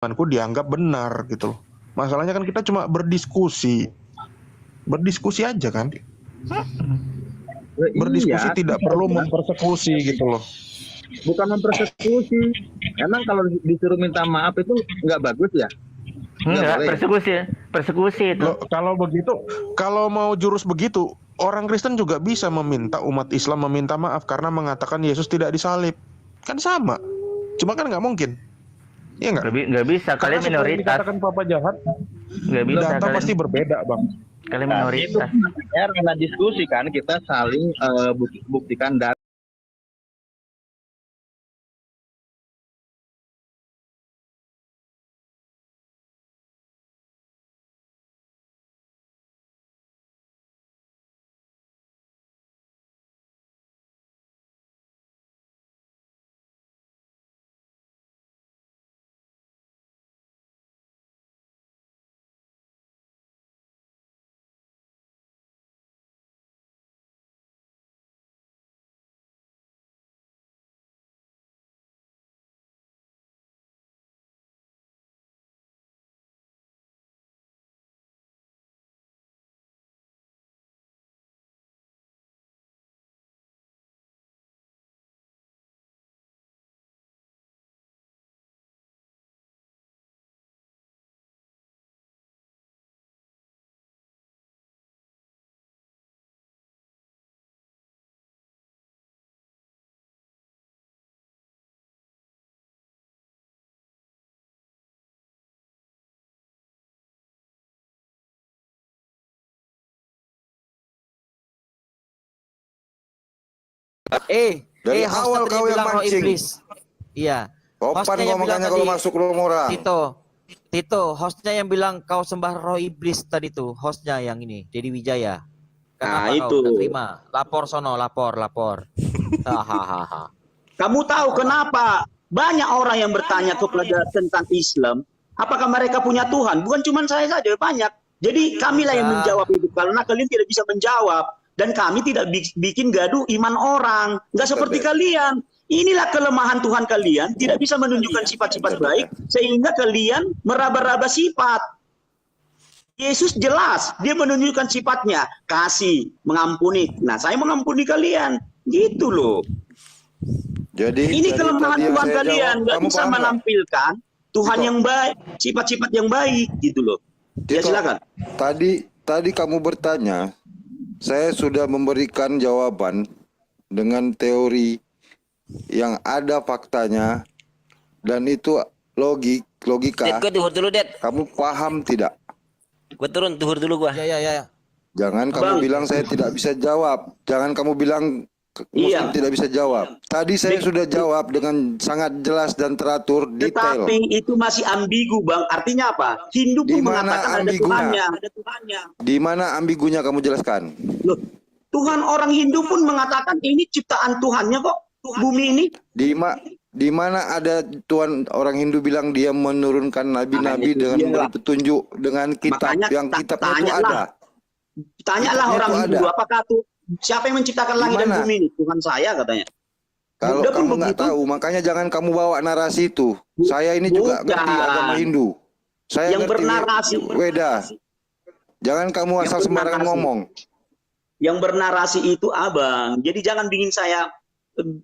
imanku dianggap benar gitu loh. Masalahnya kan kita cuma berdiskusi aja kan. Berdiskusi Iya, tidak perlu mempersekusi gitu loh. bukan mempersekusi. Emang kalau disuruh minta maaf itu nggak bagus ya? Enggak, persekusi itu. Loh, kalau begitu, kalau mau jurus begitu, orang Kristen juga bisa meminta umat Islam meminta maaf karena mengatakan Yesus tidak disalib. Kan sama. Cuma kan nggak mungkin. Iya nggak? Nggak bisa, kalian minoritas. Dikatakan papa jahat, Nggak bisa, data kalian pasti berbeda, Bang. kalian Itu minoritas. karena diskusi kan kita saling buktikan data. Dari awal kau yang mancing. Iya. Topan kau makanya kalau masuk rumah orang. Tito, hostnya yang bilang kau sembah roh iblis tadi tuh, hostnya yang ini, Dedi Wijaya. Kenapa itu kau terima? Lapor sono, lapor. Hahaha. Kamu tahu kenapa banyak orang yang bertanya kepada tentang Islam, apakah mereka punya Tuhan? Bukan cuma saya saja, banyak. Jadi kamilah yang menjawab itu, karena kalian tidak bisa menjawab. Dan kami tidak bikin gaduh iman orang. Nggak seperti kalian. Inilah kelemahan Tuhan kalian, tidak bisa menunjukkan sifat-sifat baik, sehingga kalian meraba-raba sifat. Yesus jelas, dia menunjukkan sifatnya, kasih, mengampuni. Nah, saya mengampuni kalian. Gitu loh. Ini kelemahan Tuhan kalian, nggak bisa menampilkan Tuhan yang baik, sifat-sifat yang baik, gitu loh. Ya silakan. Tadi kamu bertanya, saya sudah memberikan jawaban dengan teori yang ada faktanya dan itu logika. Gue tuhur dulu, Det. Kamu paham tidak? Gue turun tuhur dulu gua. Ya. Jangan kamu bilang saya tidak bisa jawab. Jangan kamu bilang Muslim tidak bisa jawab. Tadi saya sudah jawab dengan sangat jelas dan teratur, detail. Tetapi itu masih ambigu, Bang. Artinya apa? Hindu pun mengatakan ada Tuhannya. Di mana ambigunya kamu jelaskan? Loh, Tuhan orang Hindu pun mengatakan ini ciptaan Tuhannya kok. Bumi ini. Di mana ada Tuhan orang Hindu bilang dia menurunkan nabi-nabi dengan memberi petunjuk dengan kitab. Makanya, yang kitabnya itu ada. Tanyalah orang Hindu, apakah tuh siapa yang menciptakan langit dan bumi ini? Tuhan saya katanya. Kalau kamu nggak tahu, makanya jangan kamu bawa narasi itu. Saya ini juga ngerti agama Hindu. Saya yang ngerti bernarasi Weda. Jangan kamu asal sembarangan ngomong. Yang bernarasi itu abang. Jadi jangan bikin saya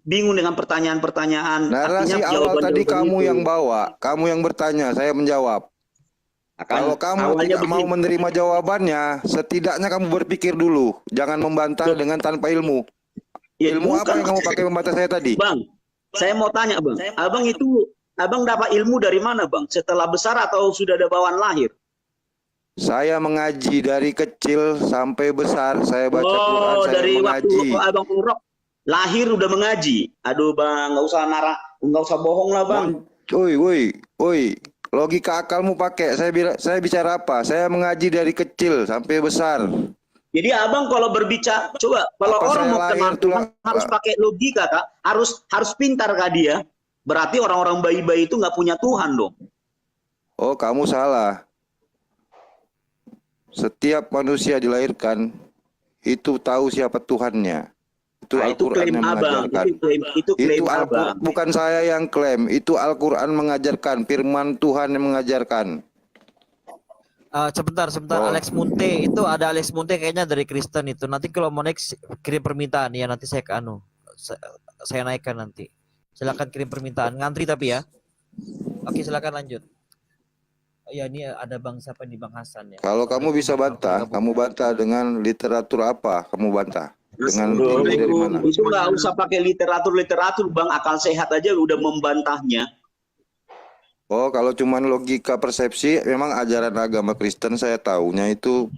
bingung dengan pertanyaan-pertanyaan. Narasi awal tadi kamu yang bawa, kamu yang bertanya, saya menjawab. Kalau kamu tidak mau menerima jawabannya, setidaknya kamu berpikir dulu. Jangan membantah dengan tanpa ilmu. Ilmu apa yang kamu pakai membantah saya tadi? Bang, saya mau tanya, Bang. Abang dapat ilmu dari mana, Bang? Setelah besar atau sudah ada bawaan lahir? Saya mengaji dari kecil sampai besar. Saya baca Quran, saya dari mengaji. Waktu Abang umroh lahir udah mengaji. Aduh, Bang, nggak usah bohong lah, Bang. Woi. Logika akalmu pakai. Saya bicara apa? Saya mengaji dari kecil sampai besar. Jadi abang kalau berbicara, coba kalau orang mau kenal Tuhan harus pakai logika, Kak. Harus pintar, Kak, dia. Berarti orang-orang bayi-bayi itu nggak punya Tuhan dong. Oh, kamu salah. Setiap manusia dilahirkan itu tahu siapa Tuhannya. Itu Nah, itu Al-Quran klaim yang abang. mengajarkan. Itu klaim abang. Bukan saya yang klaim, itu Al-Quran mengajarkan, firman Tuhan yang mengajarkan. Sebentar, Oh. Alex Munte itu ada Alex Munte kayaknya dari Kristen itu. Nanti kalau mau next kirim permintaan ya nanti saya saya naikkan nanti. Silakan kirim permintaan, ngantri tapi ya. Oke, silakan lanjut. Oh, ya ini ada Bang siapa nih Bang Hasan ya. Kalau kamu bisa bantah, kamu bantah dengan literatur apa? Kamu bantah dengan ilmu dari mana? Itu nggak usah pakai literatur Bang, akal sehat aja udah membantahnya. Oh, kalau cuman logika persepsi, memang ajaran agama Kristen saya tahunya itu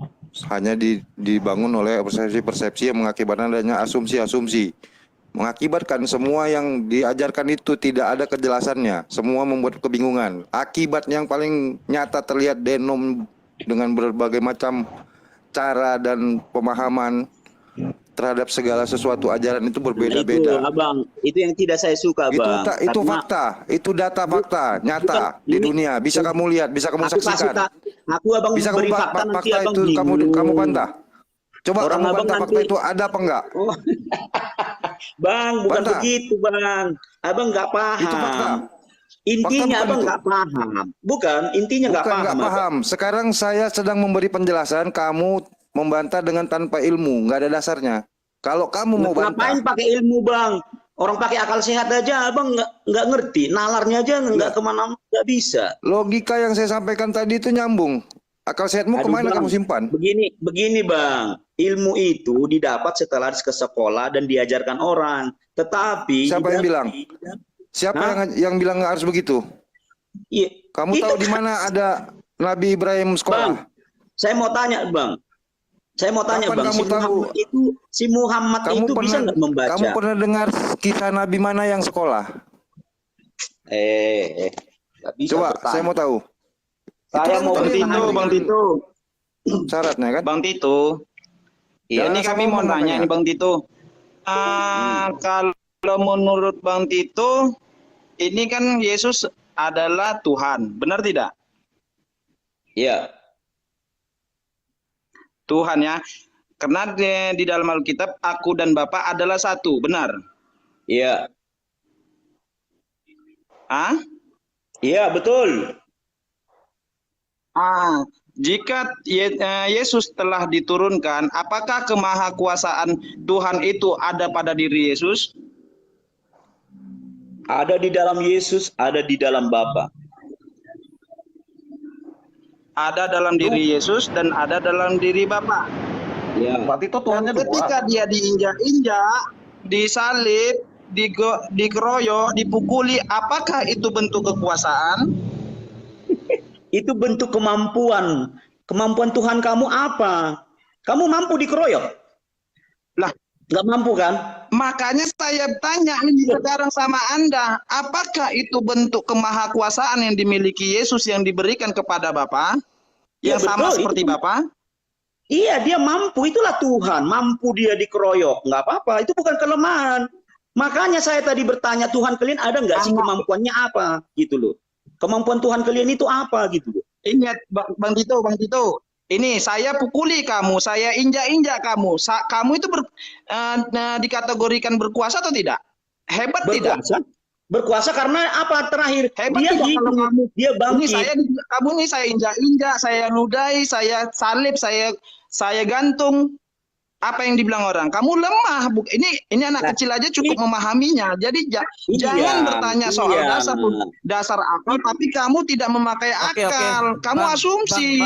hanya dibangun oleh persepsi-persepsi yang mengakibatkan adanya asumsi-asumsi. Mengakibatkan semua yang diajarkan itu tidak ada kejelasannya. Semua membuat kebingungan. Akibat yang paling nyata terlihat denom dengan berbagai macam cara dan pemahaman terhadap segala sesuatu ajaran itu berbeda-beda. Itu abang, itu yang tidak saya suka bang. Itu fakta, itu data fakta nyata di dunia. Bisa kamu lihat, bisa kamu saksikan. Aku abang Bisa beri kamu fakta nanti fakta abang itu kamu bantah. Coba Orang kamu abang bantah fakta nanti- itu ada apa enggak? Oh. Bang, bukan Bantah. begitu bang. Abang nggak paham. Itu fakta. Intinya Fakta bukan abang itu. nggak paham. Bukan, intinya nggak Bukan paham. nggak abang. paham. Sekarang saya sedang memberi penjelasan, kamu membantah dengan tanpa ilmu, nggak ada dasarnya. Kalau kamu mau Ngapain bantah, pakai ilmu bang? Orang pakai akal sehat aja abang nggak ngerti. Nalarnya aja nggak kemana nggak bisa. logika yang saya sampaikan tadi itu nyambung. Akal sehatmu Aduh, kemana Bang. kamu simpan? Begini bang, ilmu itu didapat setelah ke sekolah dan diajarkan orang. Tetapi Siapa yang bilang? Siapa Hah? yang bilang nggak harus begitu? Iya, Kamu itu tahu di kan- mana ada Nabi Ibrahim Bang, sekolah? saya mau tanya bang. Saya mau tanya Kapan bang, kamu tahu? Si Muhammad itu bisa nggak membaca? Kamu pernah dengar kisah Nabi mana yang sekolah? Nggak bisa Coba, bertanya. saya mau tahu. Saya mau Bang bertanya. Bang Tito, Syaratnya kan? Bang Tito. Jangan Ini kami mau sama nanya makanya. nih Bang Tito. Kalau menurut Bang Tito, ini kan Yesus adalah Tuhan, benar tidak? Iya. Tuhan ya. Karena di dalam Alkitab, aku dan Bapa adalah satu, benar? Iya. Ah? Iya, betul. Jika Yesus telah diturunkan, apakah kemahakuasaan Tuhan itu ada pada diri Yesus? Ada di dalam Yesus, ada di dalam Bapa. Ada dalam diri Yesus dan ada dalam diri Bapa. Ya. Berarti itu Tuhannya Ketika dia diinjak-injak, disalib, dikeroyok, dipukuli, apakah itu bentuk kekuasaan? Itu bentuk kemampuan. Kemampuan Tuhan kamu apa? Kamu mampu dikeroyok? Lah, nggak mampu kan? makanya saya tanya ini sekarang sama Anda, apakah itu bentuk kemahakuasaan yang dimiliki Yesus yang diberikan kepada Bapa? Ya, Yang sama betul, seperti itu. Bapa? Iya, dia mampu. Itulah Tuhan. Mampu dia dikeroyok. Nggak apa-apa. Itu bukan kelemahan. Makanya saya tadi bertanya, Tuhan kalian ada nggak sih kemampuannya apa? Gitu loh. Kemampuan Tuhan kalian itu apa? Gitu loh. Ingat Bang Tito. Ini saya pukuli kamu, saya injak-injak kamu. Kamu itu dikategorikan berkuasa atau tidak? Hebat tidak? Berkuasa karena apa? Terakhir Hebat dia tidak kalau kamu? dia Ini bangkit. kamu nih saya injak-injak, saya ludahi, saya salib, saya gantung. Apa yang dibilang orang? Kamu lemah. Ini anak kecil aja cukup memahaminya. Jadi jangan bertanya soal dasar akal, tapi kamu tidak memakai akal. Kamu asumsi.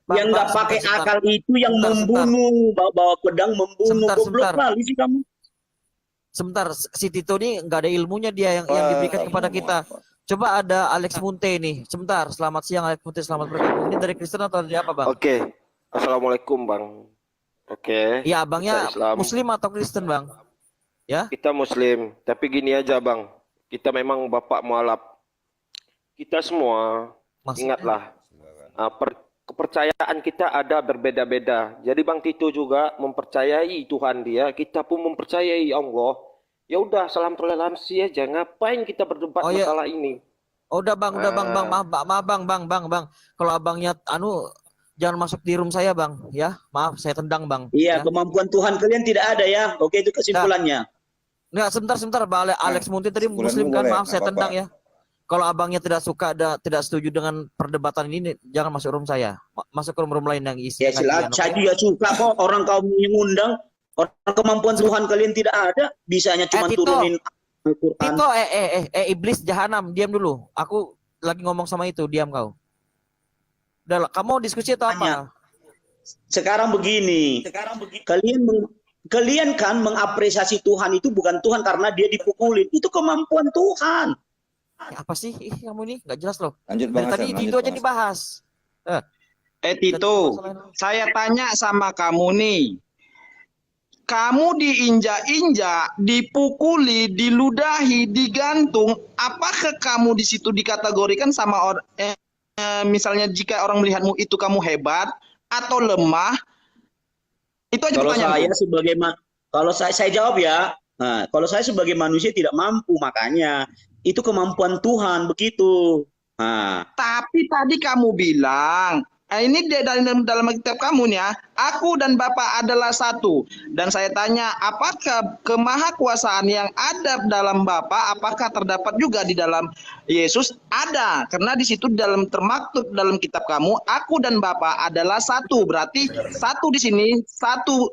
Yang nggak pakai akal itu yang membunuh, bawa pedang membunuh. Goblok kali sih kamu. Sebentar, si Tito ini nggak ada ilmunya dia yang diberikan kepada kita. Coba ada Alex Munte nih. Sebentar, selamat siang Alex Munte, selamat bergabung. Ini dari Kristen atau dari apa bang? Oke, assalamualaikum bang. Oke. Iya, abangnya Islam. Muslim atau Kristen bang? Ya? Kita Muslim, tapi gini aja bang. Kita memang bapak mualaf. Kita semua ingatlah, kepercayaan kita ada berbeda-beda. Jadi bang Tito juga mempercayai Tuhan dia, kita pun mempercayai Allah. Ya udah, salam toleransi aja. Ngapain kita berdebat masalah ini? Oh, udah bang, maaf bang. Kalau abangnya jangan masuk di room saya, Bang. Ya, maaf, saya tendang, Bang. Iya, Ya. kemampuan Tuhan kalian tidak ada ya. Oke, itu kesimpulannya. Nggak, sebentar, Bang Alex Munti tadi kesimpulanmu Muslim kan, boleh, maaf saya nggak tendang apa-apa. ya. Kalau abangnya tidak suka, tidak setuju dengan perdebatan ini, jangan masuk room saya. Masuk ke room lain yang Ya isinya silakan, kajian, saya oke? juga suka kok orang kaum yang ngundang. Orang kemampuan Tuhan kalian tidak ada, bisanya cuma Tito. turunin Al-Quran. Tito, iblis jahanam, diam dulu. Aku lagi ngomong sama itu, diam kau. Udah, kamu mau diskusi atau apa? Sekarang begini, kalian kan mengapresiasi Tuhan itu bukan Tuhan karena dia dipukulin, itu kemampuan Tuhan. Ya, apa sih? Kamu ini nggak jelas loh. Lanjut Dari Bang tadi Hasan, itu lanjut, aja Bang Hasan. dibahas. Tito, saya tanya sama kamu nih. Kamu diinjak-injak, dipukuli, diludahi, digantung. Apakah kamu di situ dikategorikan sama misalnya jika orang melihatmu itu kamu hebat atau lemah? Itu aja Kalau pertanyaan. kalau saya jawab ya. Nah, kalau saya sebagai manusia tidak mampu, makanya itu kemampuan Tuhan begitu. Nah, Tapi tadi kamu bilang, ini dalam kitab kamu nih ya, aku dan Bapa adalah satu. Dan saya tanya, apakah kemahakuasaan yang ada dalam Bapa, apakah terdapat juga di dalam Yesus? Ada, karena di situ termaktub dalam kitab kamu, aku dan Bapa adalah satu. Berarti satu di sini, satu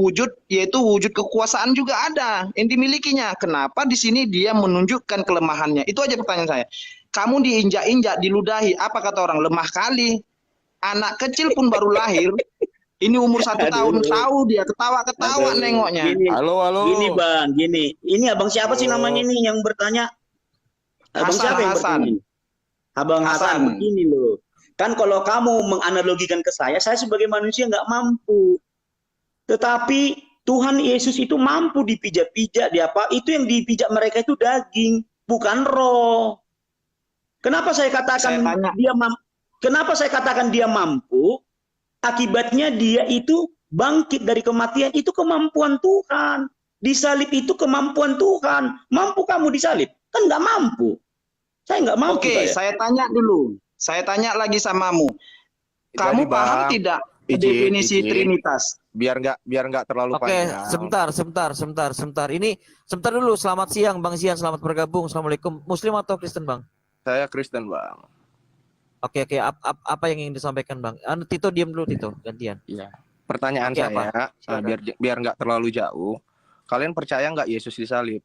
wujud, yaitu wujud kekuasaan juga ada yang dimilikinya. Kenapa di sini dia menunjukkan kelemahannya? Itu aja pertanyaan saya. Kamu diinjak-injak, diludahi. Apa kata orang? Lemah kali. Anak kecil pun baru lahir. Ini umur 1 tahun. Tahu dia ketawa-ketawa nengoknya. Halo. Gini Bang, gini. Ini abang siapa sih namanya ini yang bertanya? Abang siapa yang bertanya? Abang Hasan. Begini loh. Kan kalau kamu menganalogikan ke saya sebagai manusia nggak mampu. Tetapi Tuhan Yesus itu mampu dipijak-pijak. Itu yang dipijak mereka itu daging, bukan roh. Kenapa saya katakan Kenapa saya katakan dia mampu? Akibatnya dia itu bangkit dari kematian, itu kemampuan Tuhan. Disalib itu kemampuan Tuhan. Mampu kamu disalib? Kan nggak mampu. Saya nggak mampu. Oke, saya tanya dulu. Saya tanya lagi samamu. Kamu Jadi, paham Bang, tidak izin. definisi Trinitas? Biar nggak terlalu Oke, panjang. sebentar. Ini sebentar dulu. Selamat siang, Bang Zian. Selamat bergabung. Assalamualaikum. Muslim atau Kristen, Bang? Saya Kristen, Bang. Oke. Apa yang ingin disampaikan, Bang? Tito, diam dulu, Tito. Gantian. Iya. Pertanyaan Oke, apa? saya, biar nggak terlalu jauh. Kalian percaya nggak Yesus disalib?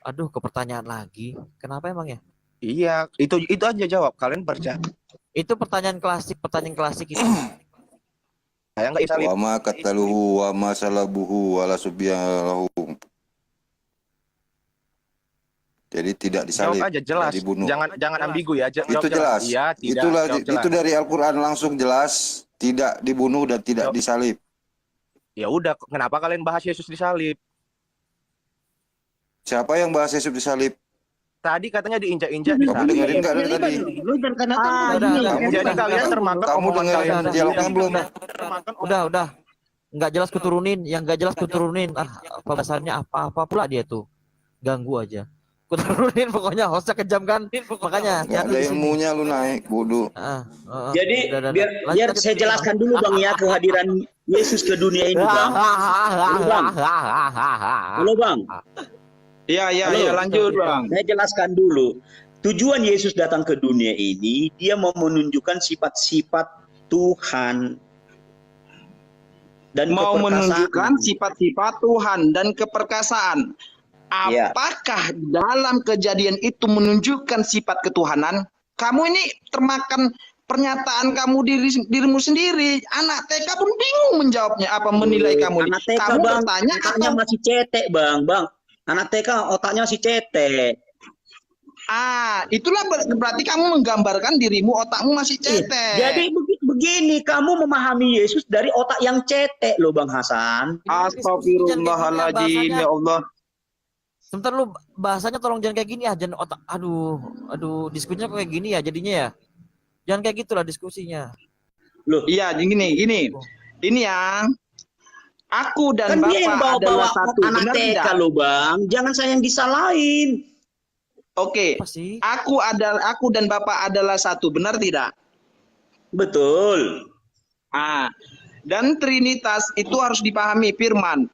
Aduh, ke pertanyaan lagi. Kenapa emang ya? Iya, itu aja jawab. Kalian percaya? Itu pertanyaan klasik itu. Saya nggak disalib. Wa ma qataluhu wa ma salabuhu wa la subyalahu. Jadi tidak disalib. Jawab aja jelas. Dibunuh. Jangan ambigu ya. Itu jelas. Iya, tidak. Jawab jelas. Itu dari Al-Qur'an langsung jelas, tidak dibunuh dan tidak disalib. Ya udah, kenapa kalian bahas Yesus disalib? Siapa yang bahas Yesus disalib? Tadi katanya diinjak-injak Kamu dengerin disalib. nggak dari tadi? Jadi kalian termakan Kamu omongan dengerin kalian. dialognya belum? Udah. Nggak jelas kuturunin, yang nggak jelas kuturunin. Pembahasannya apa pula dia tuh. Ganggu aja. Kuturunin pokoknya hostnya kejam kan. Makanya Nggak ada ilmunya lu naik, bodoh. Jadi biar saya jelaskan dulu Bang ya kehadiran Yesus ke dunia ini Bang. Halo Bang. Iya, lanjut Bang. Saya jelaskan dulu. Tujuan Yesus datang ke dunia ini, dia mau menunjukkan sifat-sifat Tuhan dan mau keperkasaan. menunjukkan sifat-sifat Tuhan dan keperkasaan. Apakah dalam kejadian itu menunjukkan sifat ketuhanan? Kamu ini termakan pernyataan kamu dirimu sendiri. Anak TK pun bingung menjawabnya apa menilai kamu. Anak TK kamu Bang, bertanya otaknya masih cetek Bang. Anak TK otaknya masih cetek. Itulah berarti kamu menggambarkan dirimu otakmu masih cetek. Jadi begini, kamu memahami Yesus dari otak yang cetek loh Bang Hasan. Astagfirullahaladzim, ya Allah. Sebentar lu bahasanya tolong jangan kayak gini ya, jangan otak. Aduh, diskusinya kok kayak gini ya jadinya ya. Jangan kayak gitulah diskusinya. Loh, iya gini. Ini ya. Aku dan kan dia yang Bapak adalah bawa satu. Anak TK loh Bang. Jangan saya yang disalahin. Oke, Apa sih? aku dan Bapak adalah satu, benar tidak? Betul. Dan Trinitas itu harus dipahami firman.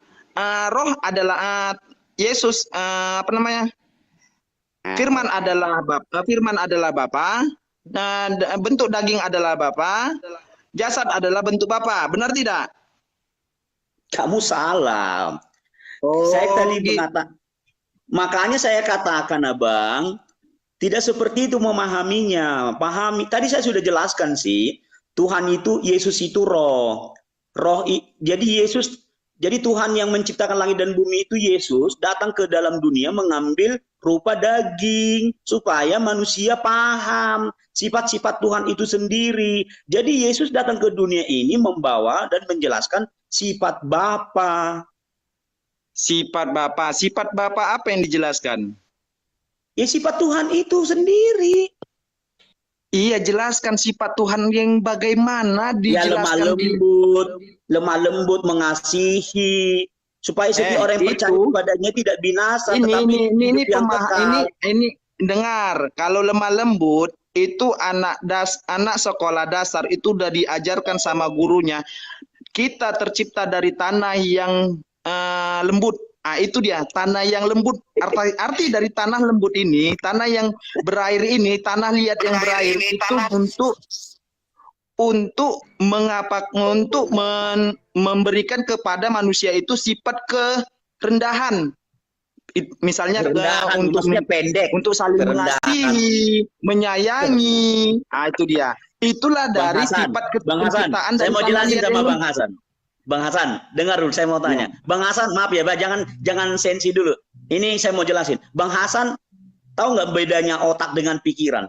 Roh adalah Yesus, apa namanya? Firman adalah Bapa, bentuk daging adalah Bapa, jasad adalah bentuk Bapa, benar tidak? Kamu salah. Oh, Saya tadi gitu. makanya saya katakan, Abang, tidak seperti itu memahaminya. Pahami. Tadi saya sudah jelaskan sih. Tuhan itu, Yesus itu roh. Jadi Tuhan yang menciptakan langit dan bumi itu Yesus datang ke dalam dunia mengambil rupa daging supaya manusia paham sifat-sifat Tuhan itu sendiri. Jadi Yesus datang ke dunia ini membawa dan menjelaskan sifat Bapa. Sifat Bapa apa yang dijelaskan? Ya sifat Tuhan itu sendiri. Iya, jelaskan sifat Tuhan yang bagaimana Ya dijelaskan. lemah lembut, mengasihi, supaya setiap orang yang percaya kepadanya tidak binasa. Ini dengar, kalau lemah lembut itu anak sekolah dasar itu udah diajarkan sama gurunya. Kita tercipta dari tanah yang lembut. Itu dia, tanah yang lembut. Arti dari tanah lembut ini, tanah yang berair ini, tanah liat yang berair itu untuk memberikan kepada manusia itu sifat kerendahan. Misalnya untuk saling mengasihi, menyayangi. Itu dia. Itulah dari sifat penciptaan. Saya mau jelasin sama Bang Hasan. Bang Hasan, dengar dulu, saya mau tanya. Bang Hasan, maaf ya, jangan sensi dulu. Ini saya mau jelasin. Bang Hasan, tahu nggak bedanya otak dengan pikiran?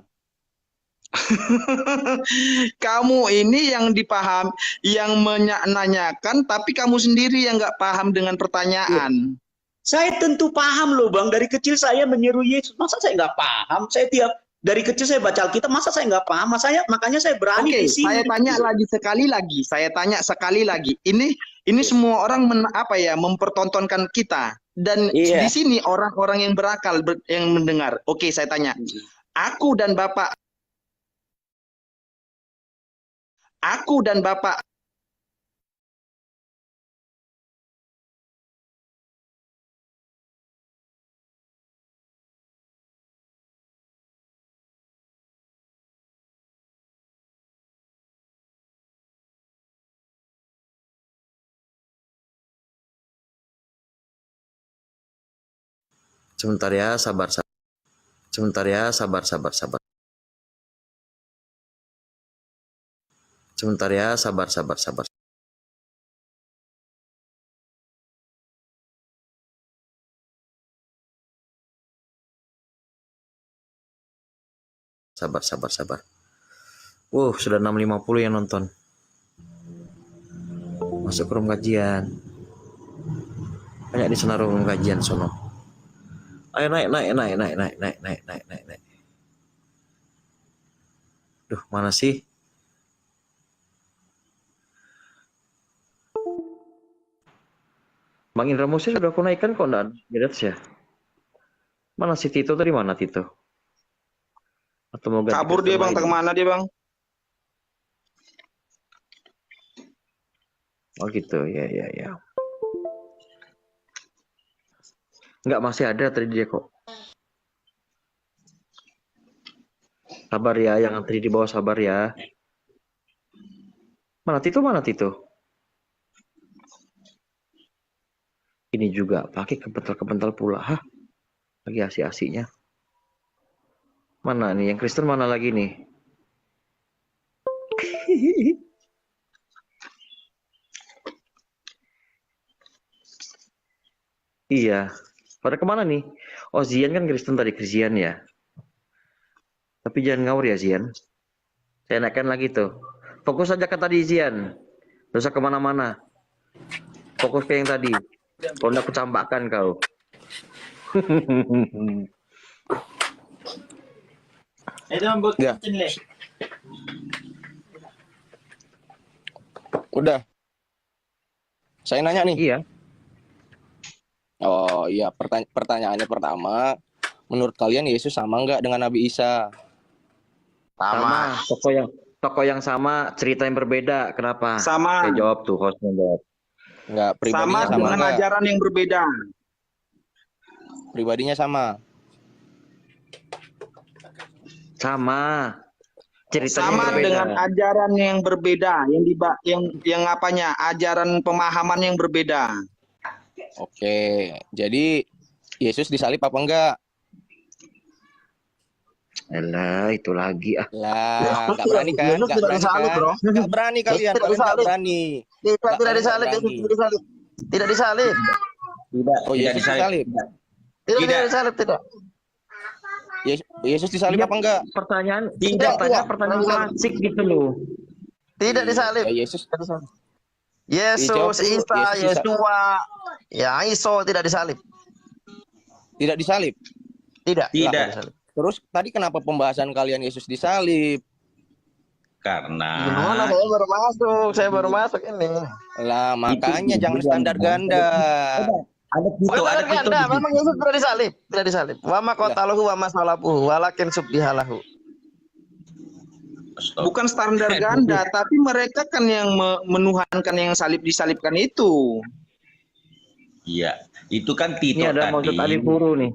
Kamu ini yang dipaham, yang menanyakan, tapi kamu sendiri yang nggak paham dengan pertanyaan. Saya tentu paham loh, Bang. Dari kecil saya menyeru Yesus. Masa saya nggak paham? Dari kecil saya baca Alkitab, masa saya nggak paham? Makanya saya berani di sini. Saya tanya sekali lagi. Ini semua orang mempertontonkan kita. Dan di sini orang-orang yang berakal yang mendengar. Oke, saya tanya. Aku dan Bapak Sebentar ya, sabar. Sebentar ya, sabar. Sebentar ya, sabar. Sabar. Sudah 650 yang nonton. Masuk ke room kajian. Banyak di sana room kajian sono. Ayo naik. Duh, mana sih? Bang Indra Musa sudah aku naikkan kok enggak beres ya? Mana si Tito tadi, mana Tito? Atau mau ganti kabur dia, Bang? Kemana dia, Bang? Oh gitu, ya. Enggak, masih ada tadi dia kok. Sabar ya, yang antri di bawah sabar ya. Mana Tito? Ini juga pakai kepental pula. Hah? Lagi asik-asiknya. Mana nih? Yang Kristen mana lagi nih? Iya. Pada kemana nih? Oh, Zian kan Kristen tadi, Zian ya. Tapi jangan ngawur ya, Zian. Saya naikkan lagi tuh. Fokus aja ke tadi, Zian. Gak usah kemana-mana. Fokus ke yang tadi. Kalau aku campakkan kau. Ya. Udah. Saya nanya nih. Iya. Oh iya, pertanyaannya pertama, menurut kalian Yesus sama nggak dengan Nabi Isa? Sama. Tokoh yang sama, cerita yang berbeda. Kenapa? Sama. Saya jawab tuh, hostnya jawab. Nggak, Sama pribadinya sama dengan nggak? ajaran yang berbeda. Pribadinya sama. Sama. Ceritanya Sama berbeda. dengan ajaran yang berbeda, yang apanya? Ajaran pemahaman yang berbeda. Oke, jadi Yesus disalib apa enggak? Elah, itu lagi ah. Lah, nggak berani kan? Yesus Nggak tidak berani disalib, kan? bro. Nggak berani kalian, Tidak kalian nggak disalib. berani. Tidak disalib, Nggak Yesus berani. tidak disalib. Tidak disalib. Oh, Yesus disalib. Tidak disalib, tidak. Yesus disalib apa enggak? Pertanyaan Tidak. klasik gitu loh. Tidak disalib. Ya, Yesus Yesus, Dijawab dulu. Isa, Yesus Yesua, ya Iso tidak disalib. tidak disalib. Tidak. Tidak. disalib. Terus tadi kenapa pembahasan kalian Yesus disalib? Karena Gimana? Saya baru masuk ini. Lah, makanya jangan standar ganda. Bukan ada ada fitur ganda, di memang Yesus tidak disalib, tidak disalib. Wa ma qataluhu wa ma salabuhu walakin subbihalahu. Bukan standar ganda, tapi mereka kan yang menuhankan yang disalibkan itu. Iya, itu kan Tito Ini ada maksud tadi. alif huru nih.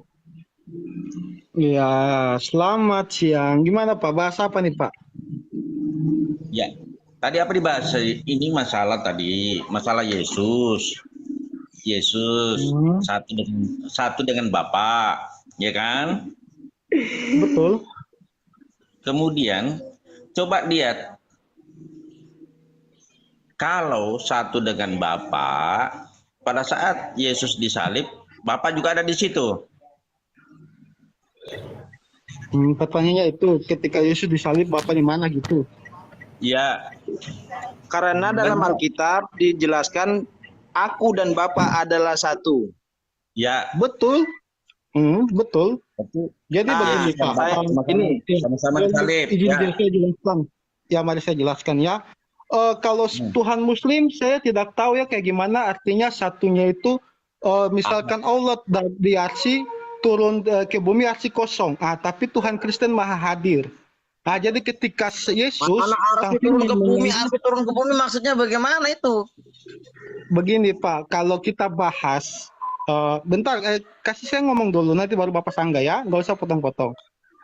Ya, selamat siang. Gimana Pak? Bahas apa nih Pak? Ya, tadi apa dibahas? Ini masalah tadi, masalah Yesus. Yesus satu dengan Bapa, ya kan? Betul. Kemudian coba lihat, kalau satu dengan Bapa, pada saat Yesus disalib, Bapa juga ada di situ. Pertanyaannya itu, ketika Yesus disalib, Bapak di mana gitu? Ya, Karena dalam Alkitab dijelaskan aku dan Bapa adalah satu. ya. Betul. Betul. Jadi begini Pak. Ini Sama-sama disalib. Izin Ya. saya jelaskan. Ya, mari saya jelaskan ya. Kalau Tuhan Muslim, saya tidak tahu ya kayak gimana artinya satunya itu. Misalkan Allah di arsy turun ke bumi arsy kosong. Tapi Tuhan Kristen maha hadir. Nah, jadi ketika Yesus Mana arti turun ke bumi, arti turun ke bumi maksudnya bagaimana itu? Begini Pak, kalau kita bahas, bentar, kasih saya ngomong dulu, nanti baru Bapak sanggah ya, nggak usah potong-potong.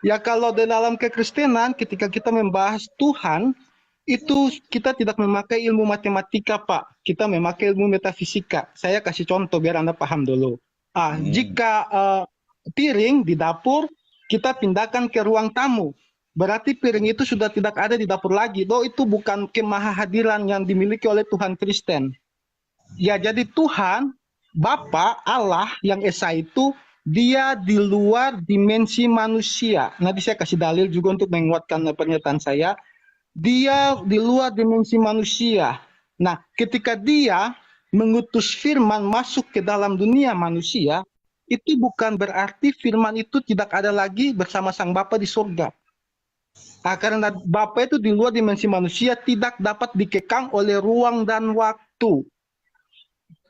Ya kalau di dalam kekristenan, ketika kita membahas Tuhan, itu kita tidak memakai ilmu matematika Pak, kita memakai ilmu metafisika. Saya kasih contoh biar Anda paham dulu. Jika piring di dapur, kita pindahkan ke ruang tamu. Berarti piring itu sudah tidak ada di dapur lagi. Itu bukan kemahahadiran yang dimiliki oleh Tuhan Kristen. Ya, jadi Tuhan, Bapa, Allah yang Esa itu, dia di luar dimensi manusia. Nanti saya kasih dalil juga untuk menguatkan pernyataan saya. Dia di luar dimensi manusia. Nah, ketika dia mengutus firman masuk ke dalam dunia manusia, itu bukan berarti firman itu tidak ada lagi bersama Sang Bapa di surga. Karena Bapa itu di luar dimensi manusia tidak dapat dikekang oleh ruang dan waktu.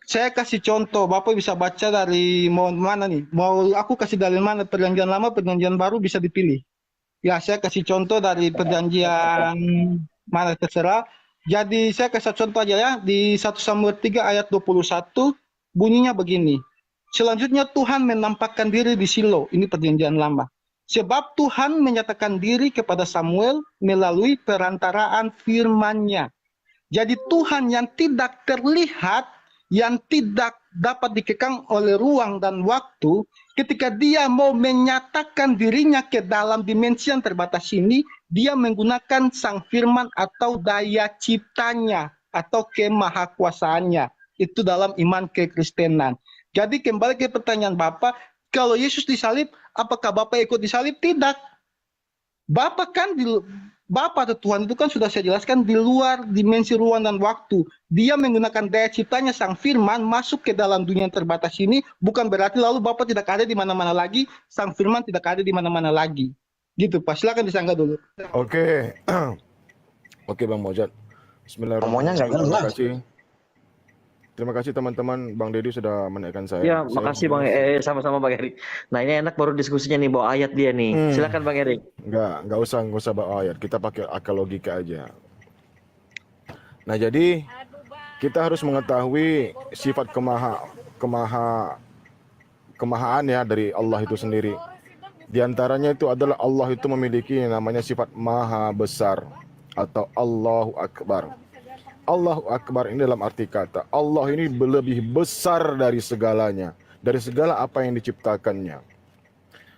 Saya kasih contoh, Bapak bisa baca dari mau mana nih? Mau aku kasih dalil mana? Perjanjian lama, perjanjian baru bisa dipilih. Ya, saya kasih contoh dari perjanjian mana terserah. Jadi saya kasih contoh aja ya, di 1 Samuel 3 ayat 21 bunyinya begini. Selanjutnya Tuhan menampakkan diri di Silo, ini perjanjian lama. Sebab Tuhan menyatakan diri kepada Samuel melalui perantaraan firman-Nya. Jadi Tuhan yang tidak terlihat, yang tidak dapat dikekang oleh ruang dan waktu, ketika dia mau menyatakan dirinya ke dalam dimensi yang terbatas ini, dia menggunakan sang firman atau daya ciptanya, atau kemahakuasaannya. Itu dalam iman kekristenan. Jadi kembali ke pertanyaan Bapak, kalau Yesus disalib, apakah Bapak ikut disalib? Tidak. Bapak kan Bapa atau Tuhan itu kan sudah saya jelaskan di luar dimensi ruang dan waktu. Dia menggunakan daya ciptanya sang firman masuk ke dalam dunia yang terbatas ini, bukan berarti lalu Bapa tidak ada di mana-mana lagi, sang firman tidak ada di mana-mana lagi. Gitu Pak, silakan disanggah dulu. Oke. Oke Bang Mojad. Bismillahirrahmanirrahim. Ngomongnya nggak Terima jelas. kasih. Terima kasih teman-teman, Bang Deddy sudah menaikkan saya. Ya, makasih Bang. Sama-sama Bang Erik. Nah, ini enak baru diskusinya nih, bawa ayat dia nih. Silakan Bang Erik. Nggak usah bawa ayat. Kita pakai akal logika aja. Nah, jadi kita harus mengetahui sifat kemahaan ya dari Allah itu sendiri. Di antaranya itu adalah Allah itu memiliki namanya sifat maha besar atau Allahu Akbar. Allahu Akbar ini dalam arti kata Allah ini lebih besar dari segalanya, dari segala apa yang diciptakannya.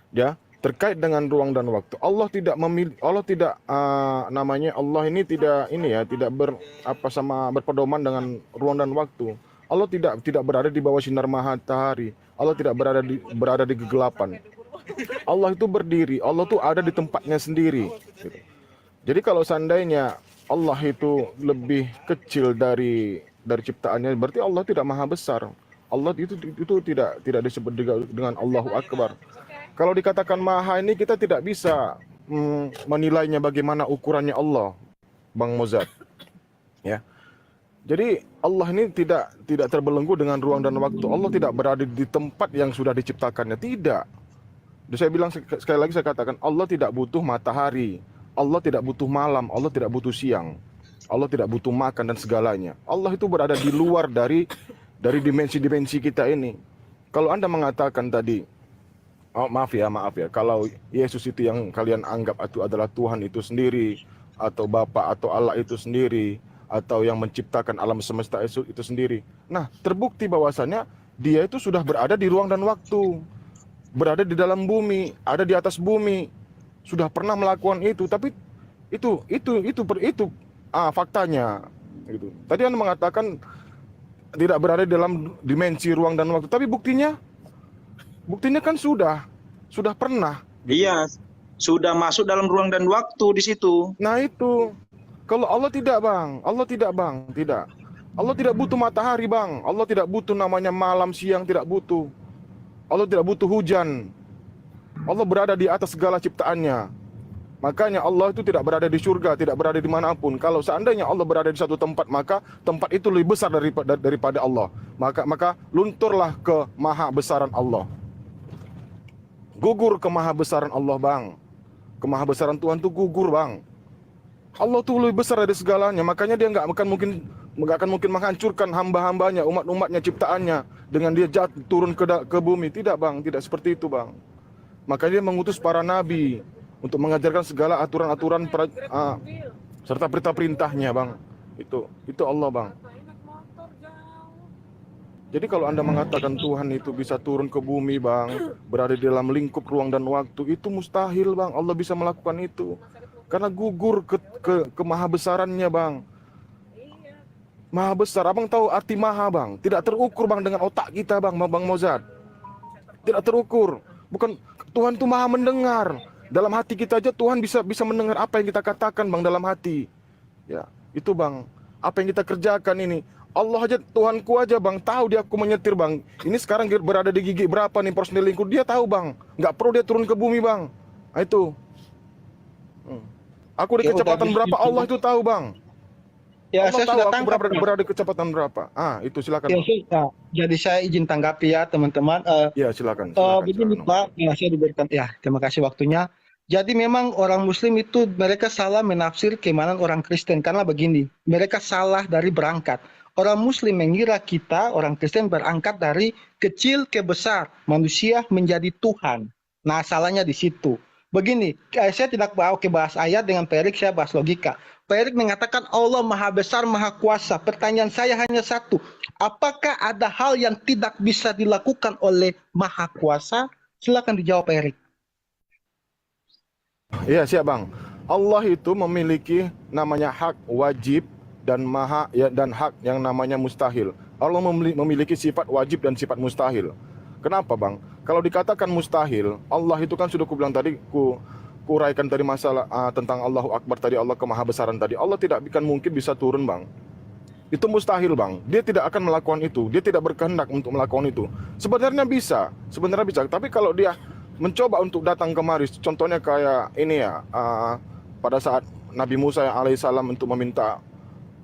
Ya, terkait dengan ruang dan waktu. Allah tidak memilih, Allah tidak Allah ini tidak berpedoman dengan ruang dan waktu. Allah tidak berada di bawah sinar matahari. Allah tidak berada di kegelapan. Allah itu berdiri, Allah itu ada di tempatnya sendiri. Gitu. Jadi kalau seandainya Allah itu lebih kecil dari ciptaannya, berarti Allah tidak maha besar. Allah itu tidak disebut dengan Allahu Akbar. Kalau dikatakan maha ini kita tidak bisa menilainya bagaimana ukurannya Allah, Bang Mozart. Ya. Jadi Allah ini tidak terbelenggu dengan ruang dan waktu. Allah tidak berada di tempat yang sudah diciptakannya, tidak. Saya bilang sekali lagi, saya katakan Allah tidak butuh matahari. Allah tidak butuh malam, Allah tidak butuh siang. Allah tidak butuh makan dan segalanya. Allah itu berada di luar dari dimensi-dimensi kita ini. Kalau Anda mengatakan tadi, maaf ya, kalau Yesus itu yang kalian anggap itu adalah Tuhan itu sendiri, atau Bapa atau Allah itu sendiri, atau yang menciptakan alam semesta itu sendiri. Nah, terbukti bahwasannya dia itu sudah berada di ruang dan waktu. Berada di dalam bumi, ada di atas bumi. Sudah pernah melakukan itu, tapi itu faktanya gitu. Tadi Anda mengatakan tidak berada dalam dimensi ruang dan waktu, tapi buktinya kan sudah pernah. Iya, sudah masuk dalam ruang dan waktu di situ. Nah itu. Kalau Allah tidak, Bang. Tidak. Allah tidak butuh matahari, Bang. Allah tidak butuh namanya malam, siang, tidak butuh. Allah tidak butuh hujan. Allah berada di atas segala ciptaannya. Makanya Allah itu tidak berada di surga, tidak berada di manapun. Kalau seandainya Allah berada di satu tempat, maka tempat itu lebih besar daripada Allah. Maka lunturlah ke maha besaran Allah. Gugur ke maha besaran Allah, Bang. Kemaha besaran Tuhan itu gugur, Bang. Allah itu lebih besar dari segalanya. Makanya dia nggak akan mungkin menghancurkan hamba-hambanya, umat-umatnya, ciptaannya dengan dia turun ke bumi. Tidak, Bang. Tidak seperti itu, Bang. Makanya dia mengutus para nabi untuk mengajarkan segala aturan-aturan serta perintah-perintahnya, Bang. Itu Allah, Bang. Jadi kalau Anda mengatakan Tuhan itu bisa turun ke bumi, Bang, berada di dalam lingkup ruang dan waktu, itu mustahil, Bang. Allah bisa melakukan itu. Karena gugur ke maha besarannya, Bang. Maha besar. Abang tahu arti maha, Bang? Tidak terukur, Bang, dengan otak kita, Bang Mozart. Tidak terukur. Bukan, Tuhan itu maha mendengar. Dalam hati kita aja Tuhan bisa mendengar apa yang kita katakan, Bang, dalam hati. Ya, itu, Bang. Apa yang kita kerjakan ini. Allah aja, Tuhanku aja, Bang, tahu dia aku menyetir, Bang. Ini sekarang berada di gigi berapa nih personelingku, dia tahu, Bang. Nggak perlu dia turun ke bumi, Bang. Nah, itu. Aku di kecepatan berapa, Allah itu tahu, Bang. Ya, Allah saya tahu sudah aku tangkap. berada di kecepatan berapa. Itu silakan. Ya, jadi saya izin tanggapi ya, teman-teman. Ya, silakan. Begini, Pak, saya diberikan. Ya, terima kasih waktunya. Jadi memang orang Muslim itu mereka salah menafsir keimanan orang Kristen karena begini, mereka salah dari berangkat. Orang Muslim mengira kita orang Kristen berangkat dari kecil ke besar, manusia menjadi Tuhan. Nah, salahnya di situ. Begini, saya tidak bahas ayat dengan Pak Erik, saya bahas logika. Pak Erik mengatakan Allah maha besar, maha kuasa. Pertanyaan saya hanya satu, apakah ada hal yang tidak bisa dilakukan oleh maha kuasa? Silakan dijawab Pak Erik. Iya, siap, Bang. Allah itu memiliki namanya hak wajib dan hak yang namanya mustahil. Allah memiliki sifat wajib dan sifat mustahil. Kenapa, Bang? Kalau dikatakan mustahil, Allah itu kan sudah kubilang tadi, kuraikan tadi masalah tentang Allahu Akbar tadi, Allah kemahabesaran tadi. Allah tidak mungkin bisa turun, Bang. Itu mustahil, Bang. Dia tidak akan melakukan itu. Dia tidak berkehendak untuk melakukan itu. Sebenarnya bisa. Tapi kalau dia mencoba untuk datang kemari, contohnya kayak ini ya, pada saat Nabi Musa alaihissalam untuk meminta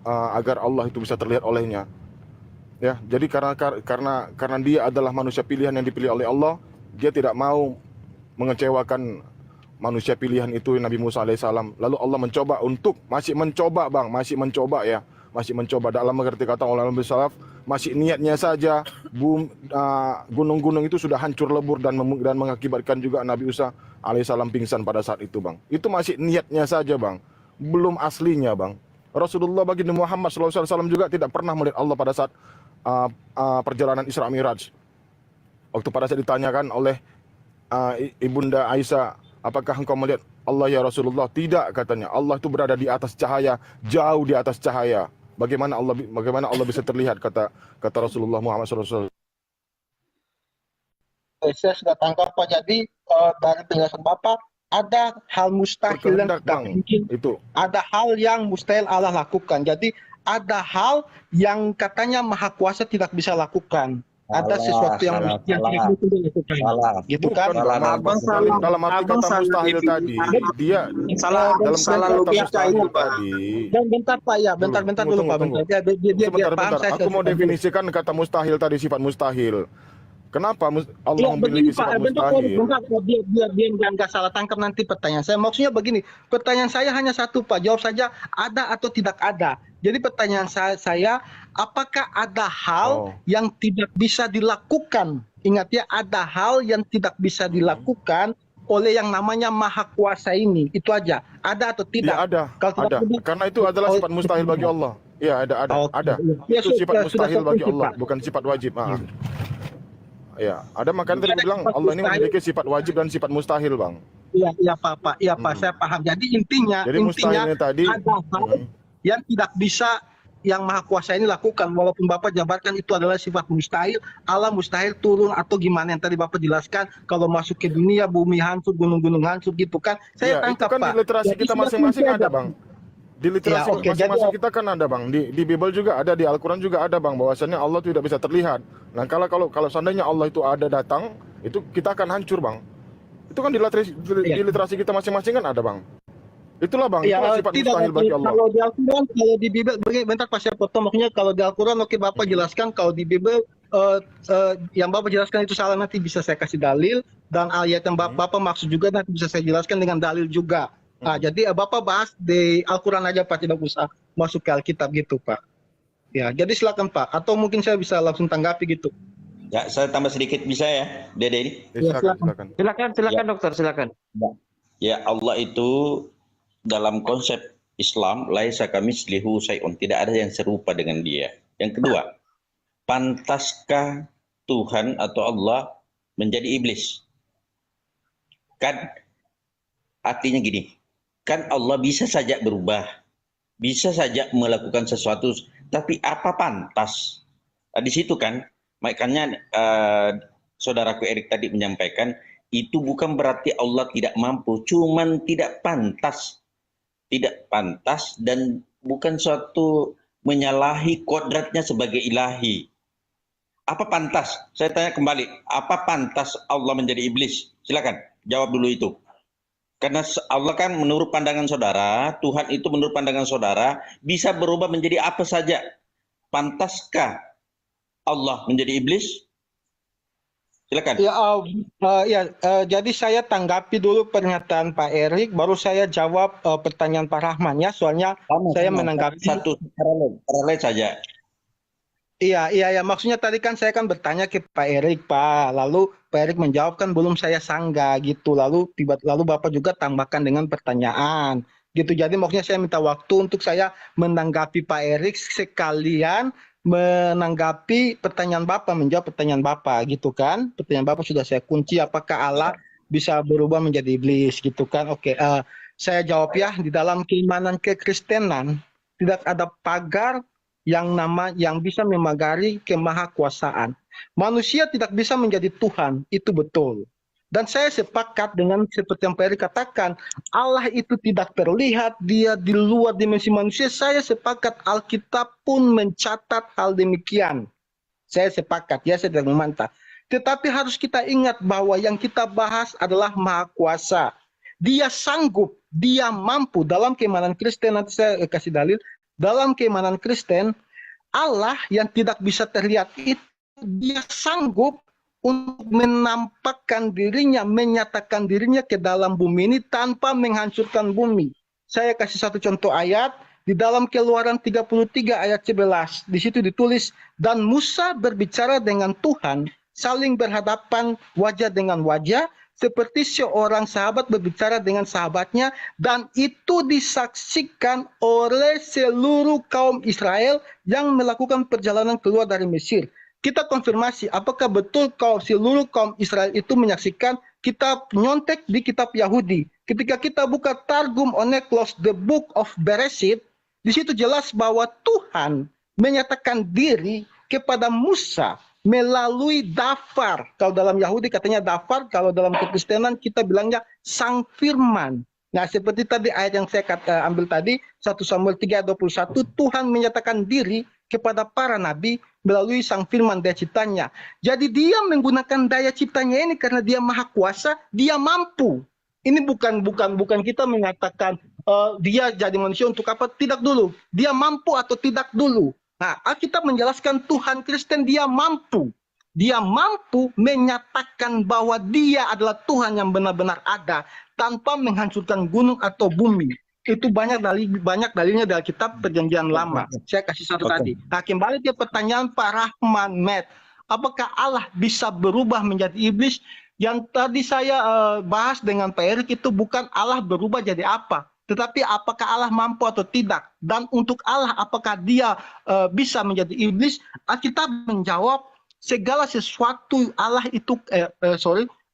agar Allah itu bisa terlihat olehnya. Ya, jadi karena dia adalah manusia pilihan yang dipilih oleh Allah, dia tidak mau mengecewakan manusia pilihan itu Nabi Musa alaihissalam. Lalu Allah masih mencoba dalam mengerti kata ulama salaf, masih niatnya saja gunung-gunung itu sudah hancur lebur dan mengakibatkan juga Nabi Musa alaihissalam pingsan pada saat itu, Bang. Itu masih niatnya saja, Bang. Belum aslinya, Bang. Rasulullah baginda Muhammad SAW juga tidak pernah melihat Allah pada saat perjalanan Isra Mi'raj. Waktu pada saat ditanyakan oleh Ibunda Aisyah, apakah engkau melihat Allah ya Rasulullah? Tidak, katanya. Allah itu berada di atas cahaya, jauh di atas cahaya. Bagaimana Allah bisa terlihat, kata Rasulullah Muhammad SAW. Saya sudah tangkap Pak. Jadi dari penjelasan Bapak, ada hal mustahil yang tidak mungkin. Ada hal yang mustahil Allah lakukan. Jadi ada hal yang katanya Maha Kuasa tidak bisa lakukan. Ada sesuatu yang tidak mungkin dilakukan. Gitu kan? Dalam arti kata mustahil tadi, dia salah logika itu, Pak. Dan bentar Pak ya, bentar dulu Pak. Sebentar. Aku mau definisikan kata mustahil tadi, sifat mustahil. Kenapa Allah memiliki sifat mustahil? Biar nggak salah tangkap nanti pertanyaan saya. Maksudnya begini, pertanyaan saya hanya satu Pak, jawab saja ada atau tidak ada. Jadi pertanyaan saya, apakah ada hal yang tidak bisa dilakukan? Ingat ya, ada hal yang tidak bisa dilakukan oleh yang namanya Maha Kuasa ini. Itu aja. Ada atau tidak? Ya, ada. Karena itu adalah sifat mustahil bagi Allah. Ya, ada. Itu sifat mustahil bagi Allah, bukan sifat wajib. Ya, ada, makanya tadi bilang Allah ini memiliki sifat wajib dan sifat mustahil, Bang. Iya Pak, saya paham. Jadi intinya tadi ada hal yang tidak bisa yang Maha Kuasa ini lakukan, walaupun Bapak jabarkan itu adalah sifat mustahil. Allah mustahil turun atau gimana yang tadi Bapak jelaskan, kalau masuk ke dunia bumi hancur, gunung-gunung hancur gitu kan. Saya tangkap, itu kan Pak. Di literasi kita masing-masing ada, Bang. Di literasi masing-masing kita kan ada, Bang. Di Bible juga ada, di Al-Quran juga ada, Bang, bahwasannya Allah tidak bisa terlihat. Nah, kalau seandainya Allah itu ada datang, itu kita akan hancur, Bang. Itu kan di literasi kita masing-masing kan ada, Bang. Itulah, Bang, itulah sifat mustahil bagi Allah. Kalau di Al-Quran, kalau di Bible, bentar Pak saya potong, maksudnya kalau di Al-Quran Bapak jelaskan, kalau di Bible yang Bapak jelaskan itu salah, nanti bisa saya kasih dalil, dan ayat yang Bapak maksud juga nanti bisa saya jelaskan dengan dalil juga. Nah, jadi Bapak bahas di Al-Quran aja Pak, tidak usah masuk ke Alkitab gitu Pak. Ya, jadi silakan Pak. Atau mungkin saya bisa langsung tanggapi gitu. Ya, saya tambah sedikit bisa ya, Dede ini? Ya, silakan. Silakan dokter, silakan. Ya, Allah itu dalam konsep Islam, laisa kamitslihi syai'un, tidak ada yang serupa dengan dia. Yang kedua, pantaskah Tuhan atau Allah menjadi iblis? Kan artinya gini, kan Allah bisa saja berubah, bisa saja melakukan sesuatu, tapi apa pantas? Di situ kan, makanya saudaraku Erik tadi menyampaikan, itu bukan berarti Allah tidak mampu, cuman tidak pantas. Tidak pantas dan bukan suatu menyalahi kodratnya sebagai ilahi. Apa pantas? Saya tanya kembali, apa pantas Allah menjadi iblis? Silakan, jawab dulu itu. Karena Allah kan menurut pandangan saudara, Tuhan itu menurut pandangan saudara bisa berubah menjadi apa saja. Pantaskah Allah menjadi iblis? Silakan. Jadi saya tanggapi dulu pernyataan Pak Erik, baru saya jawab pertanyaan Pak Rahman ya. Soalnya saya menanggapi satu paralel saja. Iya, maksudnya tadi kan saya kan bertanya ke Pak Erik, Pak. Lalu Pak Erik menjawab kan belum saya sanggah gitu. Lalu Bapak juga tambahkan dengan pertanyaan gitu. Jadi maksudnya saya minta waktu untuk saya menanggapi Pak Erik sekalian menanggapi pertanyaan Bapak, menjawab pertanyaan Bapak gitu kan. Pertanyaan Bapak sudah saya kunci, apakah Allah bisa berubah menjadi iblis gitu kan. Oke, saya jawab ya, di dalam keimanan kekristenan tidak ada pagar yang bisa memagari kemahakuasaan. Manusia tidak bisa menjadi Tuhan, itu betul. Dan saya sepakat dengan seperti yang Pak Erik katakan, Allah itu tidak terlihat, dia di luar dimensi manusia. Saya sepakat, Alkitab pun mencatat hal demikian. Saya sepakat, ya saya tidak membantah. Tetapi harus kita ingat bahwa yang kita bahas adalah Maha Kuasa. Dia sanggup, dia mampu dalam keimanan Kristen, nanti saya kasih dalil, dalam keimanan Kristen, Allah yang tidak bisa terlihat itu dia sanggup untuk menampakkan dirinya, menyatakan dirinya ke dalam bumi ini tanpa menghancurkan bumi. Saya kasih satu contoh ayat di dalam Keluaran 33 ayat 11. Di situ ditulis, dan Musa berbicara dengan Tuhan, saling berhadapan wajah dengan wajah, seperti seorang sahabat berbicara dengan sahabatnya, dan itu disaksikan oleh seluruh kaum Israel yang melakukan perjalanan keluar dari Mesir. Kita konfirmasi apakah betul seluruh kaum Israel itu menyaksikan. Kita nyontek di kitab Yahudi. Ketika kita buka Targum Oneklos, the book of Bereshit, di situ jelas bahwa Tuhan menyatakan diri kepada Musa melalui dafar. Kalau dalam Yahudi katanya dafar, kalau dalam Kekristenan kita bilangnya sang firman. Nah, seperti tadi ayat yang saya ambil tadi, 1 Samuel 3:21, Tuhan menyatakan diri kepada para nabi melalui sang firman daya ciptanya. Jadi dia menggunakan daya ciptanya ini karena dia maha kuasa, dia mampu. Ini bukan kita mengatakan dia jadi manusia untuk apa? Tidak dulu. Dia mampu atau tidak dulu. Nah, Alkitab menjelaskan Tuhan Kristen dia mampu. Dia mampu menyatakan bahwa dia adalah Tuhan yang benar-benar ada tanpa menghancurkan gunung atau bumi. Itu banyak dalilnya dari kitab Perjanjian Lama. Saya kasih satu tadi. Nah, kembali ke pertanyaan Pak Rahman Med. Apakah Allah bisa berubah menjadi iblis? Yang tadi saya bahas dengan Pak Erik itu bukan Allah berubah jadi apa, tetapi apakah Allah mampu atau tidak. Dan untuk Allah apakah dia bisa menjadi iblis? Kita menjawab segala sesuatu Allah itu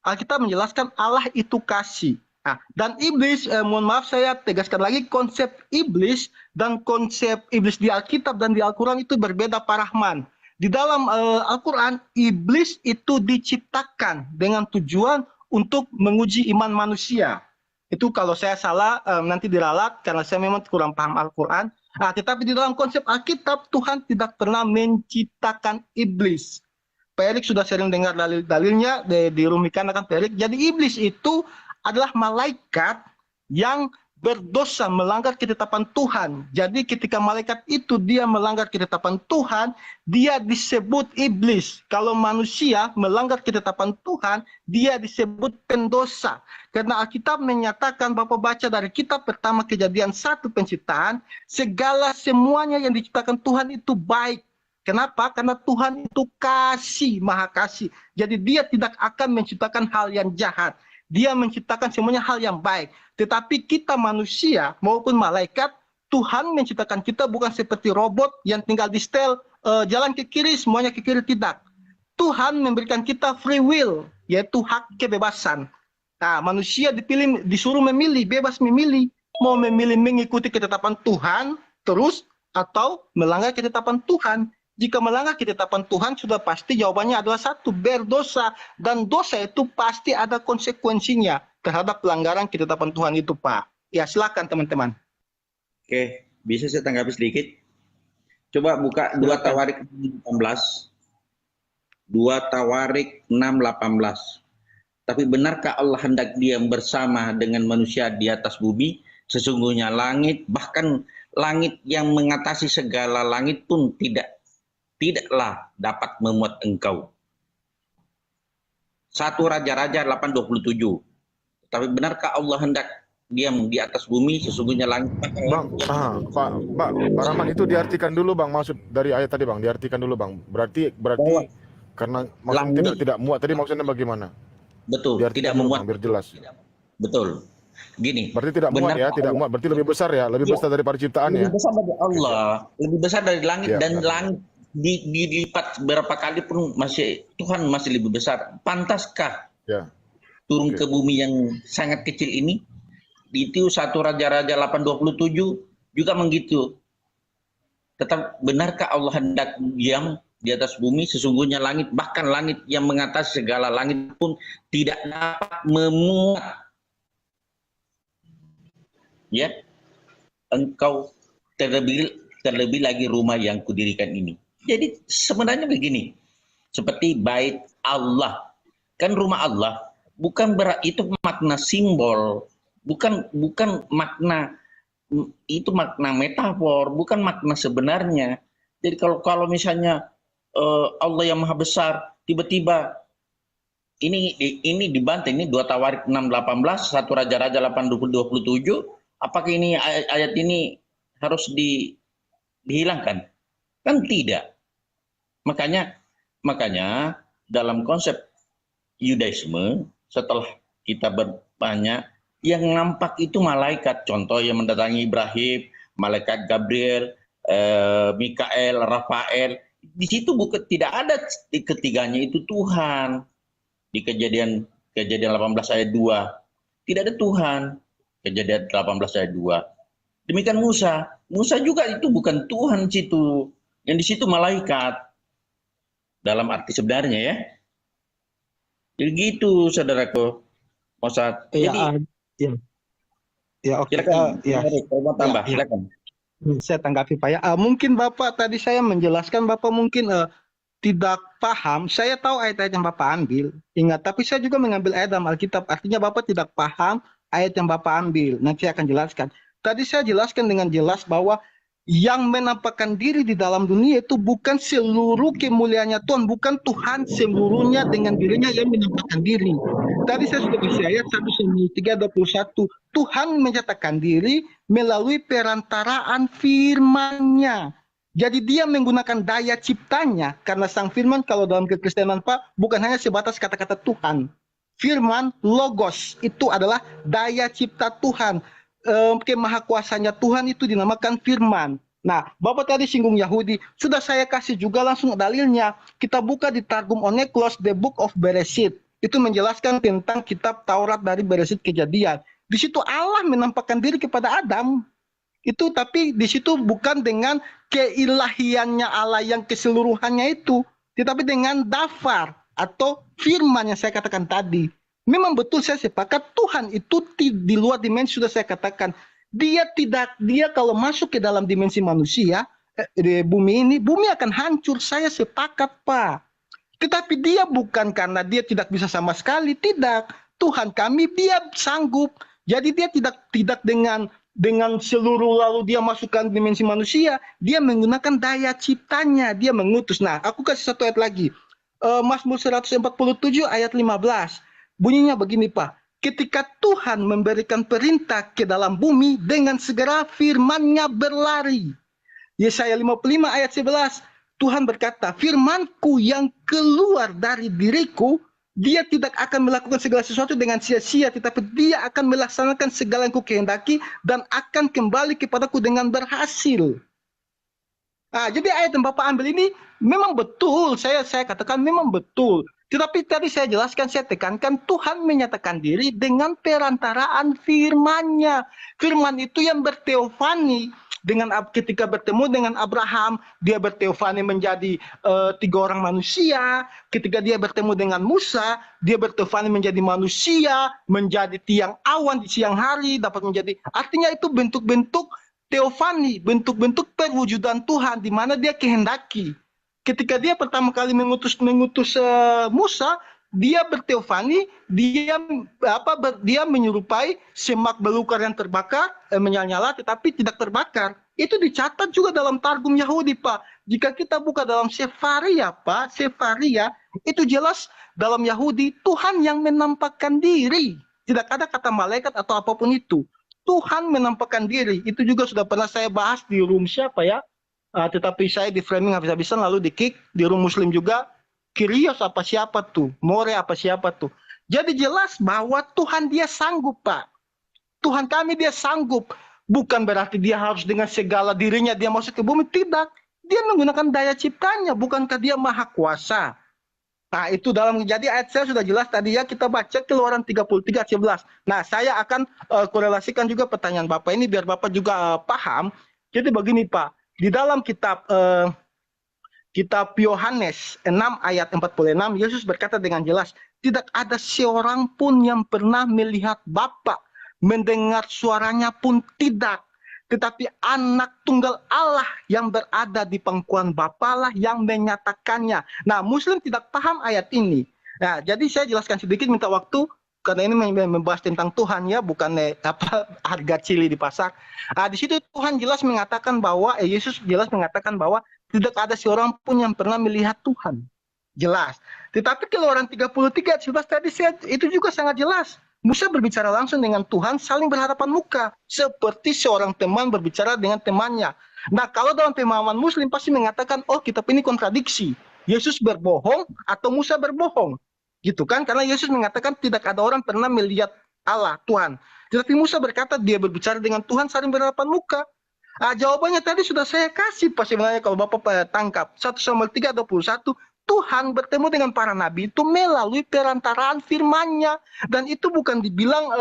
Alkitab menjelaskan Allah itu kasih. Nah, dan iblis, mohon maaf saya tegaskan lagi, konsep iblis dan konsep iblis di Alkitab dan di Al-Quran itu berbeda, Pak Rahman. Di dalam Al-Quran, iblis itu diciptakan dengan tujuan untuk menguji iman manusia. Itu kalau saya salah nanti diralat karena saya memang kurang paham Al-Quran. Nah, tetapi di dalam konsep Alkitab, Tuhan tidak pernah menciptakan iblis. Pak Erik sudah sering dengar dalil-dalilnya dirumikan akan Pak Erik. Jadi iblis itu adalah malaikat yang berdosa melanggar ketetapan Tuhan. Jadi ketika malaikat itu dia melanggar ketetapan Tuhan, dia disebut iblis. Kalau manusia melanggar ketetapan Tuhan, dia disebut pendosa. Karena Alkitab menyatakan, Bapak baca dari kitab pertama Kejadian 1 penciptaan, semuanya yang diciptakan Tuhan itu baik. Kenapa? Karena Tuhan itu kasih, maha kasih. Jadi dia tidak akan menciptakan hal yang jahat. Dia menciptakan semuanya hal yang baik. Tetapi kita manusia maupun malaikat, Tuhan menciptakan kita bukan seperti robot yang tinggal di setel, jalan ke kiri, semuanya ke kiri, tidak. Tuhan memberikan kita free will, yaitu hak kebebasan. Nah, manusia disuruh memilih, bebas memilih. Mau memilih mengikuti ketetapan Tuhan terus atau melanggar ketetapan Tuhan. Jika melanggar ketetapan Tuhan, sudah pasti jawabannya adalah satu, berdosa. Dan dosa itu pasti ada konsekuensinya terhadap pelanggaran ketetapan Tuhan itu, Pak. Ya, silakan teman-teman. Oke, bisa saya tanggapi sedikit? Coba buka 2 Tawarik 6:18. 2 Tawarik 6:18. Tapi benarkah Allah hendak diam bersama dengan manusia di atas bumi? Sesungguhnya langit, bahkan langit yang mengatasi segala langit pun tidaklah dapat memuat engkau. 1 Raja-Raja 8:27. Tapi benarkah Allah hendak diam di atas bumi? Sesungguhnya langit. Pak Rahman, itu diartikan dulu Bang, maksud dari ayat tadi Bang, diartikan dulu Bang. Berarti karena maksud tidak muat tadi maksudnya bagaimana? Betul, diartikan tidak memuat. Bang, biar jelas. Betul. Gini. Berarti tidak muat ya, tidak muat. Berarti lebih besar ya, lebih besar daripada ciptaan ya. Lebih besar dari Allah, lebih besar dari langit dan langit dilipat berapa kali pun Tuhan masih lebih besar. Pantaskah turun ke bumi yang sangat kecil ini? Itu 1 Raja-Raja 8:27 juga begitu. Tetap benarkah Allah hendak diam di atas bumi? Sesungguhnya langit, bahkan langit yang mengatasi segala langit pun tidak dapat memuat. Ya, engkau terlebih lagi rumah yang kudirikan ini. Jadi sebenarnya begini, seperti bait Allah, kan rumah Allah, bukan itu makna simbol, bukan makna itu makna metafor, bukan makna sebenarnya. Jadi kalau misalnya Allah yang maha besar, tiba-tiba ini dibanting, ini 2 Tawarik 6:18, 1 Raja-Raja 8:27, apakah ini ayat ini harus dihilangkan? Kan tidak. Makanya dalam konsep Yudaisme, setelah kita bertanya, yang nampak itu malaikat. Contoh yang mendatangi Ibrahim, malaikat Gabriel, Mikael, Rafael. Di situ tidak ada ketiganya itu Tuhan. Di kejadian 18 ayat 2. Tidak ada Tuhan. Kejadian 18 ayat 2. Demikian Musa. Musa juga itu bukan Tuhan di situ. Yang di situ malaikat. Dalam arti sebenarnya ya. Jadi gitu saudaraku. Mosat. Jadi oke. Silakan. Mau tambah, silakan. Saya tanggapi Pak ya. Mungkin Bapak tadi saya menjelaskan Bapak mungkin tidak paham. Saya tahu ayat-ayat yang Bapak ambil. Ingat, tapi saya juga mengambil ayat dalam Alkitab. Artinya Bapak tidak paham ayat yang Bapak ambil. Nanti saya akan jelaskan. Tadi saya jelaskan dengan jelas bahwa yang menampakkan diri di dalam dunia itu bukan seluruh kemuliaannya Tuhan, bukan Tuhan seluruhnya dengan dirinya yang menampakkan diri. Tadi saya sudah kasih ayat 1 Samuel 3:21. Tuhan menyatakan diri melalui perantaraan firman-Nya. Jadi dia menggunakan daya ciptanya, karena sang firman kalau dalam kekristenan Pak, bukan hanya sebatas kata-kata Tuhan. Firman, logos, itu adalah daya cipta Tuhan. Kemahakuasanya Tuhan itu dinamakan firman. Nah, Bapak tadi singgung Yahudi, sudah saya kasih juga langsung dalilnya. Kita buka di Targum Oneklos, The Book of Bereshit. Itu menjelaskan tentang kitab Taurat dari Bereshit Kejadian. Di situ Allah menampakkan diri kepada Adam. Itu tapi di situ bukan dengan keilahiannya Allah yang keseluruhannya itu, tetapi dengan dafar atau firman yang saya katakan tadi. Memang betul saya sepakat Tuhan itu di luar dimensi, sudah saya katakan. Dia kalau masuk ke dalam dimensi manusia, di bumi ini, bumi akan hancur. Saya sepakat Pak. Tetapi dia bukan karena dia tidak bisa sama sekali, tidak. Tuhan kami dia sanggup. Jadi dia tidak dengan seluruh lalu dia masukkan dimensi manusia, dia menggunakan daya ciptanya, dia mengutus. Nah, aku kasih satu ayat lagi. Mazmur 147 ayat 15. Bunyinya begini Pak, ketika Tuhan memberikan perintah ke dalam bumi, dengan segera firman-Nya berlari. Yesaya 55 ayat 11, Tuhan berkata, firman-Ku yang keluar dari diriku, dia tidak akan melakukan segala sesuatu dengan sia-sia, tetapi dia akan melaksanakan segala yang Ku kehendaki dan akan kembali kepadaku dengan berhasil. Nah, jadi ayat yang Bapak ambil ini memang betul, saya katakan memang betul. Tetapi tadi saya jelaskan, saya tekankan Tuhan menyatakan diri dengan perantaraan firman-Nya. Firman itu yang berteofani dengan ketika bertemu dengan Abraham, dia berteofani menjadi 3 orang manusia. Ketika dia bertemu dengan Musa, dia berteofani menjadi manusia, menjadi tiang awan di siang hari, dapat menjadi. Artinya itu bentuk-bentuk teofani, bentuk-bentuk perwujudan Tuhan di mana dia kehendaki. Ketika dia pertama kali mengutus Musa, dia berteofani, dia menyerupai semak belukar yang terbakar, menyala-nyala tetapi tidak terbakar. Itu dicatat juga dalam Targum Yahudi, Pak. Jika kita buka dalam Sefaria, Pak, Sefaria, itu jelas dalam Yahudi Tuhan yang menampakkan diri. Tidak ada kata malaikat atau apapun itu. Tuhan menampakkan diri. Itu juga sudah pernah saya bahas di room siapa ya? Tetapi saya di framing habis-habisan lalu di kick di room muslim juga. Kyrios apa siapa tuh? More apa siapa tuh? Jadi jelas bahwa Tuhan dia sanggup Pak. Tuhan kami dia sanggup. Bukan berarti dia harus dengan segala dirinya dia masuk ke bumi. Tidak. Dia menggunakan daya ciptanya. Bukankah dia maha kuasa? Nah itu dalam, jadi ayat saya sudah jelas tadi ya, kita baca Keluaran 33:11. Nah saya akan korelasikan juga pertanyaan Bapak ini biar Bapak juga paham. Jadi begini Pak. Di dalam kitab Yohanes 6 ayat 46, Yesus berkata dengan jelas, tidak ada seorang pun yang pernah melihat Bapa, mendengar suaranya pun tidak. Tetapi anak tunggal Allah yang berada di pangkuan Bapa lah yang menyatakannya. Nah, Muslim tidak paham ayat ini. Nah, jadi saya jelaskan sedikit, minta waktu. karena ini membahas tentang Tuhan ya, bukan harga cili di pasar. Di situ Tuhan jelas mengatakan bahwa Yesus jelas mengatakan bahwa tidak ada seorang pun yang pernah melihat Tuhan. Jelas. Tetapi Keluaran 33 11 tadi itu juga sangat jelas. Musa berbicara langsung dengan Tuhan, saling berhadapan muka, seperti seorang teman berbicara dengan temannya. Nah, kalau dalam pemahaman Muslim pasti mengatakan, oh kitab ini kontradiksi. Yesus berbohong atau Musa berbohong. Gitu kan? Karena Yesus mengatakan tidak ada orang pernah melihat Allah, Tuhan. Tetapi Musa berkata dia berbicara dengan Tuhan saling berhadapan muka. Jawabannya tadi sudah saya kasih Pak sebenarnya kalau Bapak tangkap. 1 Samuel 3:21, Tuhan bertemu dengan para nabi itu melalui perantaraan firman-Nya. Dan itu bukan dibilang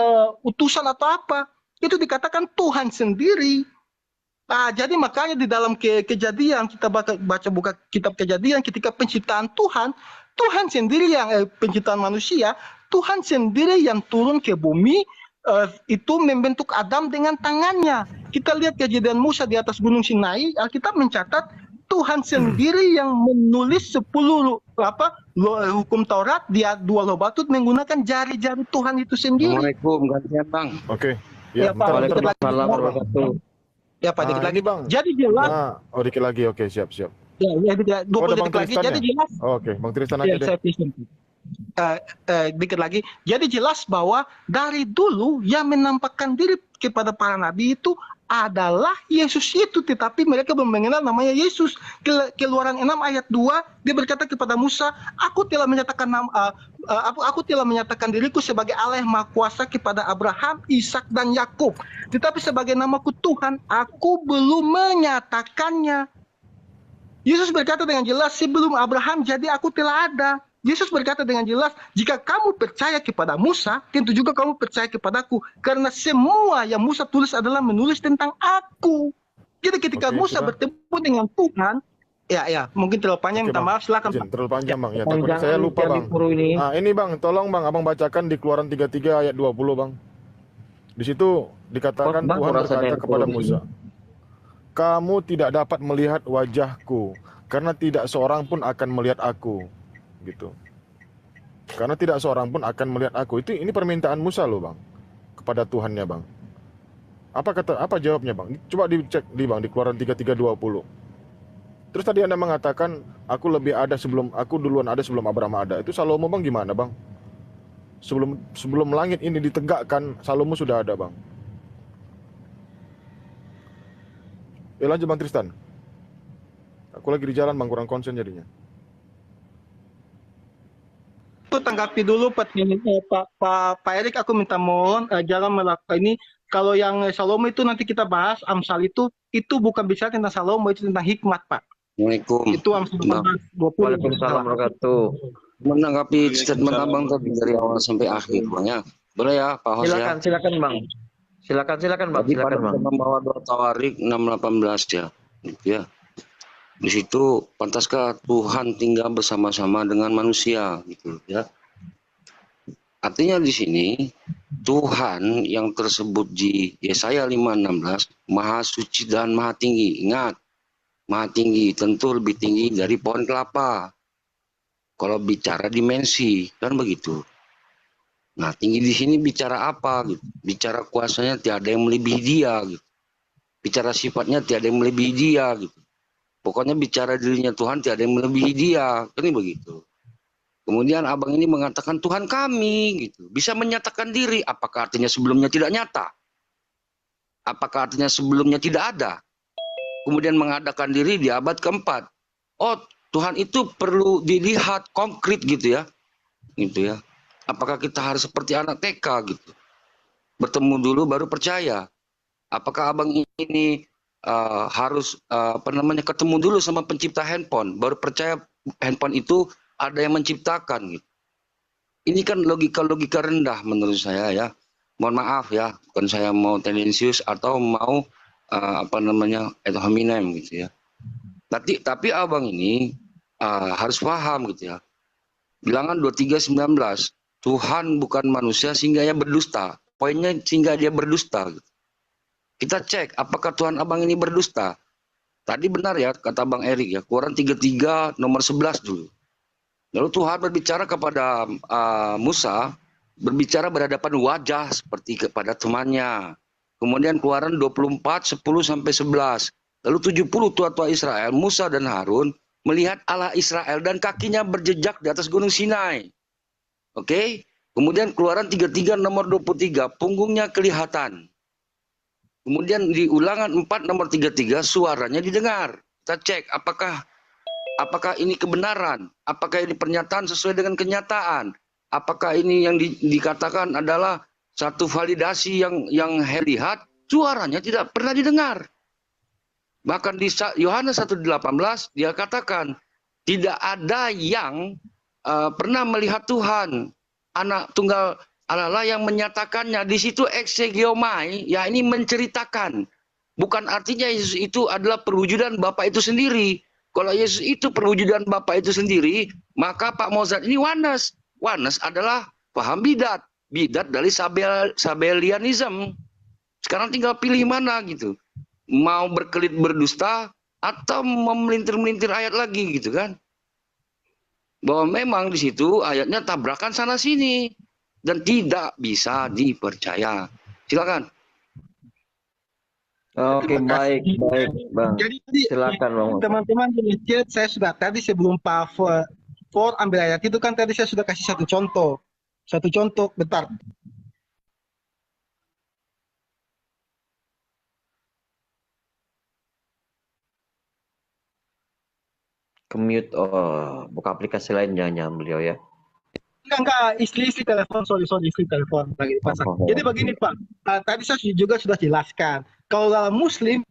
utusan atau apa. Itu dikatakan Tuhan sendiri. Jadi makanya di dalam kejadian, kita baca buka kitab Kejadian, ketika penciptaan Tuhan, Tuhan sendiri yang penciptaan manusia, Tuhan sendiri yang turun ke bumi, itu membentuk Adam dengan tangannya. Kita lihat kejadian Musa di atas Gunung Sinai, Alkitab mencatat Tuhan sendiri yang menulis 10 hukum Taurat, dia 2 loh batut menggunakan jari-jari Tuhan itu sendiri. Assalamualaikum, gantian Bang. Oke. Ya, Pak, dikit lagi. Ya Pak, dikit lagi. Bang. Jadi jelas. Dikit lagi, oke, siap. Ya, 20 detik lagi. Jadi jelas. Oke, Bang Tristan aja deh. Dikit lagi. Jadi jelas bahwa dari dulu yang menampakkan diri kepada para nabi itu adalah Yesus itu, tetapi mereka belum mengenal namanya Yesus. Keluaran 6 ayat 2, dia berkata kepada Musa, aku telah menyatakan diriku sebagai Allah yang Maha Kuasa kepada Abraham, Ishak dan Yakub. Tetapi sebagai namaku Tuhan, aku belum menyatakannya. Yesus berkata dengan jelas, sebelum Abraham jadi aku telah ada. Yesus berkata dengan jelas, jika kamu percaya kepada Musa, tentu juga kamu percaya kepadaku. Karena semua yang Musa tulis adalah menulis tentang aku. Jadi ketika Musa bertemu dengan Tuhan, ya mungkin terlalu panjang, minta maaf, silakan Pak. Terlalu panjang Bang, ya takutnya saya lupa Bang. Ini Bang, tolong Bang, Abang bacakan di Keluaran 33 ayat 20 Bang. Di situ dikatakan Tuhan berkata kepada Musa, kamu tidak dapat melihat wajahku, karena tidak seorang pun akan melihat aku. Gitu. Karena tidak seorang pun akan melihat aku. Ini permintaan Musa loh Bang, kepada Tuhannya Bang. Apa jawabnya Bang? Coba dicek di Keluaran 33:20. Terus tadi Anda mengatakan aku duluan ada sebelum Abraham ada. Itu Salomo Bang gimana Bang? Sebelum langit ini ditegakkan, Salomo sudah ada Bang. Lanjut Bang Tristan. Aku lagi di jalan Bang, kurang konsen jadinya. Tanggapi dulu Pak Erik, aku minta mohon jangan melakukan ini. Kalau yang Salomo itu nanti kita bahas, Amsal itu bukan bicara tentang Salomo, itu tentang hikmat Pak. Assalamualaikum. Itu Amsal 20. Waalaikumsalam warahmatullahi. Menanggapi statement Abang tadi dari awal sampai akhir Bang ya. Boleh ya Pak Hos ya? Silakan Bang. Silakan Bang. Silakan Bang. Membawa 2 Tawarik 6:18 ya. Gitu ya. Di situ pantaskah Tuhan tinggal bersama-sama dengan manusia gitu ya. Artinya di sini Tuhan yang tersebut di Yesaya 5:16 Maha Suci dan Maha Tinggi. Ingat, Maha Tinggi tentu lebih tinggi dari pohon kelapa. Kalau bicara dimensi kan begitu. Nah, tinggi di sini bicara apa gitu. Bicara kuasanya tiada yang melebihi dia gitu. Bicara sifatnya tiada yang melebihi dia gitu. Pokoknya bicara dirinya Tuhan tiada yang melebihi dia, kan begitu. Kemudian Abang ini mengatakan Tuhan kami, gitu. Bisa menyatakan diri, apakah artinya sebelumnya tidak nyata? Apakah artinya sebelumnya tidak ada? Kemudian mengadakan diri di abad keempat. Oh, Tuhan itu perlu dilihat konkret gitu ya. Gitu ya. Apakah kita harus seperti anak TK gitu? Bertemu dulu baru percaya. Apakah Abang ini harus ketemu dulu sama pencipta handphone baru percaya handphone itu ada yang menciptakan gitu. Ini kan logika rendah menurut saya ya. Mohon maaf ya, bukan saya mau tendensius atau mau ad hominem gitu ya. Tapi Abang ini harus paham gitu ya. Bilangan 23:19, Tuhan bukan manusia sehingga ia berdusta. Poinnya sehingga dia berdusta gitu. Kita cek apakah Tuhan Abang ini berdusta. Tadi benar ya kata Bang Erik ya, Keluaran 33 nomor 11 dulu. Lalu Tuhan berbicara kepada Musa, berbicara berhadapan wajah seperti kepada temannya. Kemudian Keluaran 24, 10 sampai 11. Lalu 70 tua-tua Israel, Musa dan Harun, melihat Allah Israel dan kakinya berjejak di atas gunung Sinai. Oke? Kemudian Keluaran 33 nomor 23, punggungnya kelihatan. Kemudian di Ulangan 4 nomor 33, suaranya didengar. Kita cek apakah ini kebenaran? Apakah ini pernyataan sesuai dengan kenyataan? Apakah ini yang dikatakan adalah satu validasi yang lihat? Suaranya tidak pernah didengar. Bahkan di Yohanes 1:18 dia katakan tidak ada yang pernah melihat Tuhan. Anak tunggal Allah lah yang menyatakannya. Di situ exegeomai, ya ini menceritakan. Bukan artinya Yesus itu adalah perwujudan Bapa itu sendiri. Kalau Yesus itu perwujudan Bapa itu sendiri, maka Pak Mozart ini oneness. Oneness adalah paham bidat. Bidat dari Sabellianism. Sekarang tinggal pilih mana gitu. Mau berkelit berdusta atau memelintir-melintir ayat lagi gitu kan. Bahwa memang di situ ayatnya tabrakan sana sini dan tidak bisa dipercaya. Silakan. Oke, baik, Bang. Jadi Silakan, Bang. teman-teman di chat saya sudah tadi sebelum Pak For ambil ayat itu kan tadi saya sudah kasih satu contoh. Satu contoh, bentar. Ke-mute, buka aplikasi lain jangan beliau ya. Enggak, istri telepon, sorry, istri telepon lagi dipasang. Jadi begini Pak, tadi saya juga sudah jelaskan, kalau dalam Muslim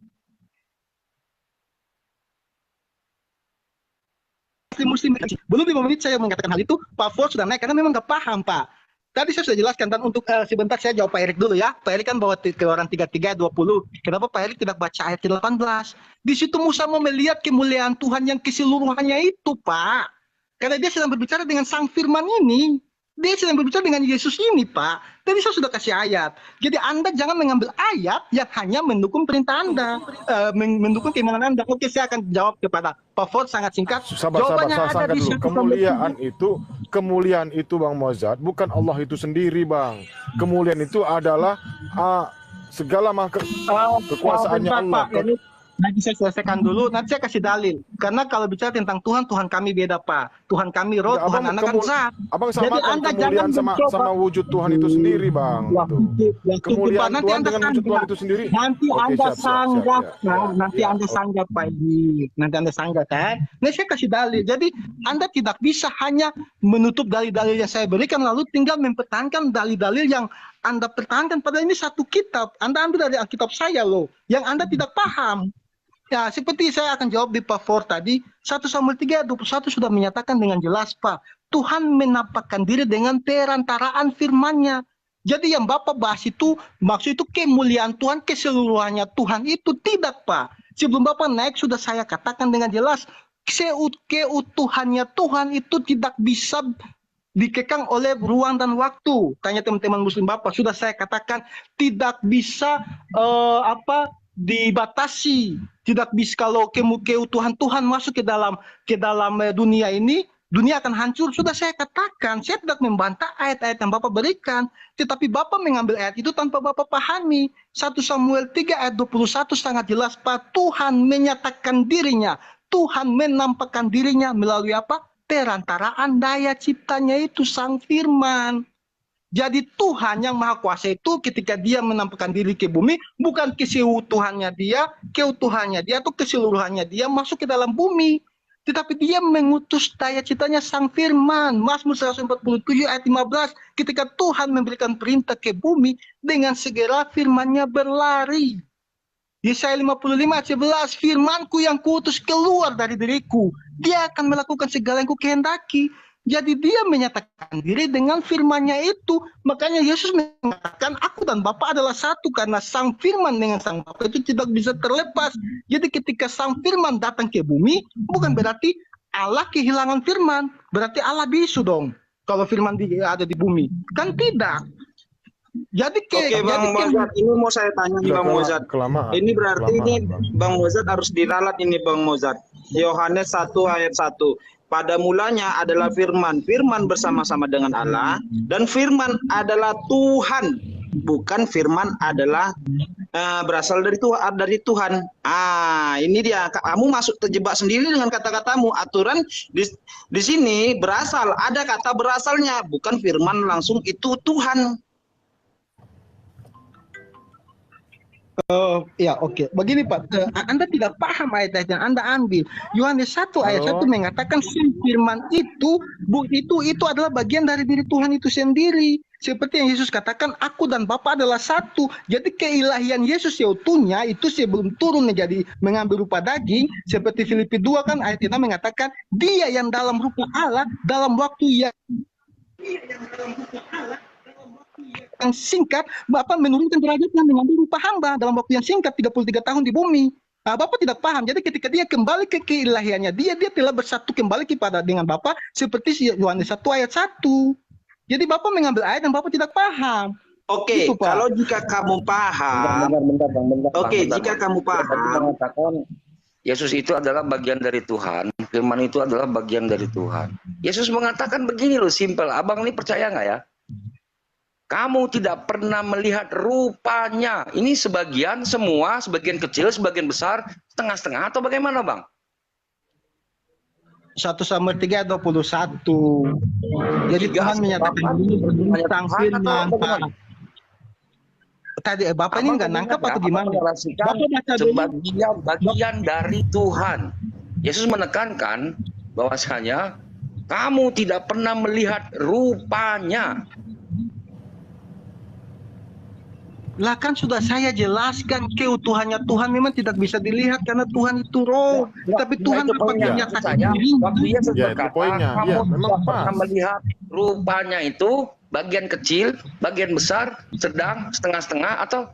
belum 5 menit saya mengatakan hal itu, Pak Ford sudah naik karena memang nggak paham Pak. Tadi saya sudah jelaskan, dan untuk sebentar saya jawab Pak Erik dulu ya. Pak Erik kan bawa Keluaran 33 20. Kenapa Pak Erik tidak baca ayat 18? Di situ Musa mau melihat kemuliaan Tuhan yang keseluruhannya itu, Pak. Karena dia sedang berbicara dengan Sang Firman ini. Dia sedang berbicara dengan Yesus ini, Pak. Tadi saya sudah kasih ayat. Jadi Anda jangan mengambil ayat yang hanya mendukung perintah Anda, mendukung keimanan Anda. Oke, saya akan jawab kepada Pak Ford sangat singkat. Sabar, kemuliaan itu Bang Mozart, bukan Allah itu sendiri, Bang. Kemuliaan itu adalah segala kekuasaannya Allah. Pak, nanti saya selesaikan dulu, nanti saya kasih dalil. Karena kalau bicara tentang Tuhan, Tuhan kami beda, Pak. Tuhan kami roh, ya, Tuhan anak kan zat. Abang samakan kemuliaan sama wujud Tuhan itu sendiri, Bang. Kemuliaan Tuhan dengan wujud Tuhan itu sendiri. Nanti Anda sanggap, nanti Anda sanggap, Pak Edi. Nanti Anda sanggap, kan? Nah, saya kasih dalil. Jadi, Anda tidak bisa hanya menutup dalil-dalil yang saya berikan, lalu tinggal mempertahankan dalil-dalil yang Anda pertahankan. Padahal ini satu kitab. Anda ambil dari Alkitab saya loh, yang Anda tidak paham. Ya, seperti saya akan jawab di Pak Ford tadi, 1 Samuel 3:21 sudah menyatakan dengan jelas, Pak. Tuhan menampakkan diri dengan perantaraan firman-Nya. Jadi yang Bapak bahas itu, maksud itu kemuliaan Tuhan, keseluruhannya Tuhan itu tidak, Pak. Sebelum Bapak naik sudah saya katakan dengan jelas, keutuhannya Tuhan itu tidak bisa dikekang oleh ruang dan waktu. Tanya teman-teman Muslim Bapak, sudah saya katakan tidak bisa dibatasi. Tidak bisa, kalau keutuhan Tuhan masuk ke dalam dunia ini, dunia akan hancur. Sudah saya katakan, saya tidak membantah ayat-ayat yang Bapak berikan, tetapi Bapak mengambil ayat itu tanpa Bapak pahami. 1 Samuel 3 ayat 21 sangat jelas, Pak. Tuhan menyatakan dirinya, Tuhan menampakkan dirinya melalui apa? Perantaraan daya ciptanya itu Sang Firman. Jadi Tuhan yang Maha Kuasa itu ketika dia menampakkan diri ke bumi, bukan keutuhannya dia atau keseluruhannya dia masuk ke dalam bumi. Tetapi dia mengutus daya ciptanya Sang Firman. Mazmur 147 ayat 15, ketika Tuhan memberikan perintah ke bumi, dengan segera firman-Nya berlari. Yesaya 55 ayat 11, firman-Ku yang kuutus keluar dari diriku, dia akan melakukan segala yang kukehendaki. Jadi dia menyatakan diri dengan firman-Nya itu. Makanya Yesus mengatakan, aku dan Bapa adalah satu, karena Sang Firman dengan Sang Bapa itu tidak bisa terlepas. Jadi ketika Sang Firman datang ke bumi, bukan berarti Allah kehilangan firman. Berarti Allah bisu dong kalau firman ada di bumi. Kan tidak. Jadi Bang Mozart, ini mau saya tanya nih Bang Mozart. Ini berarti Bang Mozart harus diralat ini Bang Mozart. Yohanes 1 ayat 1. pada mulanya adalah firman. Firman bersama-sama dengan Allah, dan firman adalah Tuhan, bukan firman adalah berasal dari Tuhan. Ini dia, kamu masuk terjebak sendiri dengan kata-katamu. Aturan di sini berasal, ada kata berasalnya, bukan firman langsung itu Tuhan. Ya, oke. Begini Pak, Anda tidak paham ayat-ayat yang Anda ambil. Yohanes 1 ayat 1 mengatakan firman itu adalah bagian dari diri Tuhan itu sendiri. Seperti yang Yesus katakan, aku dan Bapa adalah satu. Jadi keilahian Yesus seutuhnya itu sebelum turun mengambil rupa daging, seperti Filipi 2 kan ayat 6 mengatakan, dia yang dalam rupa Allah dalam waktu yang singkat, Bapak menurunkan derajatnya mengambil rupa hamba dalam waktu yang singkat 33 tahun di bumi. Bapak tidak paham. Jadi ketika dia kembali ke keilahiannya, dia telah bersatu kembali kepada dengan Bapak seperti Yohanes 1 ayat 1. Jadi Bapak mengambil ayat yang Bapak tidak paham. Oke, Gitu, Pak. kalau jika kamu paham, jika kamu paham, Yesus itu adalah bagian dari Tuhan, firman itu adalah bagian dari Tuhan. Yesus mengatakan begini loh, simpel. Abang ini percaya nggak ya? Kamu tidak pernah melihat rupanya. Ini sebagian, semua, sebagian kecil, sebagian besar, setengah-setengah, atau bagaimana Bang? 1 Samuel 3:21. Jadi Tuhan menyatakan ini tentang firman, Pak. Tadi Bapak ini nggak nangkap atau gimana? Bapak baca dulu. Bagian dari Tuhan. Yesus menekankan bahwasanya kamu tidak pernah melihat rupanya. Lah kan sudah saya jelaskan, keutuhannya Tuhan memang tidak bisa dilihat karena Tuhan itu roh. Tapi Tuhan dapat menyatakan diri. Waktu Yesus berkata, ya, kamu memang tidak pernah melihat rupanya itu bagian kecil, bagian besar, sedang, setengah-setengah, atau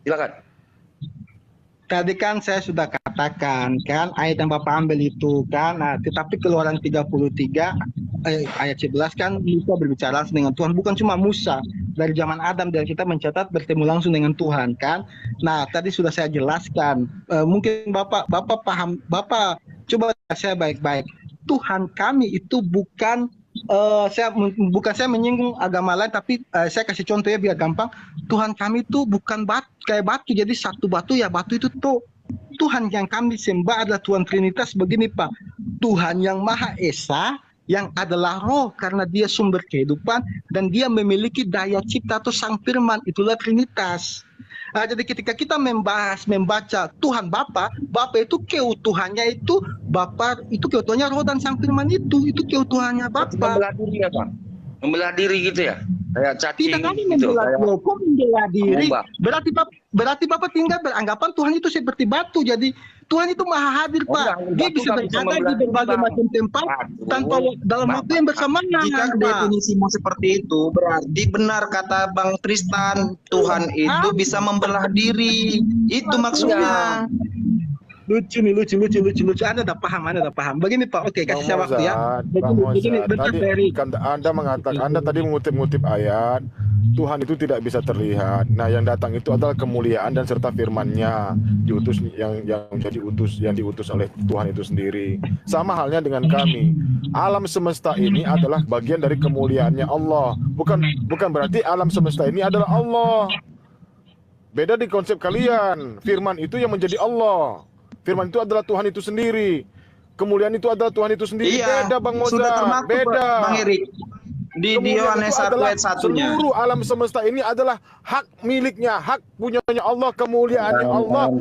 silakan. Tadi kan saya sudah katakan kan ayat yang Bapak ambil itu kan, tetapi Keluaran 33 ayat 11 kan Musa berbicara langsung dengan Tuhan, bukan cuma Musa, dari zaman Adam dan kita mencatat bertemu langsung dengan Tuhan kan. Nah tadi sudah saya jelaskan, mungkin Bapak paham, Bapak coba saya baik-baik. Tuhan kami itu bukan saya menyinggung agama lain, tapi saya kasih contoh ya biar gampang. Tuhan kami itu bukan kayak batu, jadi satu batu ya batu itu tuh. Tuhan yang kami sembah adalah Tuhan Trinitas. Begini Pak, Tuhan yang Maha Esa, yang adalah roh karena dia sumber kehidupan dan dia memiliki daya cipta atau sang firman, itulah Trinitas. Jadi ketika kita membaca Tuhan Bapa itu keutuhannya itu Bapa, itu keutuhannya roh dan sang firman itu keutuhannya Bapa. Membelah diri ya Pak? Membelah diri gitu ya? Kayak cacing tidak kami gitu. membelah diri. Berarti Bapak tinggal beranggapan Tuhan itu seperti batu. Jadi Tuhan itu maha hadir Pak. Dia bisa berada di berbagai macam tempat tanpa dalam waktu yang bersamaan. Jika definisimu seperti itu, berarti benar kata Bang Tristan, Tuhan itu bisa membelah diri. Itu maksudnya. Lucu. Anda udah paham. Begini Pak, oke, kasih saya waktu ya. Begini, Anda tadi mengutip ayat, Tuhan itu tidak bisa terlihat. Nah, yang datang itu adalah kemuliaan dan serta firman-Nya, diutus yang diutus oleh Tuhan itu sendiri. Sama halnya dengan kami. Alam semesta ini adalah bagian dari kemuliaannya Allah. Bukan berarti alam semesta ini adalah Allah. Beda di konsep kalian. Firman itu yang menjadi Allah. Firman itu adalah Tuhan itu sendiri. Kemuliaan itu adalah Tuhan itu sendiri. Iya, beda Bang Moza. sudah termaktub, Beda. Bang Erik. Di Yohanes 1 ayat 1-nya. Seluruh alam semesta ini adalah hak miliknya, hak punyanya Allah, kemuliaannya Allah.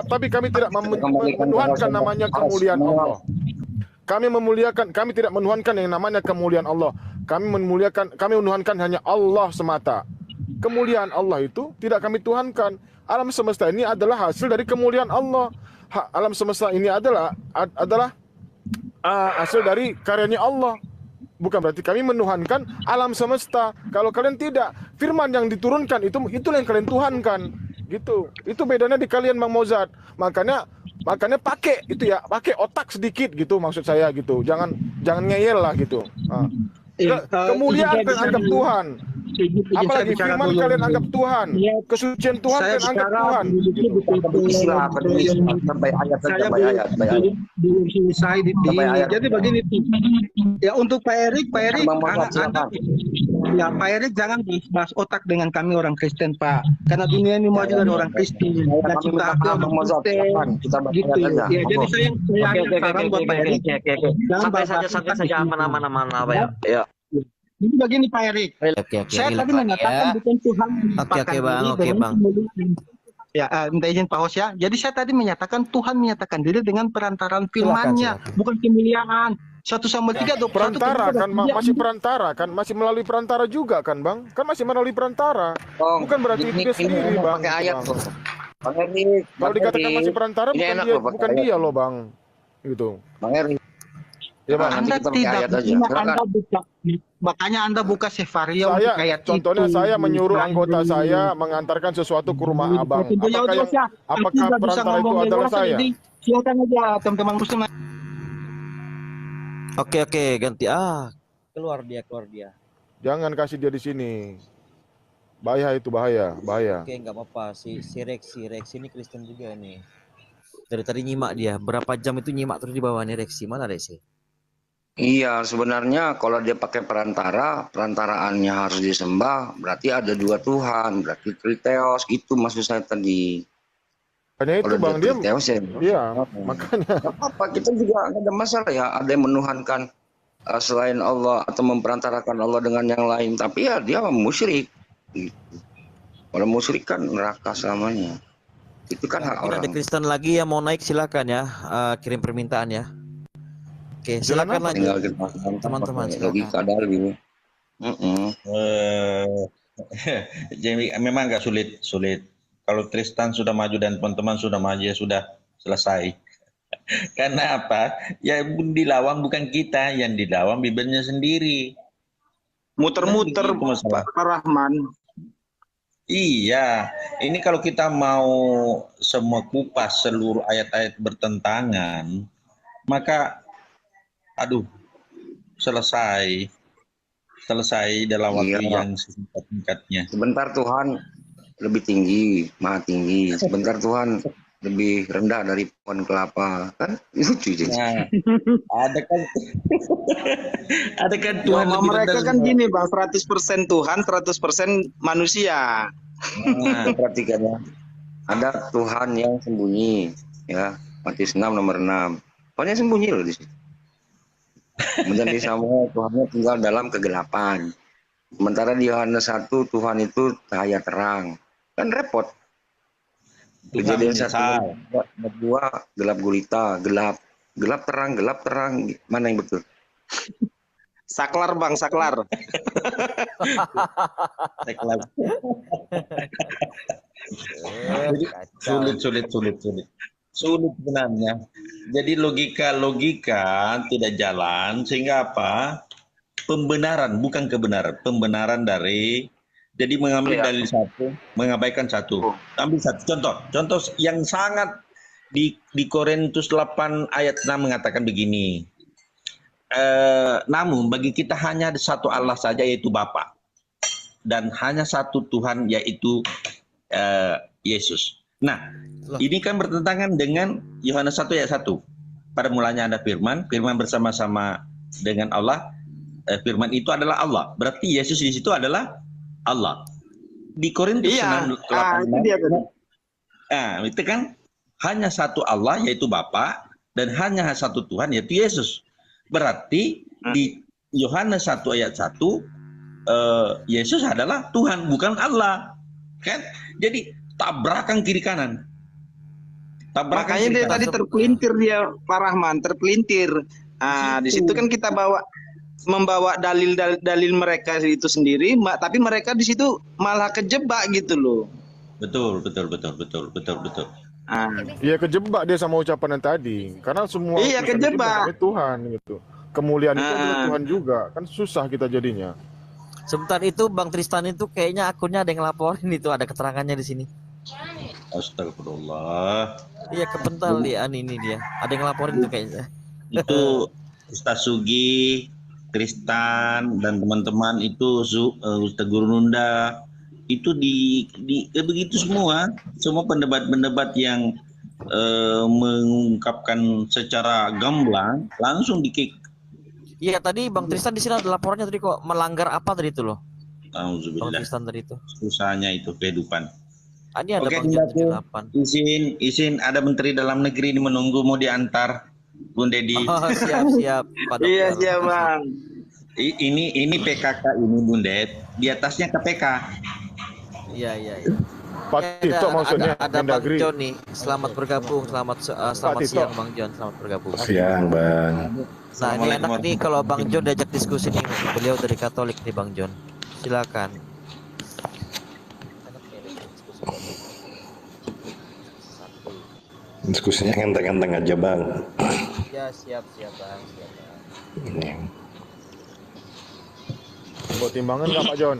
Tapi kami tidak menuhankan namanya kemuliaan Allah. Kami tidak menuhankan yang namanya kemuliaan Allah. Kami menuhankan hanya Allah semata. Kemuliaan Allah itu tidak kami tuhankan. Alam semesta ini adalah hasil dari kemuliaan Allah. Alam semesta ini adalah hasil dari karyanya Allah. Bukan berarti kami menuhankan alam semesta. Kalau kalian tidak, firman yang diturunkan itulah yang kalian tuhankan. Gitu. Itu bedanya di kalian Bang Mozart. Makanya pakai otak sedikit gitu maksud saya gitu. Jangan ngeyel lah gitu. Kemuliaan terhadap Tuhan. Apalagi firman kalian anggap Tuhan, kesucian Tuhan Saya kalian anggap sekarang Tuhan. Sampai ayat saja, saya sampai ayat. belum selesai di Sampai ayat. Jadi begini, ya untuk Pak Erik, Bang Muhammad, Anda, ya Pak Erik jangan bahas otak dengan kami orang Kristen Pak, karena dunia ini mau dari orang Kristen dan kita orang Kristen, gitu. Ya, jadi saya saran buat Pak Erik, jangan bahas Santai saja, aman apa ya. Ya. Jadi begini Pak Erik, saya tadi menyatakan bukan Tuhan Oke Bang, oke Bang. Ya, minta izin Pak Hos ya. Jadi saya tadi menyatakan Tuhan menyatakan diri dengan perantaraan firman-Nya, bukan kemuliaan. 1-3 perantara kan, masih perantara kan, masih melalui perantara juga kan, Bang? Kan masih melalui perantara. Bukan berarti itu dia sendiri, Bang. Pakai ayat Bang. loh. Bang Erik, Kalau dikatakan masih perantara, bukan dia loh, Bang. Gitu. Bang Erik. Ya, Bang. Anda tidak makanya Anda buka Sefaria untuk ayat contohnya itu. saya menyuruh anggota saya mengantarkan sesuatu ke rumah Abang. Apakah perantara itu adalah saya? Silakan aja teman-teman muslim. Oke, ganti. Keluar dia. Jangan kasih dia di sini. Bahaya itu, bahaya. Oke, nggak apa-apa. Si Rex ini Kristen juga nih. Dari tadi nyimak dia. Berapa jam itu nyimak terus di bawah nih Rex. Mana Rex? Iya, sebenarnya kalau dia pakai perantaraannya harus disembah, berarti ada dua Tuhan, berarti Triteos, itu maksud saya tadi. Hanya itu Bang, dia Triteos ya. Iya, makanya. Apa kita juga nggak ada masalah ya, ada yang menuhankan selain Allah atau memperantarakan Allah dengan yang lain, tapi ya dia musyrik. Gitu. Kalau musyrik kan neraka selamanya. Itu kan hak orang. Ada Kristen lagi yang mau naik silakan ya, kirim permintaan ya. Oke, silakan lanjut. Teman-teman, logika dari. Jadi memang agak sulit. Kalau Tristan sudah maju dan teman-teman sudah maju, ya sudah selesai. Karena apa? Ya dilawang bukan kita, yang dilawang Bibelnya sendiri. Muter-muter Pak Rahman. Iya, ini kalau kita mau semua kupas seluruh ayat-ayat bertentangan, maka selesai dalam waktu yang singkat-singkatnya. Sebentar Tuhan lebih tinggi, maha tinggi. Sebentar Tuhan lebih rendah dari pohon kelapa, kan lucu jadi. Nah, ada kan Tuhan lebih mereka rendah kan gini Bang, 100% Tuhan, 100% manusia. Nah, perhatikan ya. Ada Tuhan yang sembunyi, ya. Matius 6 nomor 6. Tuhannya sembunyi loh di situ. Menjadi sama Tuhannya tinggal dalam kegelapan. Sementara di Yohanes 1 Tuhan itu cahaya terang. Kan repot. Kejadian 1 2 gelap gulita, gelap terang, mana yang betul? Saklar Bang, saklar. Sulit sebenarnya. Jadi logika tidak jalan, sehingga apa? Pembenaran bukan kebenaran, pembenaran dari. Jadi mengambil dalil satu, mengabaikan satu. Ambil satu contoh yang sangat di Korintus 8 ayat 6 mengatakan begini. Namun bagi kita hanya ada satu Allah saja, yaitu Bapa, dan hanya satu Tuhan, yaitu Yesus. Nah, ini kan bertentangan dengan Yohanes 1 ayat 1. Pada mulanya ada firman bersama-sama dengan Allah. Firman itu adalah Allah. Berarti Yesus di situ adalah Allah. Di Korintus 8 itu dia tadi. Nah, itu kan hanya satu Allah, yaitu Bapa, dan hanya satu Tuhan, yaitu Yesus. Berarti di Yohanes 1 ayat 1 Yesus adalah Tuhan, bukan Allah. Kan? Jadi tabrakan kiri kanan. Makanya dia tadi terpelintir dia Pak Rahman, terpelintir. Di situ kan kita membawa dalil mereka itu sendiri, tapi mereka di situ malah kejebak gitu loh. Betul. Iya, kejebak dia sama ucapan yang tadi. Karena semua kejebak Tuhan gitu. Kemuliaan itu adalah Tuhan juga. Kan susah kita jadinya. Sebentar itu Bang Tristan itu kayaknya akunnya ada yang laporin itu, ada keterangannya di sini. Astagfirullah. Iya, kepental dia ini dia. Ada yang laporin itu kayaknya. Itu Ustaz Sugi Tristan dan teman-teman itu Ustaz Guru Nunda itu begitu semua pendebat-pendebat yang mengungkapkan secara gamblang langsung di-kick. Iya, tadi Bang Tristan di sini ada laporannya tadi kok melanggar apa tadi itu loh. Bang Auzubillah. Tristan tadi itu. Susahnya itu kehidupan. Ini ada Oke, Bang Jon 78. izin ada Menteri Dalam Negeri ini menunggu mau diantar, Bung Dedi. Oh, siap Pak Dokter. Iya, siap Bang. Ini PKK ini Bung Ded, di atasnya KPK. Iya. Pak Tito maksudnya ada Bang Mendagri. Jon nih, selamat bergabung, selamat siang Bang Jon, selamat bergabung. Siang, Bang. Nah, ini enak nih kalau Bang Jon diajak diskusi nih, beliau dari Katolik nih Bang Jon. Silakan. Diskusinya ngenteng-ngenteng aja, Bang. Ya, siap Bang. Ini. Bawa timbangan nggak Pak Jon?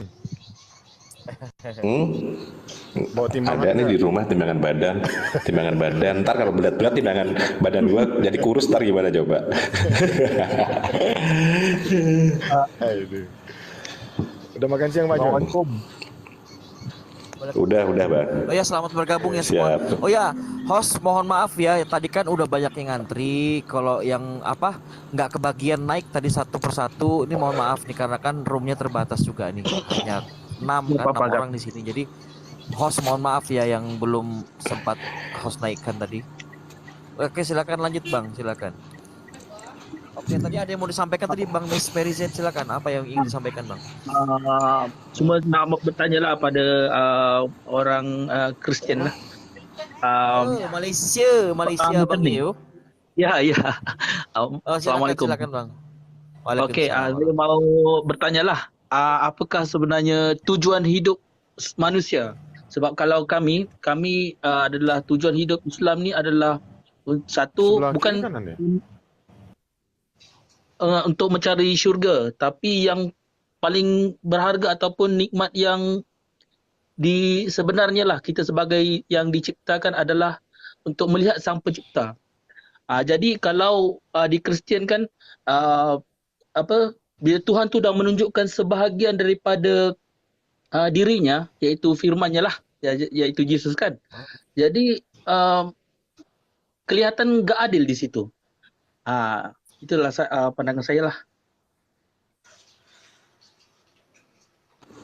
Bawa timbangan Ada nih nggak? di rumah timbangan badan. Ntar kalau berat-berat timbangan badan gua jadi kurus, ntar gimana coba? Udah makan siang Pak Jon? Udah, Bang. Oh ya, selamat bergabung ya semua. Siap. Oh ya, host mohon maaf ya, tadi kan udah banyak yang ngantri. Kalau yang nggak kebagian naik tadi satu persatu, ini mohon maaf nih karena kan roomnya terbatas juga nih, hanya 6 orang di sini. Jadi host mohon maaf ya yang belum sempat host naikkan tadi. Oke, silakan lanjut Bang, silakan. Oke, tadi ada yang mau disampaikan tadi Bang Miss Mary Z, silakan. Apa yang ingin disampaikan Bang? Cuma nak bertanya lah pada orang Kristian lah. Malaysia Bang Neo. Ya. Assalamualaikum. Silakan Bang. Okey, saya mau bertanya lah. Apakah sebenarnya tujuan hidup manusia? Sebab kalau kami adalah tujuan hidup Islam ni adalah satu Sebelah bukan kiri kanan ya? untuk mencari syurga, tapi yang paling berharga ataupun nikmat yang sebenarnya lah kita sebagai yang diciptakan adalah untuk melihat Sang Pencipta. Jadi kalau di Kristian kan bila Tuhan tu dah menunjukkan sebahagian daripada dirinya, iaitu firman-Nya lah, iaitu Yesus kan. Jadi kelihatan gak adil di situ. Itulah pandangan saya lah.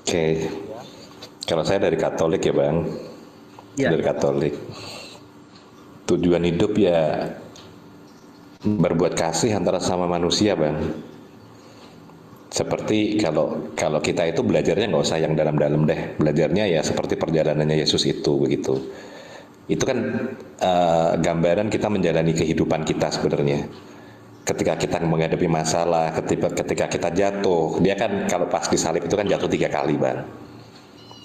Oke. Kalau saya dari Katolik ya, Bang. Ya. Dari Katolik. Tujuan hidup ya berbuat kasih antara sama manusia, Bang. Seperti kalau kita itu belajarnya nggak usah yang dalam-dalam deh. Belajarnya ya seperti perjalanannya Yesus itu, begitu. Itu kan gambaran kita menjalani kehidupan kita sebenarnya. Ketika kita menghadapi masalah, ketika kita jatuh, dia kan kalau pas disalib itu kan jatuh 3 kali, Bang.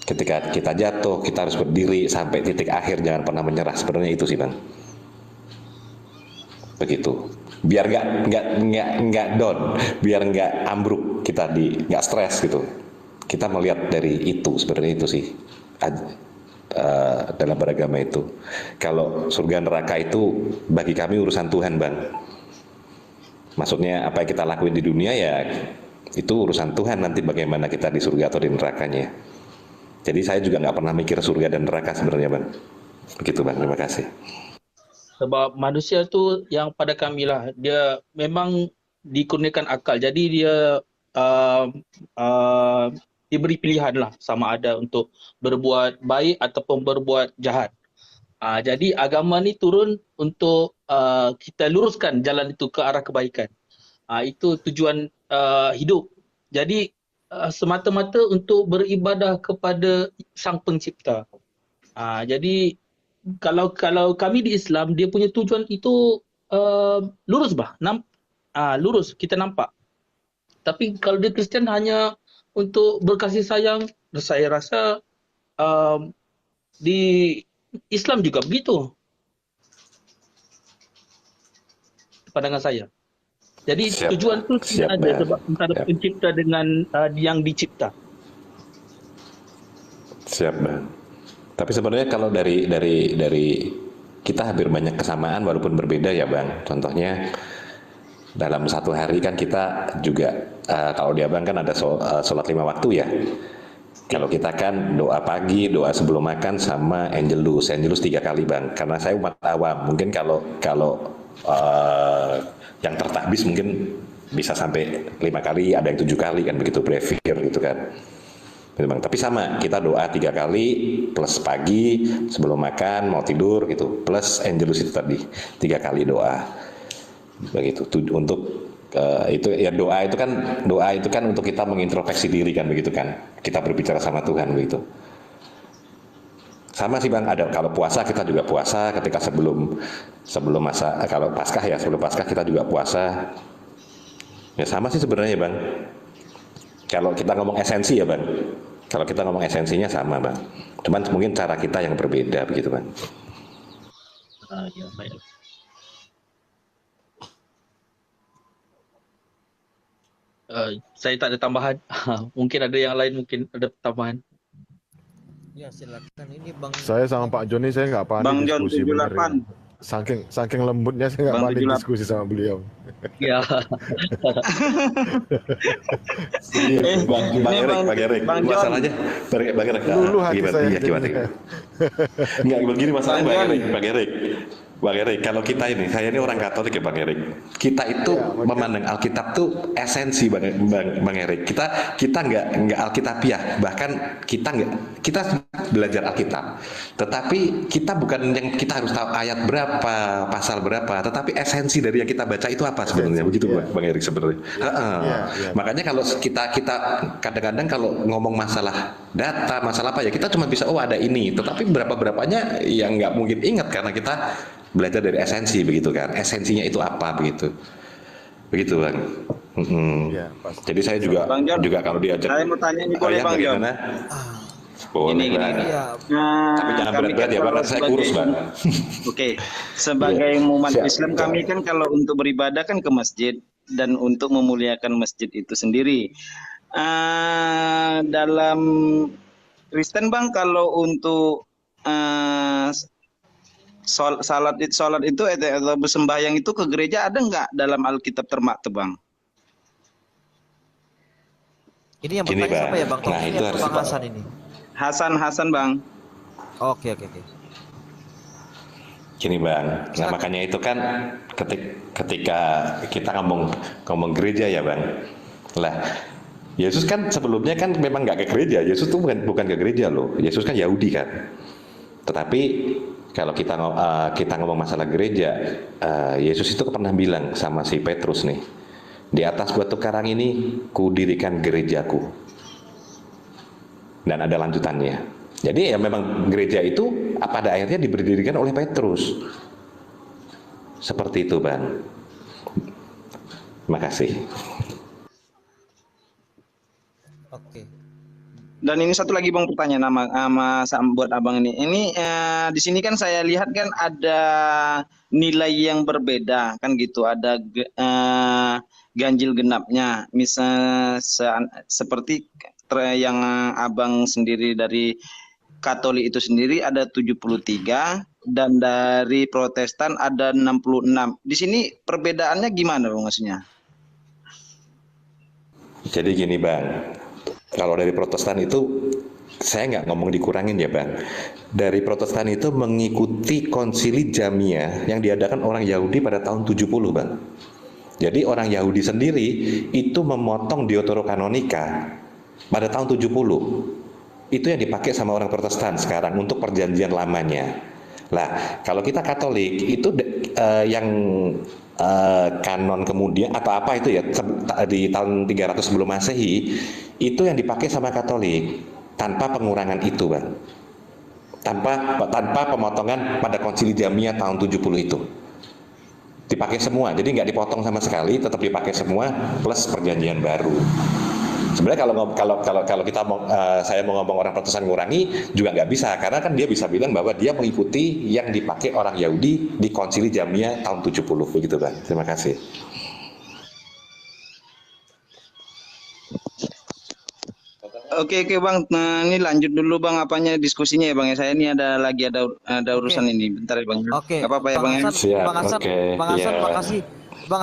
Ketika kita jatuh, kita harus berdiri sampai titik akhir, jangan pernah menyerah. Sebenarnya itu sih, Bang. Begitu. Biar nggak down, biar nggak ambruk, kita nggak stres gitu. Kita melihat dari itu, sebenarnya itu sih dalam beragama itu. Kalau surga neraka itu bagi kami urusan Tuhan, Bang. Maksudnya apa yang kita lakuin di dunia ya itu urusan Tuhan, nanti bagaimana kita di surga atau di nerakanya. Jadi saya juga nggak pernah mikir surga dan neraka sebenarnya, Bang. Begitu, Bang. Terima kasih. Sebab manusia tu yang pada kami lah, dia memang dikurniakan akal. Jadi dia diberi pilihan lah, sama ada untuk berbuat baik ataupun berbuat jahat. Jadi agama ni turun untuk kita luruskan jalan itu ke arah kebaikan. Itu tujuan hidup. Jadi semata-mata untuk beribadah kepada Sang Pencipta. Jadi kalau kami di Islam, dia punya tujuan itu lurus bah. Lurus kita nampak. Tapi kalau di Kristian hanya untuk berkasih sayang, saya rasa di Islam juga begitu. Pandangan saya. Jadi tujuan itu tidak ada sebab antara pencipta dengan yang dicipta. Siap, Bang. Tapi sebenarnya kalau dari kita hampir banyak kesamaan walaupun berbeda ya, Bang. Contohnya dalam satu hari kan kita juga kalau di Abang kan ada sholat 5 waktu ya. Kalau kita kan doa pagi, doa sebelum makan sama Angelus 3 kali Bang. Karena saya umat awam, mungkin kalau yang tertakbis mungkin bisa sampai 5 kali, ada yang 7 kali kan begitu brevir gitu kan. Bang. Tapi sama, kita doa 3 kali plus pagi sebelum makan mau tidur gitu, plus Angelus itu tadi 3 kali doa begitu untuk itu ya doa itu kan untuk kita mengintrospeksi diri kan begitu kan, kita berbicara sama Tuhan begitu. Sama sih Bang, ada kalau puasa kita juga puasa ketika sebelum masa, kalau Paskah ya sebelum Paskah kita juga puasa ya, sama sih sebenarnya Bang. Kalau kita ngomong esensi ya Bang, kalau kita ngomong esensinya sama Bang, cuman mungkin cara kita yang berbeda begitu Bang. Ya, baik. Saya tak ada tambahan. Mungkin ada yang lain, mungkin ada tambahan. Ya silakan, ini Bang. Saya sama Pak Joni saya nggak panik Bang John diskusi 78. bener ya. Saking lembutnya saya nggak Bang panik 78. diskusi sama beliau. Ya. Bang Erik, Bang John. masalahnya Bang Erik. Lulu hati saya. Gimana? Nggak begini masalahnya Bang Erik, kalau kita ini, saya ini orang Katolik ya Bang Erik. Kita itu memandang Alkitab tuh esensi Bang Erik. Kita nggak Alkitabiah, bahkan kita belajar Alkitab. Tetapi kita bukan yang kita harus tahu ayat berapa, pasal berapa, tetapi esensi dari yang kita baca itu apa sebenarnya, begitu Bang Erik sebenarnya. Makanya kalau kita kadang-kadang kalau ngomong masalah data, masalah apa ya, kita cuma bisa ada ini, tetapi berapanya yang nggak mungkin ingat karena kita belajar dari esensi begitu kan, esensinya itu apa begitu Bang. Ya, jadi saya juga kalau diajak, Saya mau tanya nih boleh Bang John? Boleh Bang. Tapi jangan berat-berat ya Bang, saya kurus Bang. Oke, sebagai umat Islam kami kan kalau untuk beribadah kan ke masjid dan untuk memuliakan masjid itu sendiri. Dalam Kristen Bang, kalau untuk salat itu atau bersembahyang itu ke gereja ada nggak dalam Alkitab termakte Bang? Ini yang bertanya siapa ya Bang? Nah, itu harus Bang Hasan ini. Hasan Bang. Oke. Gini Bang, nah makanya itu kan ketika kita ngomong gereja ya Bang, lah Yesus kan sebelumnya kan memang nggak ke gereja. Yesus tuh bukan ke gereja loh. Yesus kan Yahudi kan. Tetapi kalau kita ngomong masalah gereja, Yesus itu pernah bilang sama si Petrus nih, di atas batu karang ini kudirikan gerejaku. Dan ada lanjutannya. Jadi ya memang gereja itu pada akhirnya diberdirikan oleh Petrus. Seperti itu Bang. Terima kasih. Oke. Dan ini satu lagi Bang pertanyaan buat Abang ini. Ini di sini kan saya lihat kan ada nilai yang berbeda kan gitu. Ada ganjil genapnya. Misal seperti yang Abang sendiri dari Katolik itu sendiri ada 73 dan dari Protestan ada 66. Di sini perbedaannya gimana Bang maksudnya? Jadi gini Bang, kalau dari Protestan itu saya nggak ngomong dikurangin ya Bang. Dari Protestan itu mengikuti konsili Jamia yang diadakan orang Yahudi pada tahun 70 Bang. Jadi orang Yahudi sendiri itu memotong Deuterokanonika pada tahun 70. Itu yang dipakai sama orang Protestan sekarang untuk perjanjian lamanya. Lah, kalau kita Katolik itu yang kanon kemudian atau apa itu ya di tahun 300 sebelum Masehi itu yang dipakai sama Katolik tanpa pengurangan itu Bang. Tanpa pemotongan pada Konsili Jamia tahun 70 itu. Dipakai semua, jadi nggak dipotong sama sekali, tetap dipakai semua plus perjanjian baru. Sebenarnya kalau kita saya mau ngomong orang Protestan ngurangi juga nggak bisa, karena kan dia bisa bilang bahwa dia mengikuti yang dipakai orang Yahudi di Konsili Jamia tahun 70 begitu Bang. Terima kasih. Oke Bang. Nah, ini lanjut dulu Bang apanya diskusinya ya Bang ya. Saya ini ada urusan ini. Bentar ya Bang. Oke, Gak apa-apa ya Bang Bang ya. Hasan, Siap, Bang Hasan, oke, Bang Hasan, ya. makasih. Bang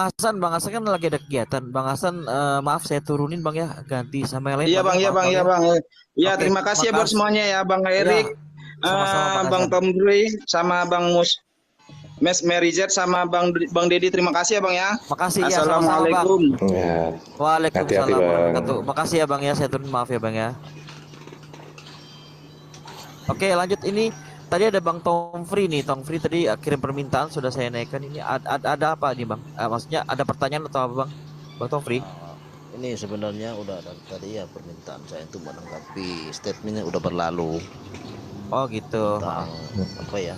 Hasan kan lagi ada kegiatan. Bang Hasan, maaf saya turunin Bang ya, ganti sama yang lain. Iya Bang, ya, iya maaf, Bang, iya ya. Bang. Ya Oke, terima kasih ya buat makasih. semuanya ya Bang Erik, sama-sama, Bang Bang Hasan. Tom Dri, sama Bang Mes Merizet sama Bang Dedi. Terima kasih ya Bang ya. Makasih ya, sama-sama Bang. Assalamualaikum. Ya. Waalaikumsalam Hati-hati, Bang. warahmatullahi wabarakatuh. Makasih ya Bang ya, saya turun maaf ya Bang ya. Oke, lanjut ini. Tadi ada Bang Tomfri nih. Tomfri tadi kirim permintaan sudah saya naikkan. Ini ada apa nih Bang? Maksudnya ada pertanyaan atau apa Bang? Bang Tomfri? Ini sebenarnya udah dari tadi ya permintaan saya itu menanggapi statementnya udah berlalu. Oh gitu. Tentang apa ya?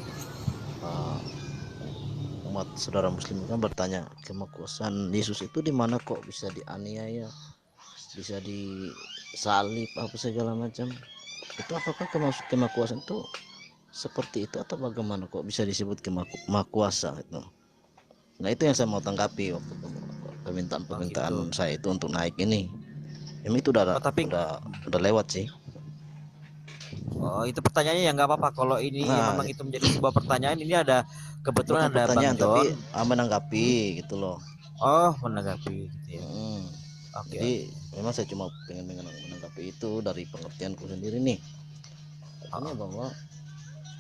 Umat saudara Muslim kan bertanya kemakuasaan Yesus itu di mana kok bisa dianiaya, bisa disalib apa segala macam. Itu apakah kemakuasaan itu seperti itu atau bagaimana kok bisa disebut kemakuasa itu? Nah itu yang saya mau tanggapi waktu permintaan saya itu untuk naik ini. Ini itu udah lewat sih. Oh itu pertanyaannya ya nggak apa-apa kalau ini memang itu menjadi sebuah pertanyaan. Ini ada kebetulan ada pertanyaan Bang John. tapi menanggapi gitu loh. Oh menanggapi gitu ya. Okay. Jadi memang saya cuma pengen menanggapi itu dari pengertianku sendiri nih. Artinya bahwa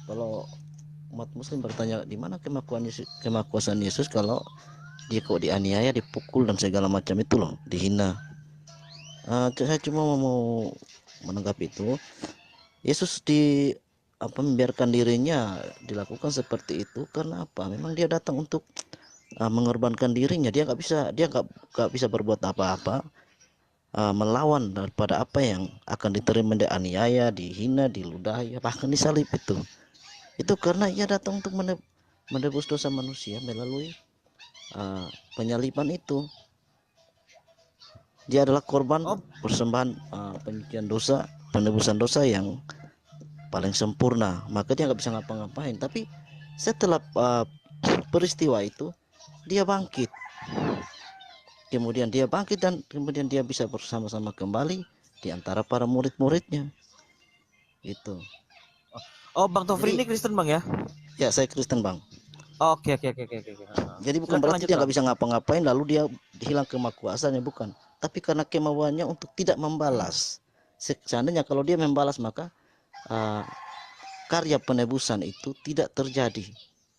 kalau umat Muslim bertanya di mana kemakuasaan Yesus kalau dia kok dianiaya, dipukul dan segala macam itu loh, dihina. Saya cuma mau menanggapi itu. Yesus membiarkan dirinya dilakukan seperti itu karena apa? Memang dia datang untuk mengorbankan dirinya. Dia nggak bisa berbuat apa-apa melawan daripada apa yang akan diterima, dianiaya, dihina, diludahi, bahkan disalib itu. Itu karena ia datang untuk menebus dosa manusia melalui penyaliban itu. Dia adalah korban persembahan penyucian dosa, penebusan dosa yang paling sempurna. Maka dia nggak bisa ngapa-ngapain. Tapi setelah peristiwa itu dia bangkit. Kemudian dia bangkit dan kemudian dia bisa bersama-sama kembali di antara para murid-muridnya. Itu. Oh, Bang Tofri ini Kristen Bang ya? Ya, saya Kristen Bang. Oke. Jadi bukan berarti dia nggak bisa ngapa-ngapain lalu dia hilang kemakuasaannya, bukan. Tapi karena kemauannya untuk tidak membalas. Seandainya kalau dia membalas maka karya penebusan itu tidak terjadi.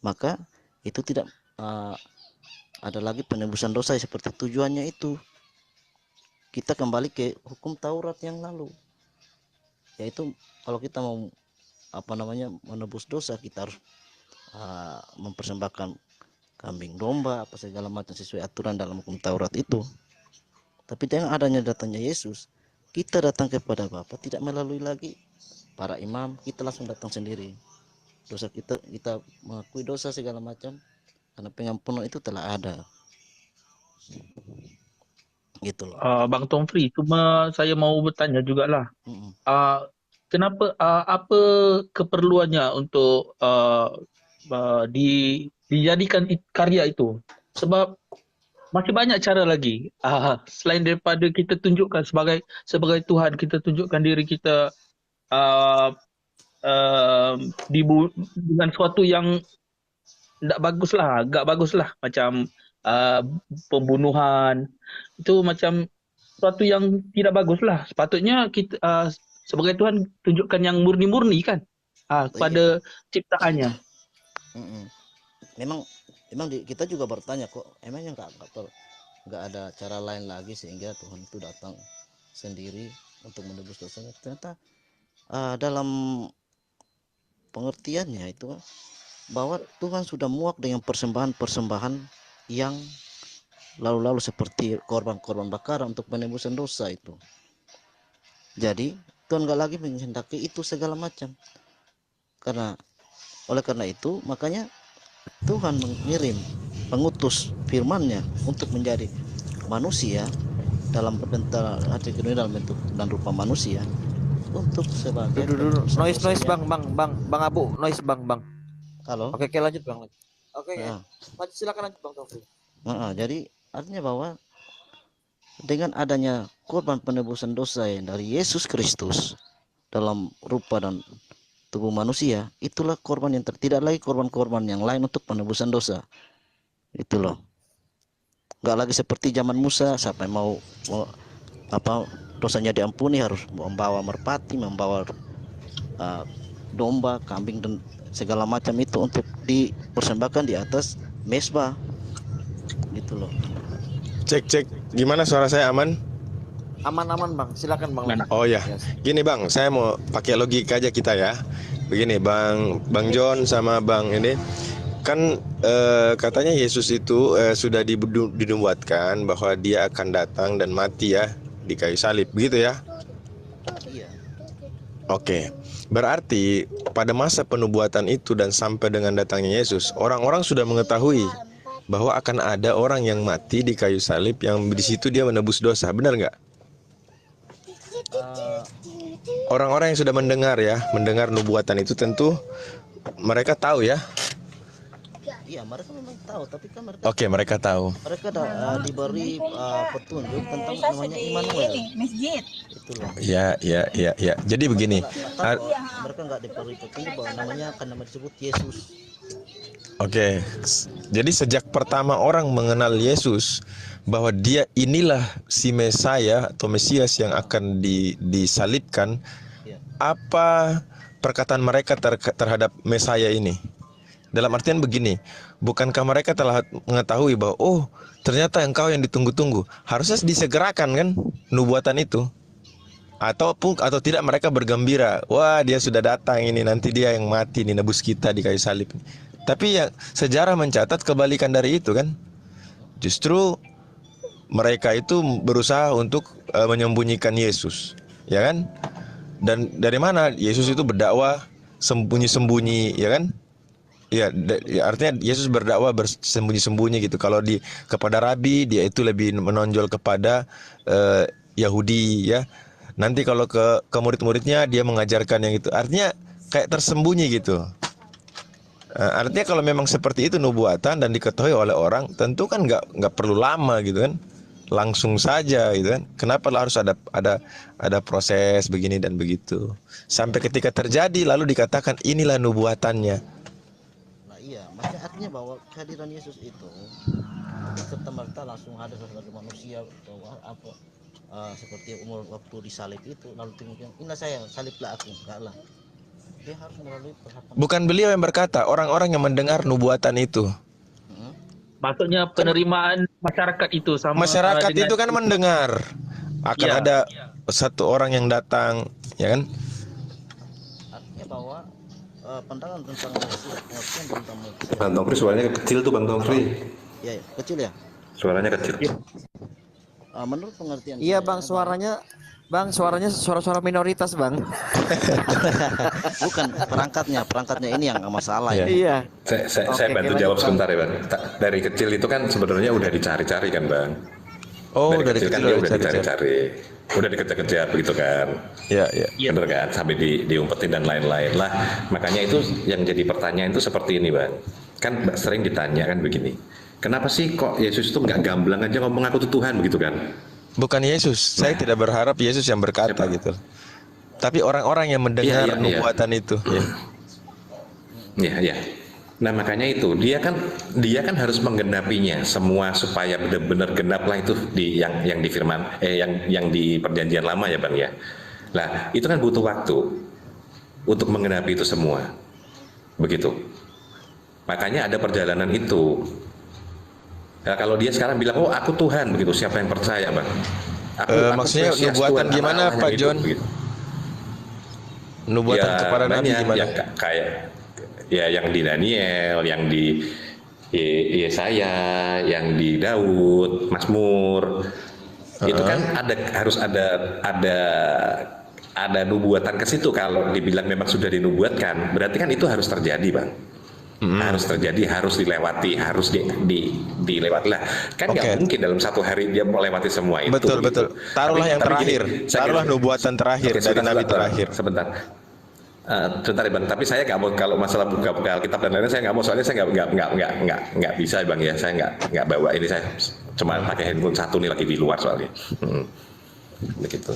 Maka itu tidak ada lagi penebusan dosa seperti tujuannya itu. Kita kembali ke hukum Taurat yang lalu. Yaitu kalau kita mau menebus dosa, kita harus mempersembahkan kambing domba apa segala macam sesuai aturan dalam hukum Taurat itu. Tapi dengan adanya datangnya Yesus, kita datang kepada Bapa tidak melalui lagi para imam, kita langsung datang sendiri. Dosa kita mengakui dosa segala macam karena pengampunan itu telah ada. Gitu loh. Bang Tomfri, cuma saya mau bertanya juga lah. Kenapa apa keperluannya untuk dijadikan karya itu? Sebab masih banyak cara lagi. Selain daripada kita tunjukkan sebagai Tuhan, kita tunjukkan diri kita dengan sesuatu yang gak bagus lah, macam pembunuhan. Itu macam sesuatu yang tidak bagus lah. Sepatutnya kita sebagai Tuhan tunjukkan yang murni-murni kan pada ciptaannya. Memang kita juga bertanya kok emangnya nggak ada cara lain lagi sehingga Tuhan itu datang sendiri untuk menebus dosanya. Ternyata dalam pengertiannya itu bahwa Tuhan sudah muak dengan persembahan-persembahan yang lalu-lalu seperti korban-korban bakaran untuk penebusan dosa itu. Jadi Tuhan nggak lagi menghendaki itu segala macam. Oleh karena itu makanya Tuhan mengutus firman-Nya untuk menjadi manusia dalam bentuk dan rupa manusia untuk sebagai noise Bang Abu, noise Bang. Halo. Oke, lanjut Bang. Oke, silakan lanjut Bang Taufik. Jadi artinya bahwa dengan adanya korban penebusan dosa yang dari Yesus Kristus dalam rupa dan tubuh manusia, itulah korban yang tidak lagi korban-korban yang lain untuk penebusan dosa. Itu loh. Nggak lagi seperti zaman Musa, siapa yang mau dosanya diampuni harus membawa merpati, membawa domba, kambing dan segala macam itu untuk dipersembahkan di atas mezbah. Gitu loh. Cek, gimana suara saya aman? Aman Bang, silakan Bang. Oh ya, gini Bang, saya mau pakai logika aja kita ya. Begini Bang John sama Bang ini kan katanya Yesus itu sudah dinubuatkan bahwa dia akan datang dan mati ya di kayu salib, begitu ya? Iya. Oke, berarti pada masa penubuatan itu dan sampai dengan datangnya Yesus, orang-orang sudah mengetahui bahwa akan ada orang yang mati di kayu salib yang di situ dia menebus dosa, benar nggak? Orang-orang yang sudah mendengar nubuatan itu tentu mereka tahu ya. Iya, mereka memang tahu, tapi kan mereka Oke, mereka tahu. Mereka diberi petunjuk tentang namanya Immanuel. Masjid. Itu loh. Ya. Jadi begini. Mereka nggak diberi petunjuk bahwa namanya akan disebut Yesus. Oke. Jadi sejak pertama orang mengenal Yesus bahwa dia inilah si Mesaya atau Mesias yang akan disalibkan, apa perkataan mereka terhadap Mesaya ini? Dalam artian begini, bukankah mereka telah mengetahui bahwa oh ternyata engkau yang ditunggu-tunggu, harusnya disegerakan kan nubuatan itu? Atau tidak mereka bergembira, wah dia sudah datang ini, nanti dia yang mati nih nebus kita di kayu salib. Tapi ya sejarah mencatat kebalikan dari itu kan. Justru mereka itu berusaha untuk menyembunyikan Yesus, ya kan? Dan dari mana Yesus itu berdakwah sembunyi-sembunyi, ya kan? Ya, artinya Yesus berdakwah bersembunyi-sembunyi gitu. Kalau kepada rabi dia itu lebih menonjol kepada Yahudi, ya. Nanti kalau ke murid-muridnya dia mengajarkan yang itu. Artinya kayak tersembunyi gitu. Artinya kalau memang seperti itu nubuatan dan diketahui oleh orang, tentu kan nggak perlu lama gitu kan. Langsung saja gitu kan. Kenapa harus ada proses begini dan begitu sampai ketika terjadi lalu dikatakan inilah nubuatannya. Nah iya, maksudnya artinya bahwa kehadiran Yesus itu serta merta langsung hadir sebagai manusia atau apa seperti umur waktu disalib itu lalu tinggal inilah saya saliblah aku, enggak lah. Dia harus melalui tahapan. Bukan beliau yang berkata, orang-orang yang mendengar nubuatan itu. Maksudnya penerimaan masyarakat itu sama masyarakat itu kan mendengar akan ada satu orang yang datang, ya kan? Artinya bahwa pandangan tentang pengertian tentang Bang Tongkri suaranya kecil tuh Bang Tongkri. Ya, kecil ya. Suaranya kecil. Menurut pengertian. Iya Bang, suaranya suara-suara minoritas Bang. Bukan perangkatnya ini yang masalah ya. Iya. Saya bantu jawab sebentar ya Bang. Dari kecil itu kan sebenarnya udah dicari-cari kan Bang. Oh, dari kecil kan dia udah dicari-cari, udah dikejar-kejar begitu kan. Iya. Bener kan, sampai diumpetin dan lain-lain lah. Makanya itu yang jadi pertanyaan itu seperti ini Bang. Kan sering ditanya kan begini. Kenapa sih kok Yesus itu nggak gamblang aja ngomong aku tuh Tuhan begitu kan? Bukan Yesus, saya tidak berharap Yesus yang berkata gitu. Tapi orang-orang yang mendengar nubuatan itu. Iya. Nah makanya itu dia kan harus menggenapinya semua supaya benar-benar genaplah itu yang di firman yang di perjanjian lama ya Bang ya. Nah itu kan butuh waktu untuk menggenapi itu semua. Begitu. Makanya ada perjalanan itu. Nah, kalau dia sekarang bilang, oh aku Tuhan, begitu, siapa yang percaya Bang? Maksudnya nubuatan gimana Pak John? Nubuatan kepada Nabi gimana? Kayak yang di Daniel, yang di Yesaya, yang di Daud, Mazmur, itu kan harus ada nubuatan ke situ. Kalau dibilang memang sudah dinubuatkan, berarti kan itu harus terjadi Bang. Harus terjadi, harus dilewati, harus dilewati lah. Kan nggak mungkin dalam satu hari dia melewati semua itu. Betul. Taruhlah yang terakhir, taruhlah nubuatan terakhir dari Nabi terakhir. Sebentar. Sebentar ya Bang, tapi saya nggak mau kalau masalah buka Alkitab dan lain-lain saya nggak mau, soalnya saya nggak bisa Bang ya, saya nggak bawa ini, saya cuma pakai handphone satu nih lagi di luar soalnya. Begitu.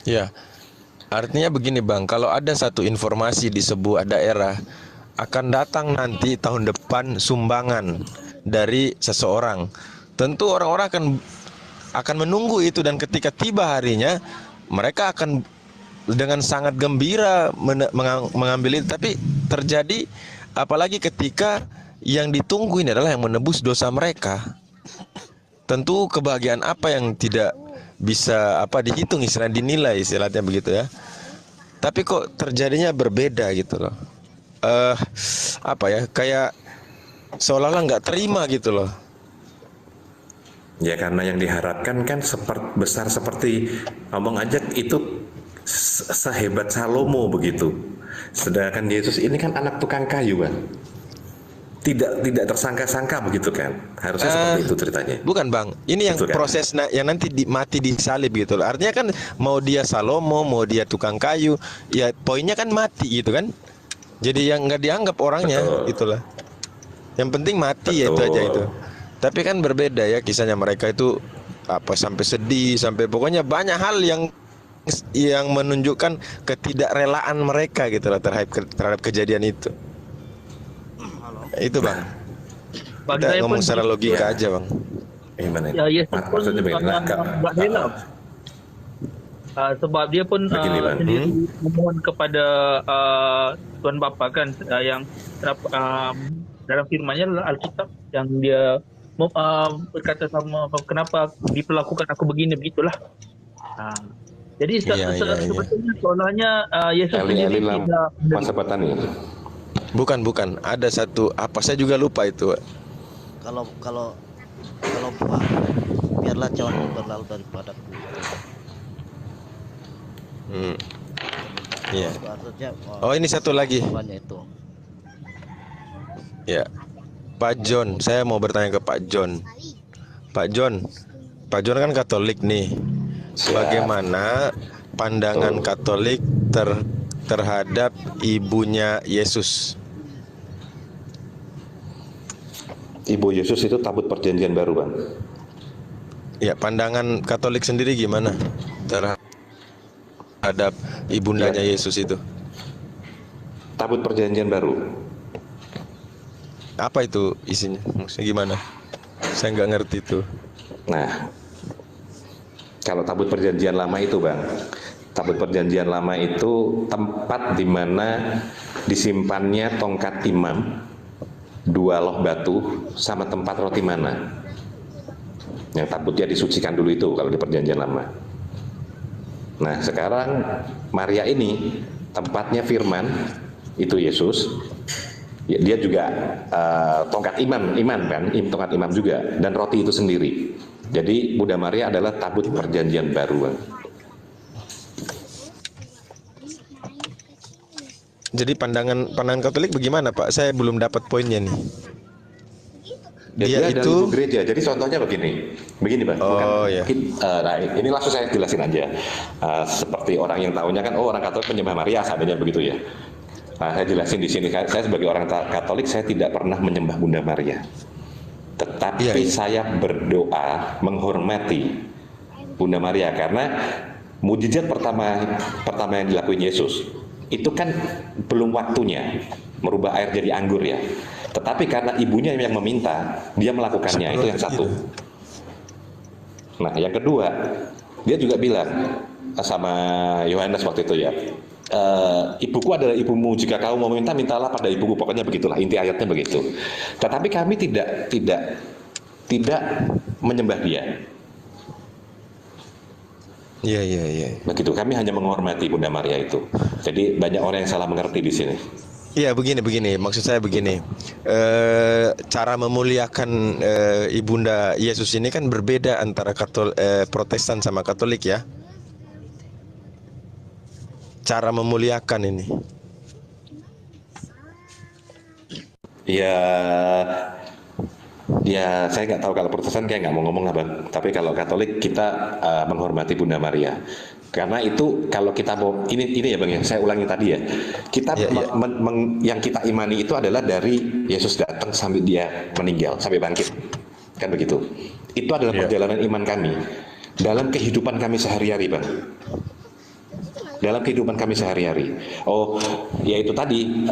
Ya, artinya begini Bang, kalau ada satu informasi di sebuah daerah akan datang nanti tahun depan sumbangan dari seseorang, tentu orang-orang akan menunggu itu, dan ketika tiba harinya mereka akan dengan sangat gembira mengambil itu. Tapi terjadi apalagi ketika yang ditunggu ini adalah yang menebus dosa mereka. Tentu kebahagiaan apa yang tidak bisa dihitung, dinilai istilahnya begitu ya. Tapi kok terjadinya berbeda gitu loh. Kayak seolah-olah nggak terima gitu loh. Ya karena yang diharapkan kan besar seperti ngomong aja itu sehebat Salomo begitu. Sedangkan Yesus ini kan anak tukang kayu Bang. Tidak tersangka-sangka begitu kan. Harusnya seperti itu ceritanya. Bukan Bang, ini yang kan? proses yang nanti mati disalib gitu loh. Artinya kan mau dia Salomo, mau dia tukang kayu, ya poinnya kan mati gitu kan. Jadi yang nggak dianggap orangnya itulah. Yang penting mati. Betul. Ya itu aja itu. Tapi kan berbeda ya kisahnya, mereka itu sampai sedih, sampai pokoknya banyak hal yang menunjukkan ketidakrelaan mereka gitu lah terhadap kejadian itu. Itu Bang. Kita ngomong secara logika aja Bang. Gimana? Ya, Yesus pun nggak rela. Sebab dia pun sendiri memohon kepada Tuhan Bapa kan, yang dalam firman-Nya adalah Alkitab, yang dia berkata sama kenapa diperlakukan aku begini begitulah. Jadi sebetulnya soalnya Yesus sendiri tidak masa petani. Bukan, ada satu saya juga lupa itu. Kalau Pak, biarlah cawanmu berlalu daripadaku. Iya. Oh ini satu lagi. Ya, Pak John, saya mau bertanya ke Pak John. Pak John kan Katolik nih. Bagaimana pandangan Katolik terhadap ibunya Yesus? Ibu Yesus itu tabut perjanjian baru Bang. Ya, pandangan Katolik sendiri gimana terhadap ibundanya Yesus itu? Tabut perjanjian baru. Apa itu isinya? Maksudnya gimana? Saya nggak ngerti itu. Nah, kalau tabut perjanjian lama itu Bang, tabut perjanjian lama itu tempat di mana disimpannya tongkat imam, 2 loh batu, sama tempat roti mana. Yang tabutnya disucikan dulu itu kalau di perjanjian lama. Nah sekarang Maria ini tempatnya firman, itu Yesus. Ya, dia juga tongkat iman kan, tongkat imam juga, dan roti itu sendiri. Jadi Bunda Maria adalah tabut perjanjian baru Bang. Jadi pandangan Katolik bagaimana Pak? Saya belum dapat poinnya nih. Dia itu ibu gereja. Jadi contohnya begini Bang. Iya. Nah, ini langsung saya jelasin aja. Seperti orang yang tahunya kan, orang Katolik menyembah Maria, seandainya begitu ya. Nah, saya jelasin di sini. Saya sebagai orang Katolik, saya tidak pernah menyembah Bunda Maria. Tetapi saya berdoa menghormati Bunda Maria karena mujizat pertama yang dilakuin Yesus itu kan belum waktunya merubah air jadi anggur ya. Tetapi karena ibunya yang meminta, dia melakukannya. Itu yang satu. Nah, yang kedua, dia juga bilang sama Yohanes waktu itu ya, ibuku adalah ibumu, jika kau mau meminta, mintalah pada ibuku. Pokoknya begitulah, inti ayatnya begitu. Tetapi kami tidak menyembah dia. Iya. Begitu, kami hanya menghormati Bunda Maria itu. Jadi banyak orang yang salah mengerti di sini. Iya, begini. Maksud saya begini. Cara memuliakan ibunda Yesus ini kan berbeda antara Protestan sama Katolik ya. Cara memuliakan ini. Ya saya nggak tahu, kalau Protestan kayak nggak mau ngomong lah Bang. Tapi kalau Katolik kita menghormati Bunda Maria. Karena itu kalau kita mau ini ya Bang ya, saya ulangi tadi ya. Kita yang kita imani itu adalah dari Yesus datang sampai dia meninggal, sampai bangkit. Kan begitu. Itu adalah perjalanan iman kami dalam kehidupan kami sehari-hari, Bang. Dalam kehidupan kami sehari-hari. Oh, yaitu tadi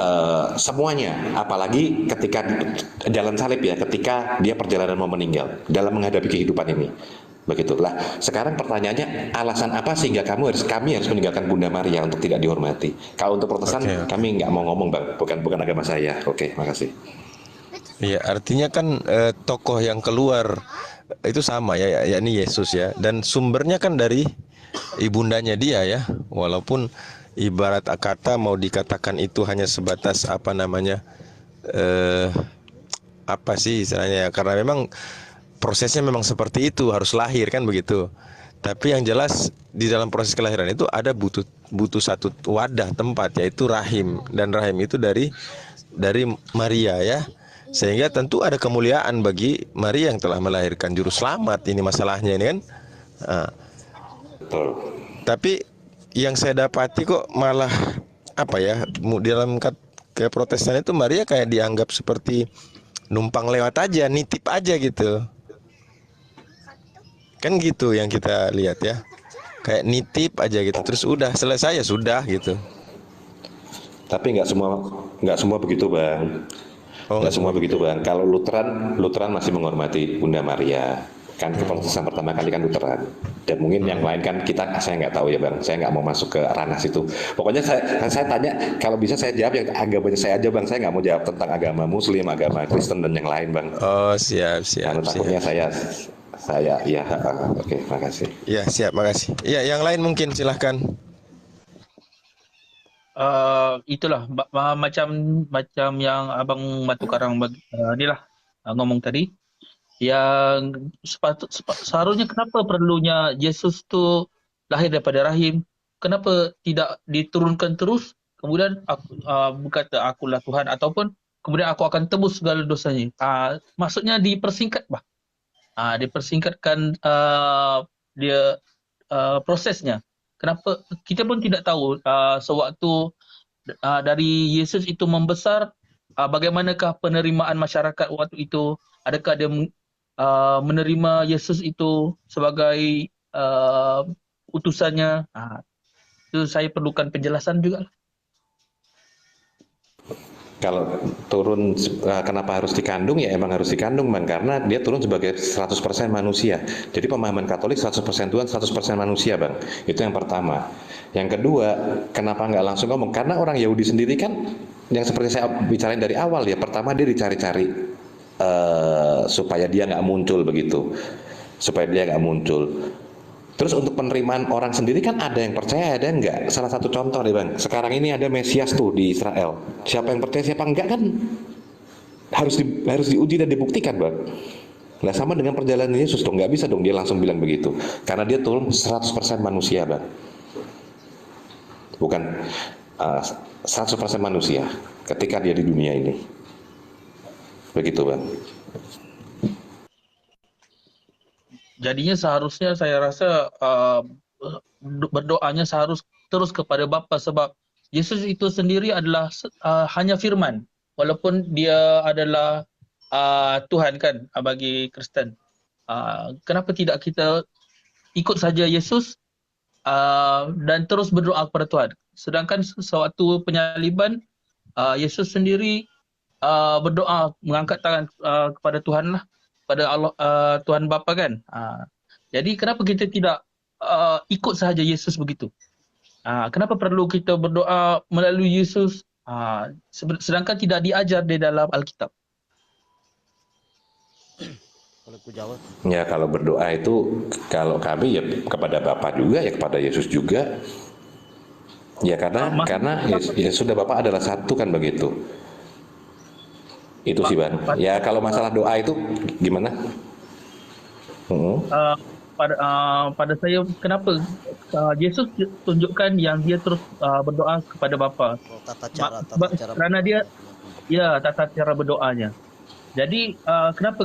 semuanya, apalagi ketika jalan salib ya, ketika dia perjalanan mau meninggal dalam menghadapi kehidupan ini. Begitulah. Sekarang pertanyaannya, alasan apa sehingga kami harus meninggalkan Bunda Maria untuk tidak dihormati? Kalau untuk Protestan, kami nggak mau ngomong, Bang. Bukan agama saya. Oke, makasih. Ya, artinya kan tokoh yang keluar itu sama ya, yakni Yesus ya. Dan sumbernya kan dari ibundanya dia ya. Walaupun ibarat kata mau dikatakan itu hanya sebatas apa namanya, apa sih istilahnya ya. Karena memang prosesnya memang seperti itu, harus lahir kan begitu. Tapi yang jelas di dalam proses kelahiran itu ada butuh satu wadah tempat, yaitu rahim, dan rahim itu dari Maria ya. Sehingga tentu ada kemuliaan bagi Maria yang telah melahirkan juru selamat. Ini masalahnya ini kan. Tapi yang saya dapati kok malah apa ya, dalam ke Protestan itu Maria kayak dianggap seperti numpang lewat aja, nitip aja gitu. Kan gitu yang kita lihat ya, kayak nitip aja gitu, terus udah selesai ya sudah gitu. Tapi nggak semua begitu, Bang. Nggak semua begitu, Bang. Kalau Lutheran masih menghormati Bunda Maria. Kan keprotestan pertama kali kan Lutheran. Dan mungkin yang lain kan saya nggak tahu ya, Bang. Saya nggak mau masuk ke ranah situ. Pokoknya saya tanya, kalau bisa saya jawab yang agamanya saya aja, Bang. Saya nggak mau jawab tentang agama Muslim, agama Kristen dan yang lain, Bang. Oh, siap. Karena takutnya saya ya, oke, makasih. Ya, siap, makasih. Ya, yang lain mungkin silahkan. Itulah macam yang Abang Batu Karang inilah ngomong tadi, yang seharusnya kenapa perlunya Yesus tu lahir daripada rahim, kenapa tidak diturunkan terus, kemudian berkata akulah Tuhan, ataupun kemudian aku akan tebus segala dosanya. Maksudnya dipersingkat, dipersingkatkan dia prosesnya. Kenapa kita pun tidak tahu sewaktu dari Yesus itu membesar, bagaimanakah penerimaan masyarakat waktu itu? Adakah dia menerima Yesus itu sebagai utusannya? Itu saya perlukan penjelasan juga. Kalau turun kenapa harus dikandung, ya emang harus dikandung, Bang, karena dia turun sebagai 100% manusia. Jadi pemahaman Katolik 100% Tuhan, 100% manusia, Bang. Itu yang pertama. Yang kedua, kenapa nggak langsung ngomong? Karena orang Yahudi sendiri kan, yang seperti saya bicarain dari awal ya, pertama dia dicari-cari supaya dia nggak muncul begitu. Supaya dia nggak muncul. Terus untuk penerimaan orang sendiri kan ada yang percaya, ada yang enggak. Salah satu contoh nih, Bang. Sekarang ini ada Mesias tuh di Israel. Siapa yang percaya, siapa enggak kan harus diuji dan dibuktikan, Bang. Nah, sama dengan perjalanan Yesus dong, nggak bisa dong dia langsung bilang begitu. Karena dia turun 100% manusia, Bang. Bukan 100% manusia ketika dia di dunia ini. Begitu, Bang. Jadinya seharusnya saya rasa berdoanya seharus terus kepada Bapa, sebab Yesus itu sendiri adalah hanya firman, walaupun dia adalah Tuhan kan bagi Kristen. Kenapa tidak kita ikut saja Yesus dan terus berdoa kepada Tuhan? Sedangkan sewaktu penyaliban, Yesus sendiri berdoa, mengangkat tangan kepada Tuhan lah, pada Allah, Tuhan Bapa kan. Jadi kenapa kita tidak ikut sahaja Yesus begitu? Kenapa perlu kita berdoa melalui Yesus sedangkan tidak diajar di dalam Alkitab? Ya, kalau berdoa itu, kalau kami ya kepada Bapa juga, ya kepada Yesus juga. Ya karena ya sudah Bapa adalah satu kan begitu. Itu sih, Bang. Ya kalau masalah doa itu gimana? Pada saya, kenapa Yesus tunjukkan yang dia terus berdoa kepada Bapa? Kerana dia tata cara berdoanya. Jadi kenapa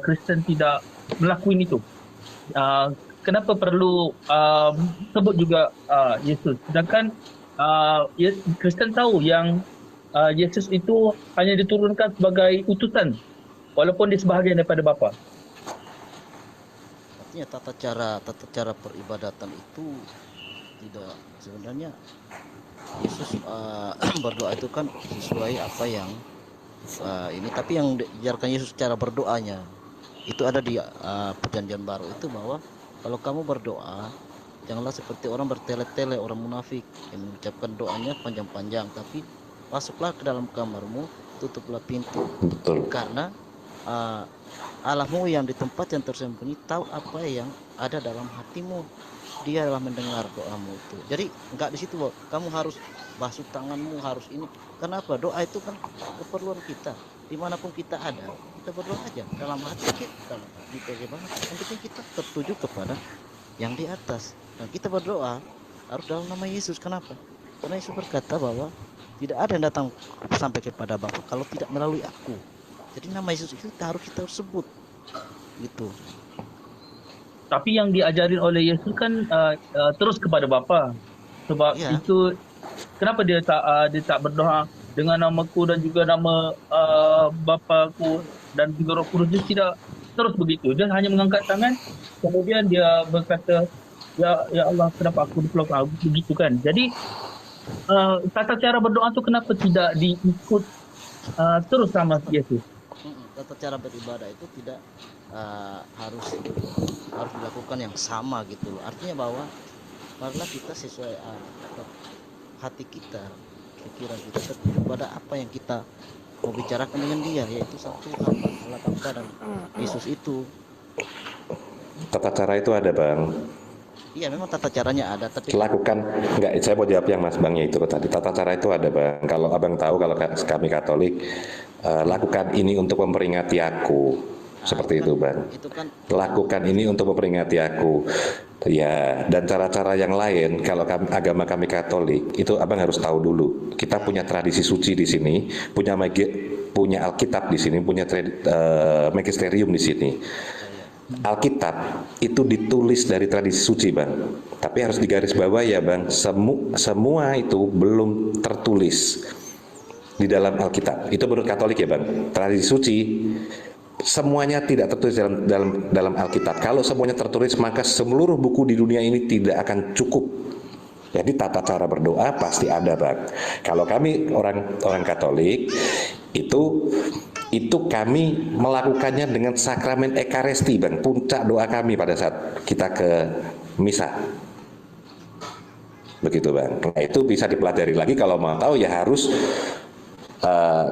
Kristen tidak melakukan itu? kenapa perlu sebut juga Yesus? Sedangkan Kristen tahu yang Yesus itu hanya diturunkan sebagai utusan, walaupun dia sebahagian daripada Bapa. Artinya tata cara peribadatan itu tidak sebenarnya Yesus berdoa itu kan sesuai apa yang ini, tapi yang diajarkan Yesus cara berdoanya itu ada di perjanjian baru itu, bahwa kalau kamu berdoa janganlah seperti orang bertele-tele, orang munafik yang mengucapkan doanya panjang-panjang, tapi masuklah ke dalam kamarmu, tutuplah pintu. Betul. Karena Allahmu yang di tempat yang tersembunyi tahu apa yang ada dalam hatimu. Dia adalah mendengar doamu itu. Jadi enggak di situ bahwa kamu harus basuh tanganmu, harus ini. Kenapa? Doa itu kan keperluan kita. Dimanapun kita ada, kita berdoa aja dalam hati kita, dalam hati bagaimana. Yang penting kita tertuju kepada yang di atas. Dan kita berdoa harus dalam nama Yesus. Kenapa? Karena Yesus berkata bahwa tidak ada yang datang sampai kepada Bapa kalau tidak melalui aku. Jadi nama Yesus itu harus kita sebut, gitu. Tapi yang diajarin oleh Yesus kan terus kepada Bapa. Sebab itu kenapa dia tak berdoa dengan namaku dan juga nama Bapaku dan juga Roh Kudus. Dia tidak terus begitu. Dia hanya mengangkat tangan, kemudian dia berkata, ya Allah, kenapa aku diperlakukan begitu kan. Jadi tata cara berdoa tu kenapa tidak diikut terus sama Yesus? Tata cara beribadah itu tidak harus dilakukan yang sama gitu loh. Artinya bahwa marilah kita sesuai hati kita, pikiran kita tertuju pada apa yang kita mau bicarakan dengan dia, yaitu satu Allah Bapa dan Yesus itu. Tata cara itu ada, Bang. Iya, memang tata caranya ada, tapi lakukan enggak, saya mau jawab yang Mas Bangnya itu tadi. Tata cara itu ada, Bang. Kalau Abang tahu, kalau kami Katolik lakukan ini untuk memperingati aku. Seperti itu, Bang. Lakukan ini untuk memperingati aku. Ya, dan cara-cara yang lain kalau agama kami Katolik itu Abang harus tahu dulu. Kita punya tradisi suci di sini, punya Alkitab di sini, punya magisterium di sini. Alkitab itu ditulis dari tradisi suci, Bang. Tapi harus digarisbawahi ya, Bang. Semua itu belum tertulis di dalam Alkitab. Itu menurut Katolik ya, Bang. Tradisi suci semuanya tidak tertulis dalam Alkitab. Kalau semuanya tertulis, maka seluruh buku di dunia ini tidak akan cukup. Jadi tata cara berdoa pasti ada, Bang. Kalau kami orang Katolik itu kami melakukannya dengan sakramen Ekaristi, Bang. Puncak doa kami pada saat kita ke misa. Begitu, Bang. Nah, itu bisa dipelajari lagi kalau mau tahu ya harus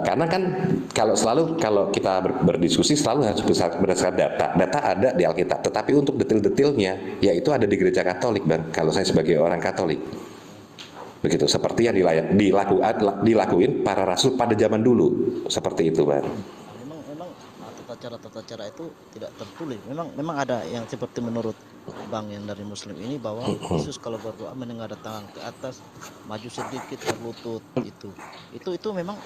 karena kan kalau kita berdiskusi selalu harus berdasarkan data. Data ada di Alkitab, tetapi untuk detail-detailnya yaitu ada di gereja Katolik, Bang. Kalau saya sebagai orang Katolik. Begitu, seperti yang dilakuin para rasul pada zaman dulu. Seperti itu, Bang. Memang tata cara itu tidak tertulis. Memang ada yang seperti menurut Bang yang dari Muslim ini, bahwa Yesus kalau berdoa menengadah tangan ke atas, maju sedikit, berlutut, itu memang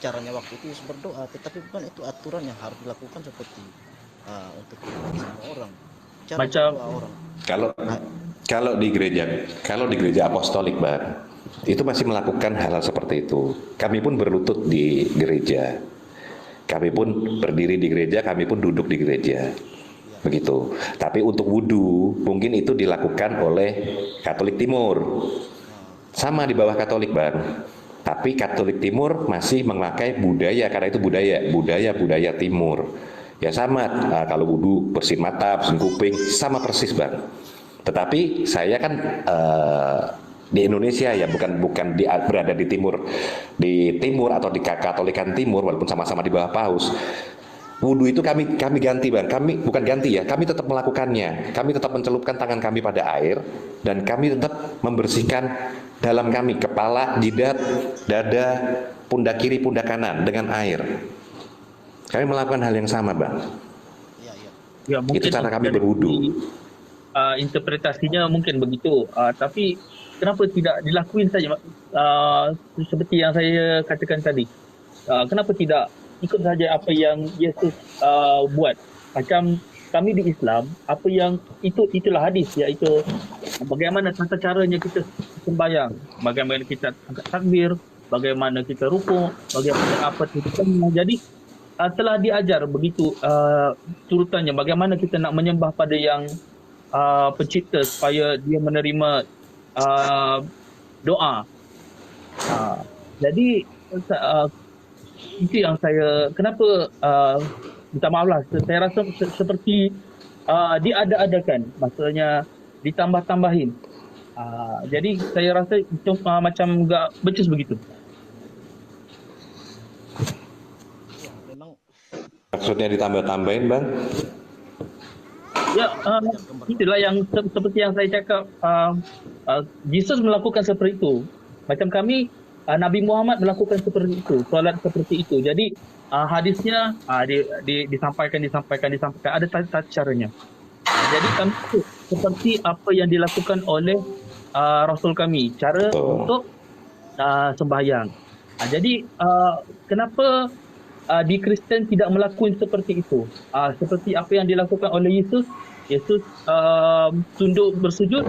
caranya waktu itu Yesus berdoa, tetapi bukan itu aturan yang harus dilakukan seperti untuk semua orang. Macam orang. Kalau di gereja apostolik, Bang, itu masih melakukan hal-hal seperti itu. Kami pun berlutut di gereja, kami pun berdiri di gereja, kami pun duduk di gereja. Begitu. Tapi untuk wudu mungkin itu dilakukan oleh Katolik Timur. Sama di bawah Katolik, Bang. Tapi Katolik Timur masih memakai budaya, karena itu budaya Timur. Ya sama, kalau wudu bersihin mata, bersihin kuping, sama persis, Bang. Tetapi saya kan di Indonesia ya, bukan berada di timur atau di Katolikan Timur, walaupun sama-sama di bawah Paus. Wudu itu kami ganti, Bang. Kami bukan ganti ya, kami tetap melakukannya. Kami tetap mencelupkan tangan kami pada air dan kami tetap membersihkan dalam kami, kepala, jidat, dada, pundak kiri, pundak kanan dengan air. Kami melakukan hal yang sama, Bang. Ya, mungkin itu cara kami berwudu. Interpretasinya mungkin begitu, tapi kenapa tidak dilakuin saja seperti yang saya katakan tadi? Kenapa tidak ikut saja apa yang Yesus buat? Macam kami di Islam, apa yang itulah hadis, iaitu bagaimana tata caranya kita sembahyang, bagaimana kita angkat takbir, bagaimana kita rukuk, bagaimana apa tujuannya. Jadi telah diajar begitu turutannya, bagaimana kita nak menyembah pada yang pencipta supaya dia menerima doa. Jadi itu yang saya kenapa minta maaf lah, saya rasa seperti diada-adakan, maksudnya ditambah-tambahin. Jadi saya rasa macam enggak becus begitu. Maksudnya ditambah-tambahin, Bang? Ya, itulah yang seperti yang saya cakap, Yesus melakukan seperti itu. Macam kami, Nabi Muhammad melakukan seperti itu, solat seperti itu. Jadi hadisnya disampaikan, ada tata caranya. Jadi kami seperti apa yang dilakukan oleh Rasul kami, cara untuk sembahyang. Jadi kenapa di Kristen tidak melakukan seperti itu? Seperti apa yang dilakukan oleh Yesus tunduk bersujud,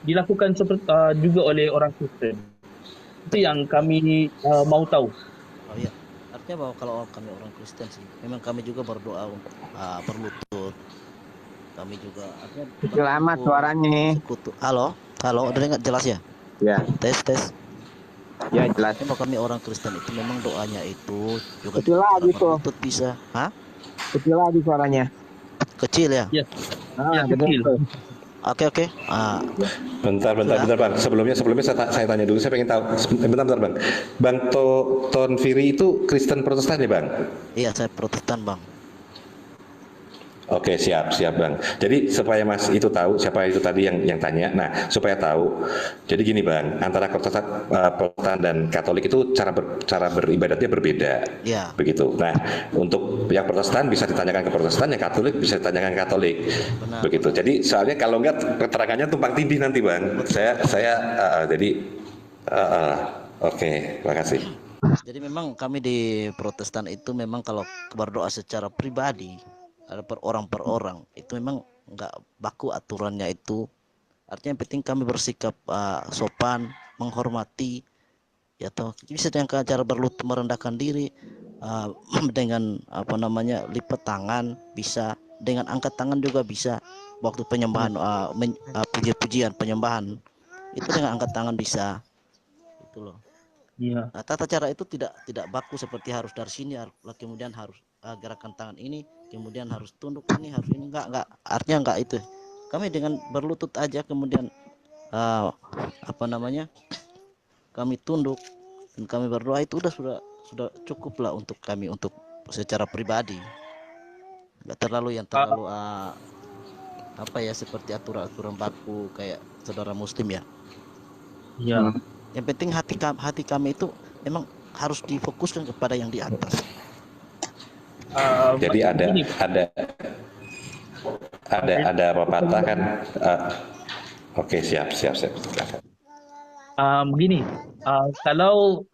dilakukan seperti juga oleh orang Kristen. Itu yang kami mau tahu. Oh iya, artinya bahwa kalau kami orang Kristen sih, memang kami juga berdoa berlutut. Kami juga artinya selamat suaranya. Halo, udah dengar jelas ya? Ya. Tes. Ya jelas. Kalau kami orang Kristen itu memang doanya itu juga kecil lagi tuh. berlutut bisa. Hah? Kecil lagi suaranya. Kecil ya? Iya. Kecil. Oke. Bentar Bang. Sebelumnya saya tanya dulu. Saya pengen tahu. Bentar Bang. Bang Ton Firi itu Kristen Protestan ya Bang? Iya, saya Protestan Bang. Oke, siap Bang. Jadi supaya Mas itu tahu siapa itu tadi yang tanya. Nah, supaya tahu. Jadi gini Bang, antara Protestan dan Katolik itu cara beribadatnya berbeda. Iya. Begitu. Nah, untuk yang Protestan bisa ditanyakan ke Protestan, yang Katolik bisa ditanyakan ke Katolik. Benar. Begitu. Jadi soalnya kalau enggak keterangannya tumpang tindih nanti Bang. Oke, terima kasih. Jadi memang kami di Protestan itu memang kalau berdoa secara pribadi ada per orang itu memang nggak baku aturannya itu, artinya yang penting kami bersikap sopan, menghormati, ya toh bisa dengan cara berlutut merendahkan diri, dengan lipat tangan bisa, dengan angkat tangan juga bisa waktu penyembahan, puji-pujian penyembahan itu dengan angkat tangan bisa, itu loh. Iya. Nah, tata cara itu tidak baku seperti harus dari sini, kemudian harus gerakan tangan ini, kemudian harus tunduk ini, harus ini, enggak, artinya enggak itu. Kami dengan berlutut aja kemudian kami tunduk dan kami berdoa itu sudah cukup lah untuk kami, untuk secara pribadi. Enggak terlalu seperti aturan baku kayak saudara muslim ya. Iya. Yang penting hati kami itu memang harus difokuskan kepada yang di atas. Jadi ada pepatah kan? Oke, siap. Begini, kalau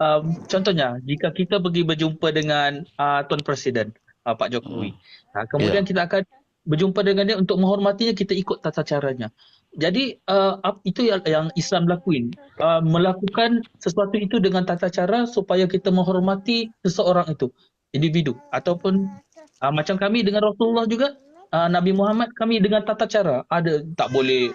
contohnya jika kita pergi berjumpa dengan Tuan Presiden Pak Jokowi, kemudian kita akan berjumpa dengan dia untuk menghormatinya, kita ikut tata caranya. Jadi itu yang Islam lakuin, melakukan sesuatu itu dengan tata cara supaya kita menghormati seseorang itu, individu, ataupun macam kami dengan Rasulullah juga, Nabi Muhammad, kami dengan tata cara, ada tak boleh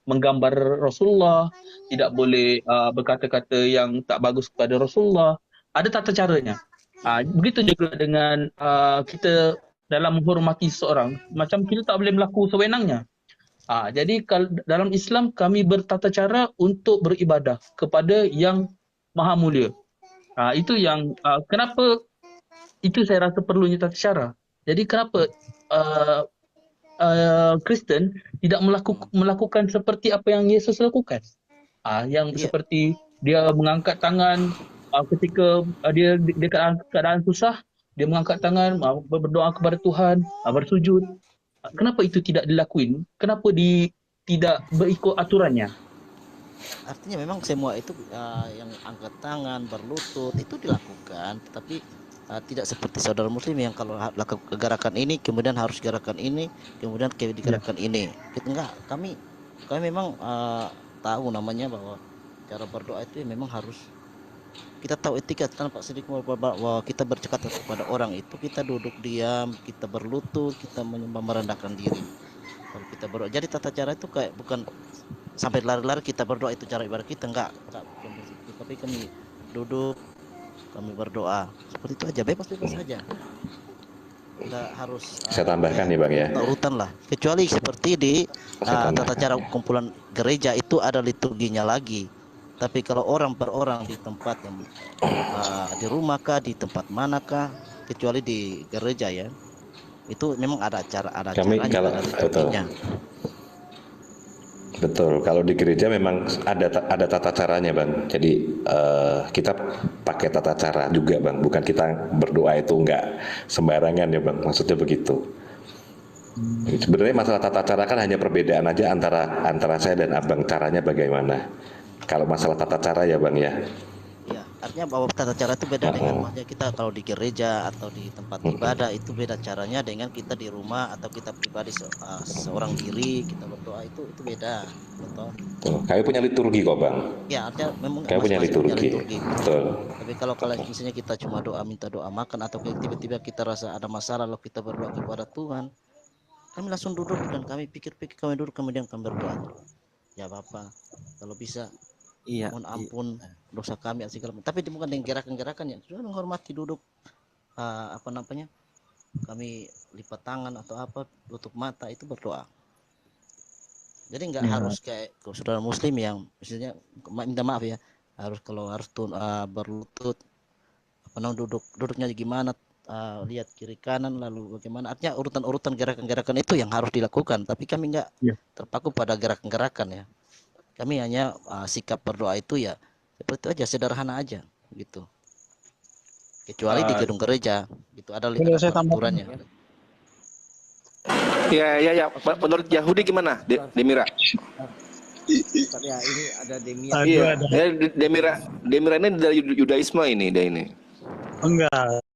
menggambar Rasulullah, tidak boleh berkata-kata yang tak bagus kepada Rasulullah, ada tata caranya. Begitu juga dengan kita dalam menghormati seseorang, macam kita tak boleh melakukan sewenangnya. Jadi dalam Islam kami bertata cara untuk beribadah kepada yang maha mulia. Itu yang kenapa itu saya rasa perlunya tata cara. Jadi kenapa Kristen tidak melakukan seperti apa yang Yesus lakukan? Seperti dia mengangkat tangan ketika dia keadaan susah, dia mengangkat tangan, berdoa kepada Tuhan, bersujud. Kenapa itu tidak dilakuin? Kenapa tidak berikut aturannya? Artinya memang semua itu yang angkat tangan, berlutut itu dilakukan, tetapi tidak seperti saudara muslim yang kalau lakukan gerakan ini kemudian harus gerakan ini, kemudian gerakan ini. Gitu enggak. Kami memang tahu namanya bahwa cara berdoa itu memang harus kita tahu etika tanpa sedikit bahwa kita bercakap kepada orang itu kita duduk diam, kita berlutut, kita menyembah merendahkan diri. Kalau kita berdoa, jadi tata cara itu kayak bukan sampai lari-lari kita berdoa itu cara ibadah kita enggak bukan begitu. Tapi kami duduk, kami berdoa seperti itu aja, bebas saja. Enggak harus Saya tambahkan nih Bang ya. urutan lah. Kecuali seperti di tata cara kumpulan gereja itu ada liturginya lagi. Tapi kalau orang per orang di tempat yang di rumah kah, di tempat manakah, kecuali di gereja ya, itu memang ada caranya, ada liturginya. Betul, kalau di gereja memang ada tata caranya Bang. Jadi kita pakai tata cara juga Bang. Bukan kita berdoa itu enggak sembarangan ya Bang. Maksudnya begitu. Sebenarnya masalah tata cara kan hanya perbedaan aja antara saya dan Abang, caranya bagaimana. Kalau masalah tata cara ya Bang ya. Ya, artinya bahwa tata cara itu beda dengan maksudnya kita kalau di gereja atau di tempat ibadah itu beda caranya dengan kita di rumah atau kita pribadi seorang diri kita berdoa itu beda. Betul. Kami punya liturgi kok Bang. Ya, artinya memang kami punya liturgi. Betul. Tapi kalau misalnya kita cuma minta doa makan atau tiba-tiba kita rasa ada masalah lalu kita berdoa kepada Tuhan, kami langsung duduk dan kami pikir-pikir, kami duduk kemudian kami berdoa. Ya Bapak, kalau bisa mohon ampun dosa kami segala macam. Tapi bukan dengan gerakan-gerakan ya, sudah menghormati duduk kami lipat tangan atau apa, tutup mata itu berdoa. Jadi nggak harus kayak saudara muslim yang misalnya minta maaf ya, harus berlutut duduknya gimana, lihat kiri kanan lalu bagaimana, artinya urutan gerakan-gerakan itu yang harus dilakukan. Tapi kami nggak terpaku pada gerakan-gerakan ya. Kami hanya sikap berdoa itu ya seperti itu aja, sederhana aja gitu. Kecuali di gedung gereja gitu ada aturannya. Ya. Menurut Yahudi gimana, Demira? Ya, ini ada Demira. Iya, Demira ini dari Yudaisme ini, Enggak.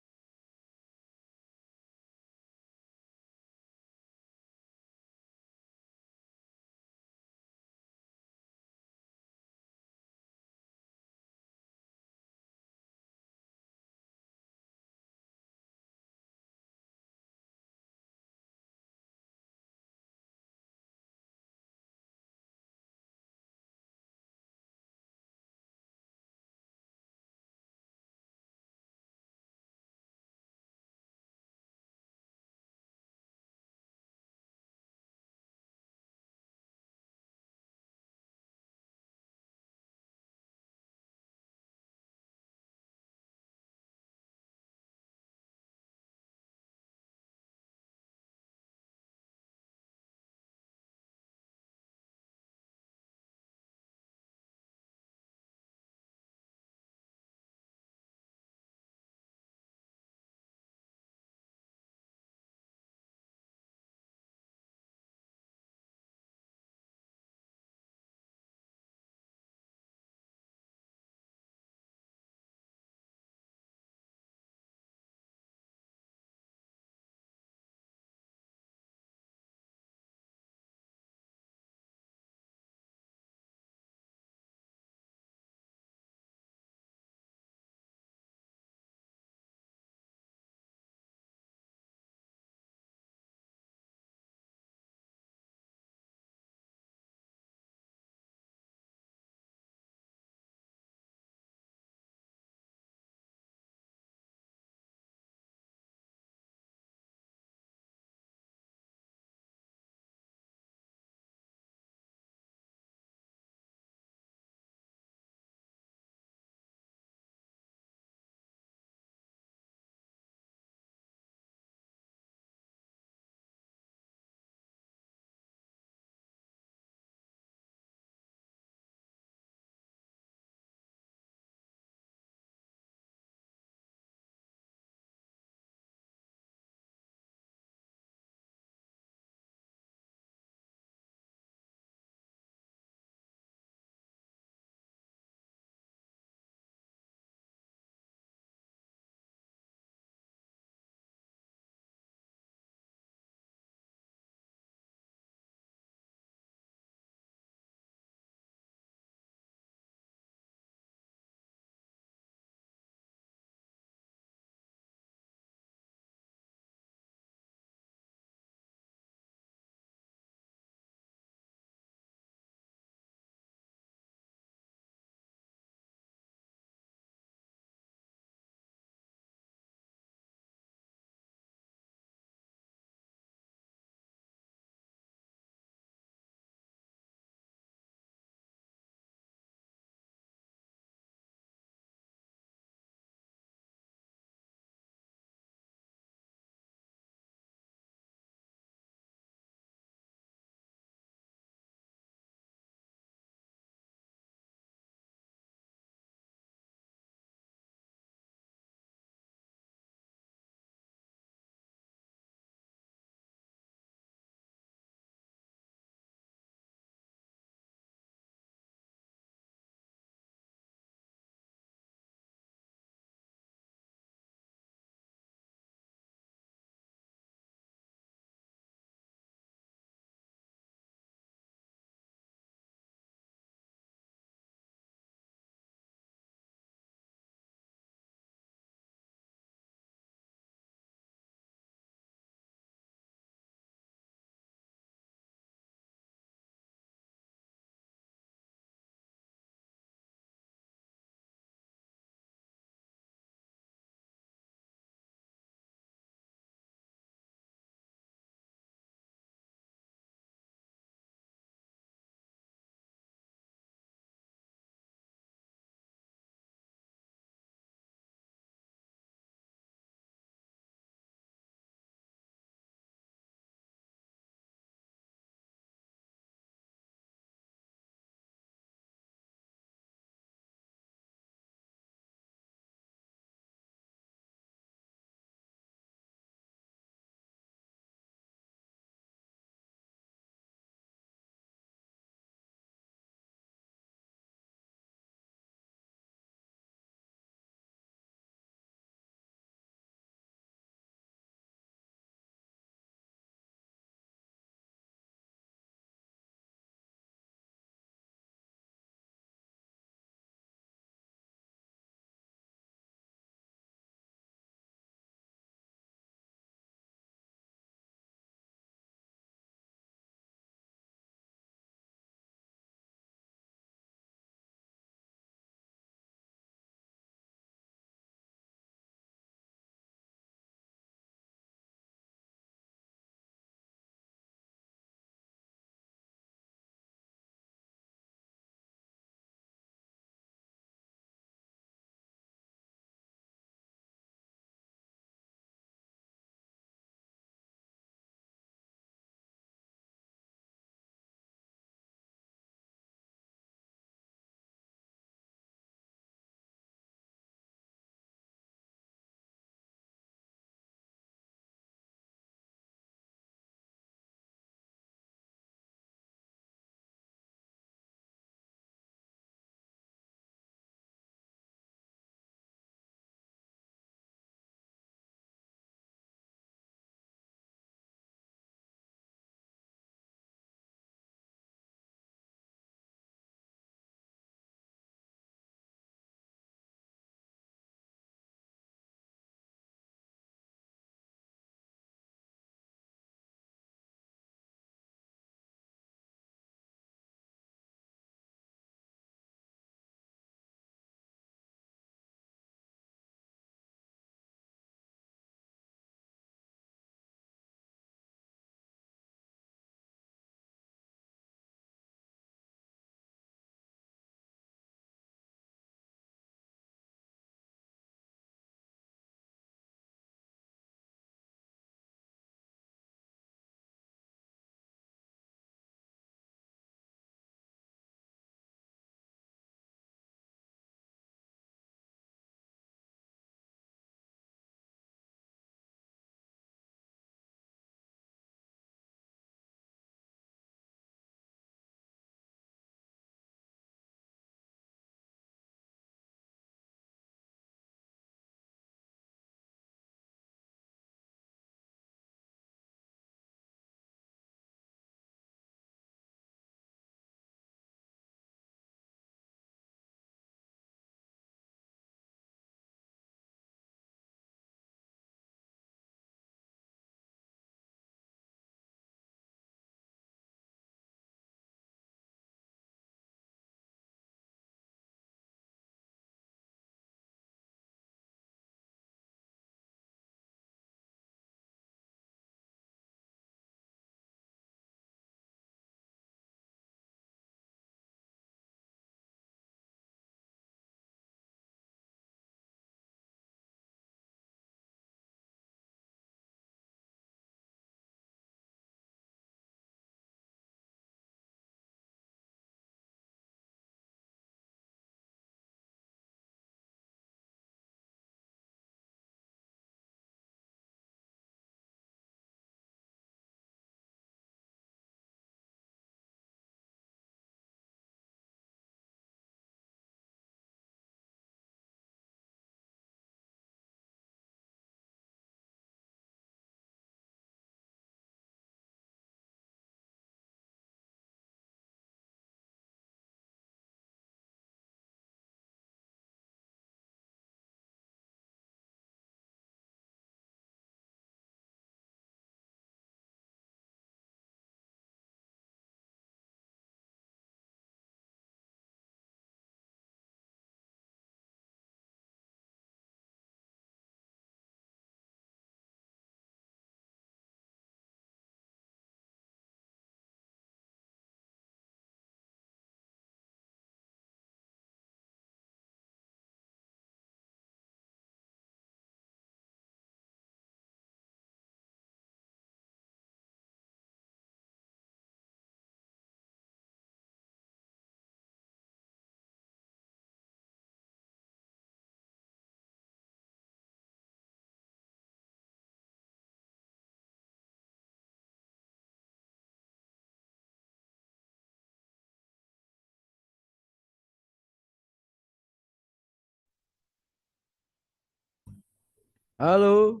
Halo.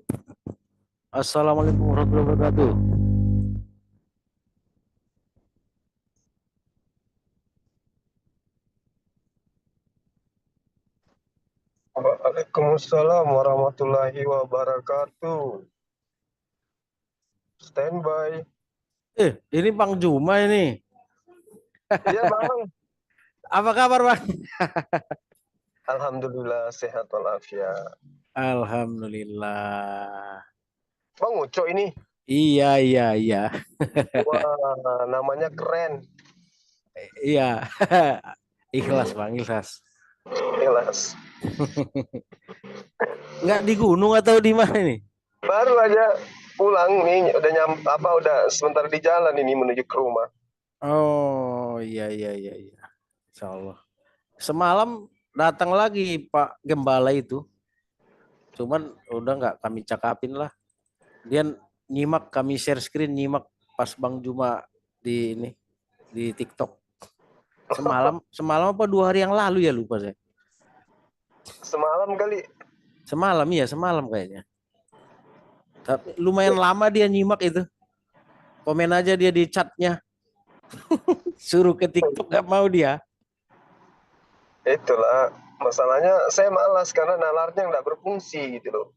Assalamualaikum warahmatullahi wabarakatuh. Waalaikumsalam warahmatullahi wabarakatuh. Standby. Ini Bang Juma ini. Iya Bang. Apa kabar Bang? Alhamdulillah sehat walafiat. Alhamdulillah. Bang Uco ini. Iya. Wah, namanya keren. Iya. Ikhlas Bang, ikhlas. Jelas. Nggak di gunung atau di mana nih? Baru aja pulang nih, udah sebentar di jalan ini menuju ke rumah. Oh iya. Insya Allah. Semalam datang lagi Pak Gembala itu. Cuman udah nggak kami cakapin lah. Dia nyimak, kami share screen nyimak pas Bang Juma di TikTok. Semalam apa 2 hari yang lalu ya, lupa saya. Semalam kali. Semalam kayaknya. Tapi lumayan lama dia nyimak itu. Komen aja dia di chatnya. Suruh ke TikTok gak mau dia. Itulah masalahnya, saya malas karena nalarnya nggak berfungsi gitu loh.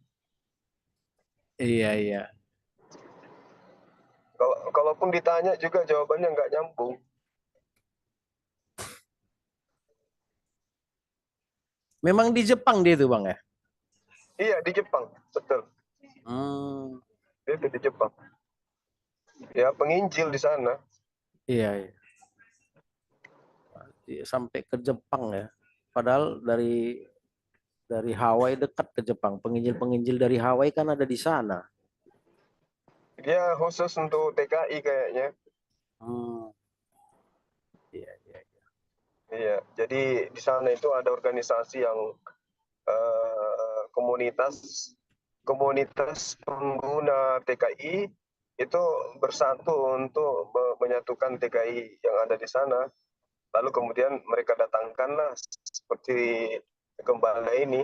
Iya. Kalaupun ditanya juga jawabannya nggak nyambung. Memang di Jepang dia itu Bang ya? Iya di Jepang, betul. Itu di Jepang. Ya penginjil di sana. Iya. Sampai ke Jepang ya. Padahal dari Hawaii dekat ke Jepang. Penginjil dari Hawaii kan ada di sana. Dia khusus untuk TKI kayaknya. Iya, jadi di sana itu ada organisasi yang komunitas pengguna TKI itu bersatu untuk menyatukan TKI yang ada di sana. Lalu kemudian mereka datangkanlah seperti Gembala ini.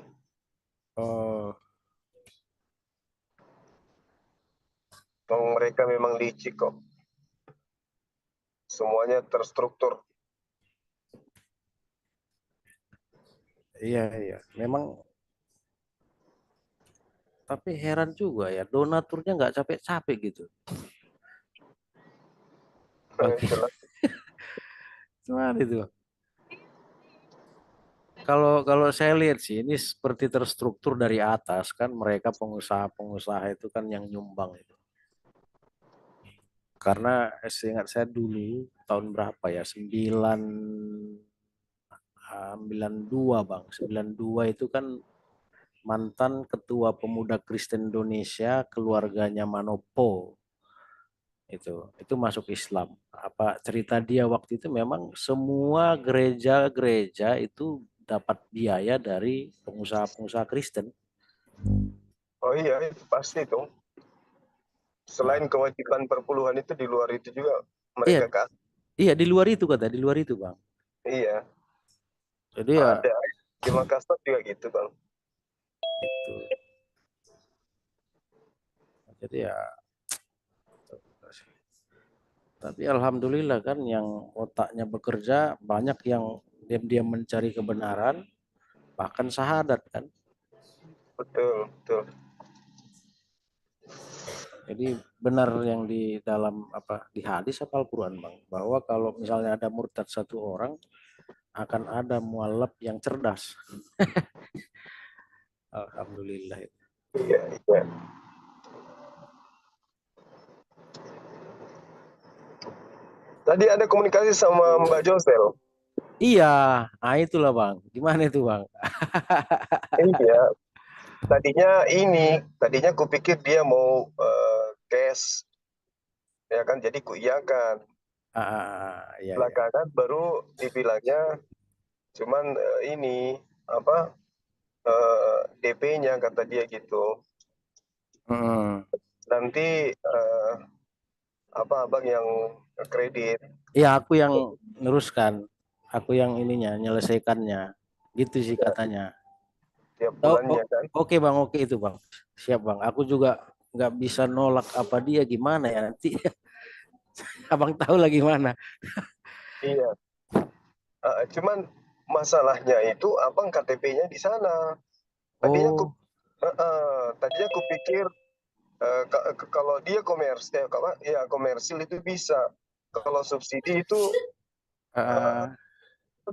Mereka memang licik kok. Semuanya terstruktur. Iya. Memang. Tapi heran juga ya, donaturnya nggak capek-capek gitu. Gimana itu? Kalau saya lihat sih ini seperti terstruktur dari atas kan, mereka pengusaha itu kan yang nyumbang itu. Karena seingat saya dulu tahun berapa ya, 92 Bang. 92 itu kan mantan Ketua Pemuda Kristen Indonesia, keluarganya Manopo. Itu masuk Islam. Apa cerita dia waktu itu, memang semua gereja-gereja itu dapat biaya dari pengusaha-pengusaha Kristen. Oh iya, itu pasti dong. Selain kewajiban perpuluhan itu, di luar itu juga mereka kasih. Iya, di luar itu Bang. Iya. Jadi ya ada di Makassar juga gitu Bang. Itu. Jadi ya, tapi alhamdulillah kan yang otaknya bekerja, banyak yang diam-diam mencari kebenaran, bahkan syahadat kan. Betul. Jadi benar yang di dalam di hadis apa Al-Quran Bang, bahwa kalau misalnya ada murtad 1 orang, akan ada mualaf yang cerdas. Alhamdulillah. Iya. Tadi ada komunikasi sama Mbak Josel. Iya, itulah Bang. Gimana itu Bang? Iya. Tadinya kupikir dia mau cash, ya kan? Jadi kuiyakan. Iya. Belakangan baru dibilangnya, cuman DP-nya kata dia gitu. Nanti abang yang kredit. Iya, aku yang neruskan, aku yang nyelesaikannya, gitu sih katanya. tiap Oh, bulannya kan. oke bang, oke itu bang. Siap bang. Aku juga nggak bisa nolak apa dia gimana ya nanti. Abang tahu lah gimana. Iya. Cuman masalahnya itu abang KTP-nya di sana. Oh, Tadinya aku pikir kalau dia komersil, ya komersil itu bisa. Kalau subsidi itu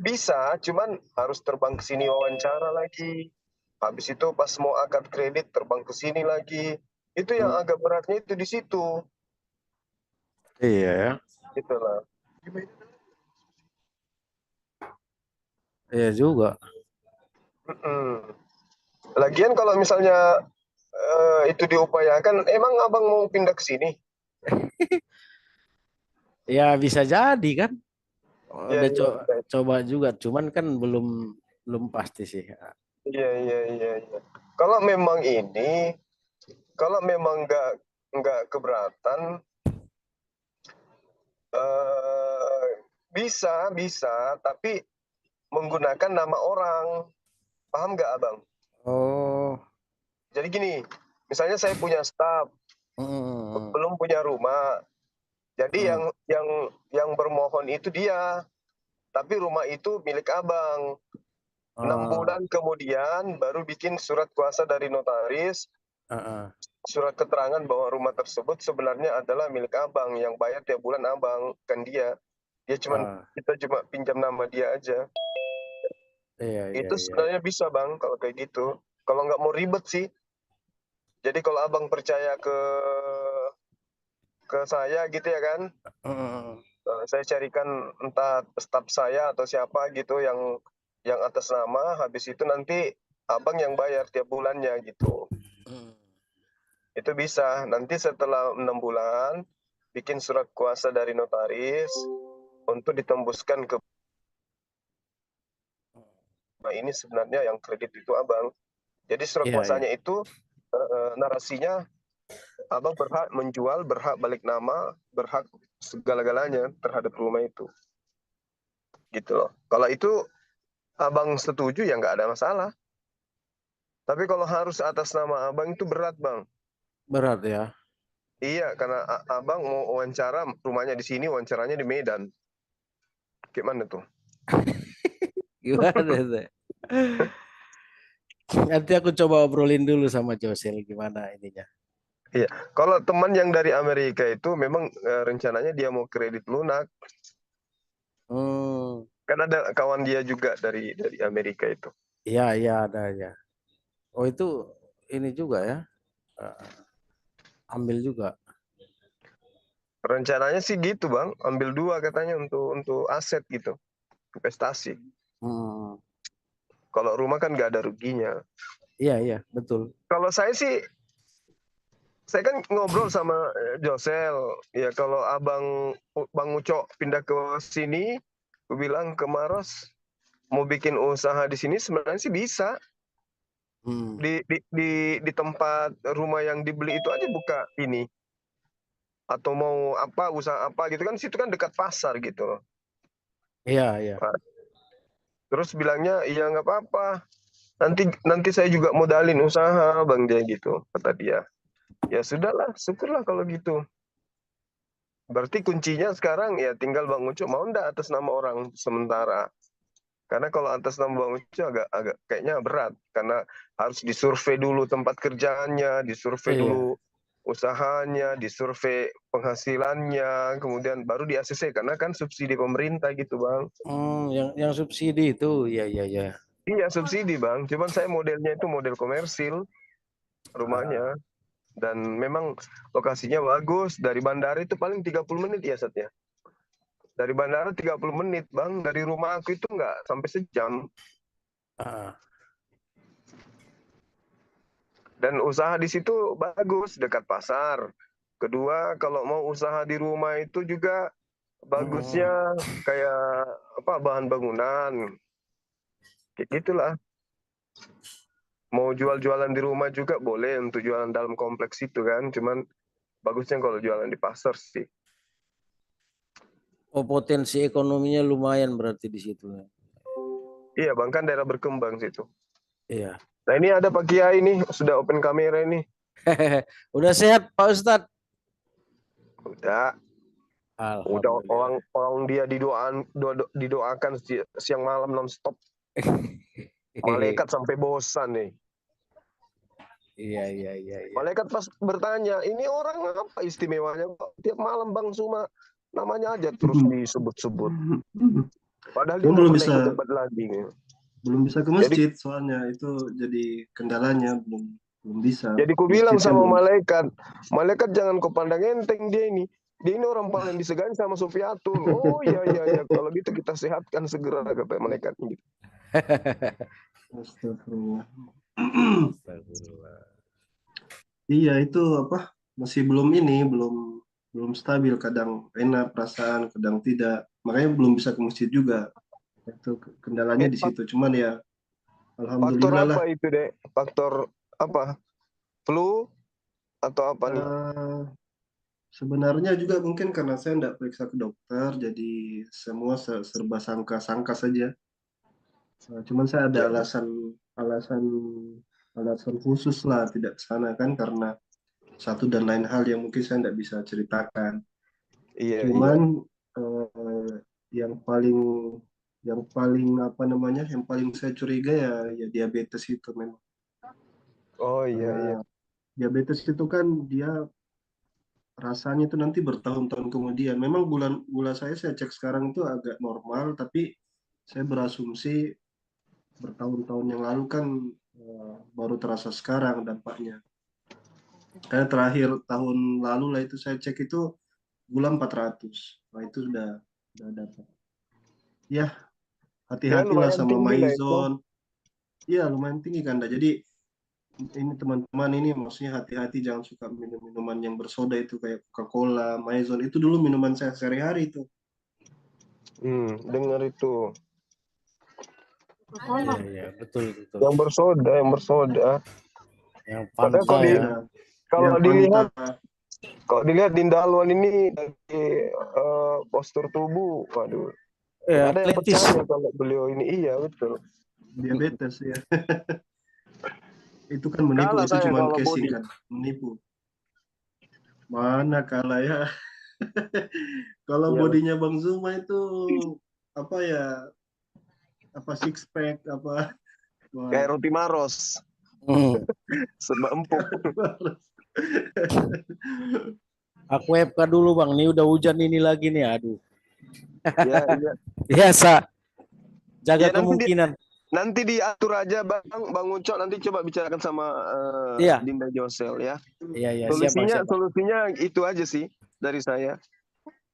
bisa, cuman harus terbang ke sini wawancara lagi. Habis itu pas mau akad kredit terbang ke sini lagi. Itu yang agak beratnya itu di situ. iya ya. Itulah. Iya juga. Lagian kalau misalnya itu diupayakan, emang abang mau pindah ke sini? Ya bisa jadi kan. Iya, Udah iya, coba juga, cuman kan belum pasti sih. iya. Kalau memang ini, kalau memang nggak keberatan, bisa, tapi menggunakan nama orang. Paham nggak abang? Oh. Jadi gini, misalnya saya punya staf, belum punya rumah. Jadi yang bermohon itu dia, tapi rumah itu milik abang. 6 bulan kemudian baru bikin surat kuasa dari notaris, surat keterangan bahwa rumah tersebut sebenarnya adalah milik abang, yang bayar tiap bulan abang, kan dia. Kita cuma pinjam nama dia aja. Iya, Itu sebenarnya bisa bang kalau kayak gitu. Kalau nggak mau ribet sih. Jadi kalau abang percaya ke saya gitu ya kan, saya carikan entah staf saya atau siapa gitu yang atas nama. Habis itu nanti abang yang bayar tiap bulannya gitu. Itu bisa. Nanti setelah 6 bulan bikin surat kuasa dari notaris untuk ditembuskan ke. Nah ini sebenarnya yang kredit itu abang. Jadi surat kuasanya itu narasinya abang berhak menjual, berhak balik nama, berhak segala-galanya terhadap rumah itu. Gitu loh. Kalau itu abang setuju ya nggak ada masalah. Tapi kalau harus atas nama abang itu berat bang. Berat ya. Iya, karena abang mau wawancara rumahnya di sini, wawancaranya di Medan. Gimana tuh? Gimana tuh? Nanti aku coba obrolin dulu sama Josel gimana ininya. Iya, kalau teman yang dari Amerika itu memang rencananya dia mau kredit lunak. Kan ada kawan dia juga dari Amerika itu. Iya ada ya. Oh itu ini juga ya. Ambil juga. Rencananya sih gitu bang, ambil 2 katanya untuk aset gitu, investasi. Kalau rumah kan nggak ada ruginya. Iya betul. Kalau saya sih, saya kan ngobrol sama Josel, ya kalau Bang Ucok pindah ke sini, aku bilang ke Maros mau bikin usaha di sini sebenarnya sih bisa. Di tempat rumah yang dibeli itu aja buka ini. Atau mau apa, usaha apa gitu kan, situ kan dekat pasar gitu. Iya. Terus bilangnya, iya nggak apa-apa. Nanti saya juga modalin usaha bang, dia gitu, kata dia. Ya sudahlah, syukurlah kalau gitu. Berarti kuncinya sekarang ya tinggal Bang Ucu mau ndak atas nama orang sementara. Karena kalau atas nama Bang Ucu agak kayaknya berat. Karena harus disurvei dulu tempat kerjaannya, disurvei dulu usahanya, disurvei penghasilannya, kemudian baru di ACC karena kan subsidi pemerintah gitu bang. Yang subsidi itu, ya. Iya subsidi bang, cuman saya modelnya itu model komersil rumahnya. Dan memang lokasinya bagus, dari bandara itu paling 30 menit ya Satya. Dari bandara 30 menit bang, dari rumah aku itu nggak sampai sejam. Dan usaha di situ bagus, dekat pasar. Kedua, kalau mau usaha di rumah itu juga bagusnya kayak apa, bahan bangunan. Kayak gitulah. Mau jual-jualan di rumah juga boleh untuk jualan dalam kompleks itu kan. Cuman bagusnya kalau jualan di pasar sih. Oh potensi ekonominya lumayan berarti di situ. Iya bang, kan daerah berkembang situ. Iya. Nah ini ada Pak Kiai nih, sudah open kamera ini. Udah sehat Pak Ustadz? Udah orang dia didoakan siang malam nonstop. Malaikat sampai bosan nih. Iya. Malaikat pas bertanya, ini orang apa istimewanya kok tiap malam Bang Suma namanya aja terus disebut-sebut. Padahal dia belum mau bisa ikut debat lagi. belum bisa ke masjid, soalnya itu jadi kendalanya, belum bisa. Jadi ku bilang Masjid kan sama belum. malaikat jangan kau pandang enteng dia ini. Dia ini orang paling disegani sama Sufyatul. Oh iya. Kalau gitu kita sehatkan segera, kata malaikat gitu. Astagfirullah. Iya itu apa? Masih belum stabil. Kadang enak perasaan, kadang tidak. Makanya belum bisa ke masjid juga. Itu kendalanya di situ. Cuman ya, Faktor alhamdulillah lah. apa itu deh? Faktor apa? Flu atau apa nih? Sebenarnya juga mungkin karena saya tidak periksa ke dokter, jadi semua serba sangka-sangka saja. Cuman saya ada alasan khusus lah tidak ke sana kan, karena satu dan lain hal yang mungkin saya tidak bisa ceritakan. Cuman yang paling saya curiga ya diabetes itu memang. Oh iya. Diabetes itu kan dia rasanya itu nanti bertahun-tahun kemudian. Memang gula saya cek sekarang itu agak normal, tapi saya berasumsi bertahun-tahun yang lalu kan baru terasa sekarang dampaknya. Karena terakhir tahun lalu lah itu saya cek itu gula 400. Nah itu sudah dapat. Ya, hati-hatilah sama Maizon. Iya, lumayan tinggi kan. Jadi ini teman-teman ini maksudnya hati-hati, jangan suka minum minuman yang bersoda itu kayak Coca-Cola, Maizon. Itu dulu minuman saya sehari-hari itu. Dengar itu. Iya, betul. Yang bersoda. Yang Padahal kalau dilihat Dinda Alwan ini dari postur tubuh, waduh. Ada yang percaya kalau beliau ini, iya betul. Diabetes ya. Itu kan menipu, itu cuma casing kan, menipu. Mana kalah ya. Kalau bodinya Bang Zuma itu six pack apa. Kayak roti Maros. Serba empuk. Aku FK dulu Bang, ini udah hujan ini lagi nih, aduh. Iya. Biasa. Jaga kemungkinan. Nanti diatur aja Bang Ucok, nanti coba bicarakan sama Dinda Josel ya. Iya. Solusinya itu aja sih dari saya.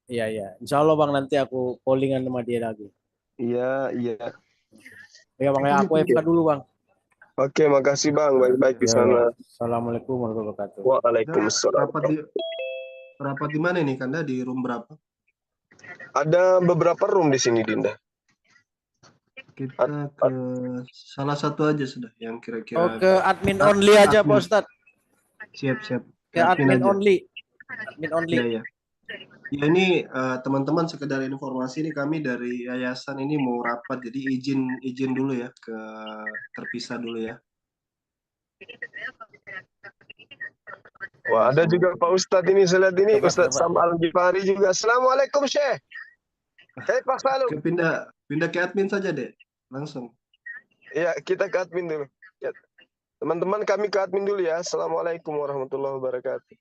Iya. Insya Allah Bang, nanti aku callingan sama dia lagi. Iya. Ya Bang, ya aku FK dulu Bang. Oke, makasih Bang, baik-baik di sana. Assalamualaikum warahmatullahi wabarakatuh. Waalaikumsalam. Rapat di mana nih Kanda? Di room berapa? Ada beberapa room di sini Dinda. Kita ke salah satu aja sudah yang kira-kira. Ke admin only aja Pak Ustadz. Siap. Ke admin only. Ya. Ya ini teman-teman sekedar informasi, ini kami dari yayasan ini mau rapat, jadi izin dulu ya, terpisah dulu ya. Wah, ada juga Pak Ustadz ini, saya lihat ini Ustadz Sam Al-Ghifari juga. Assalamualaikum Syekh. Pak Salu. Pindah ke admin saja deh, langsung. Ya, kita ke admin dulu. Ya. Teman-teman kami ke admin dulu ya. Assalamualaikum warahmatullahi wabarakatuh.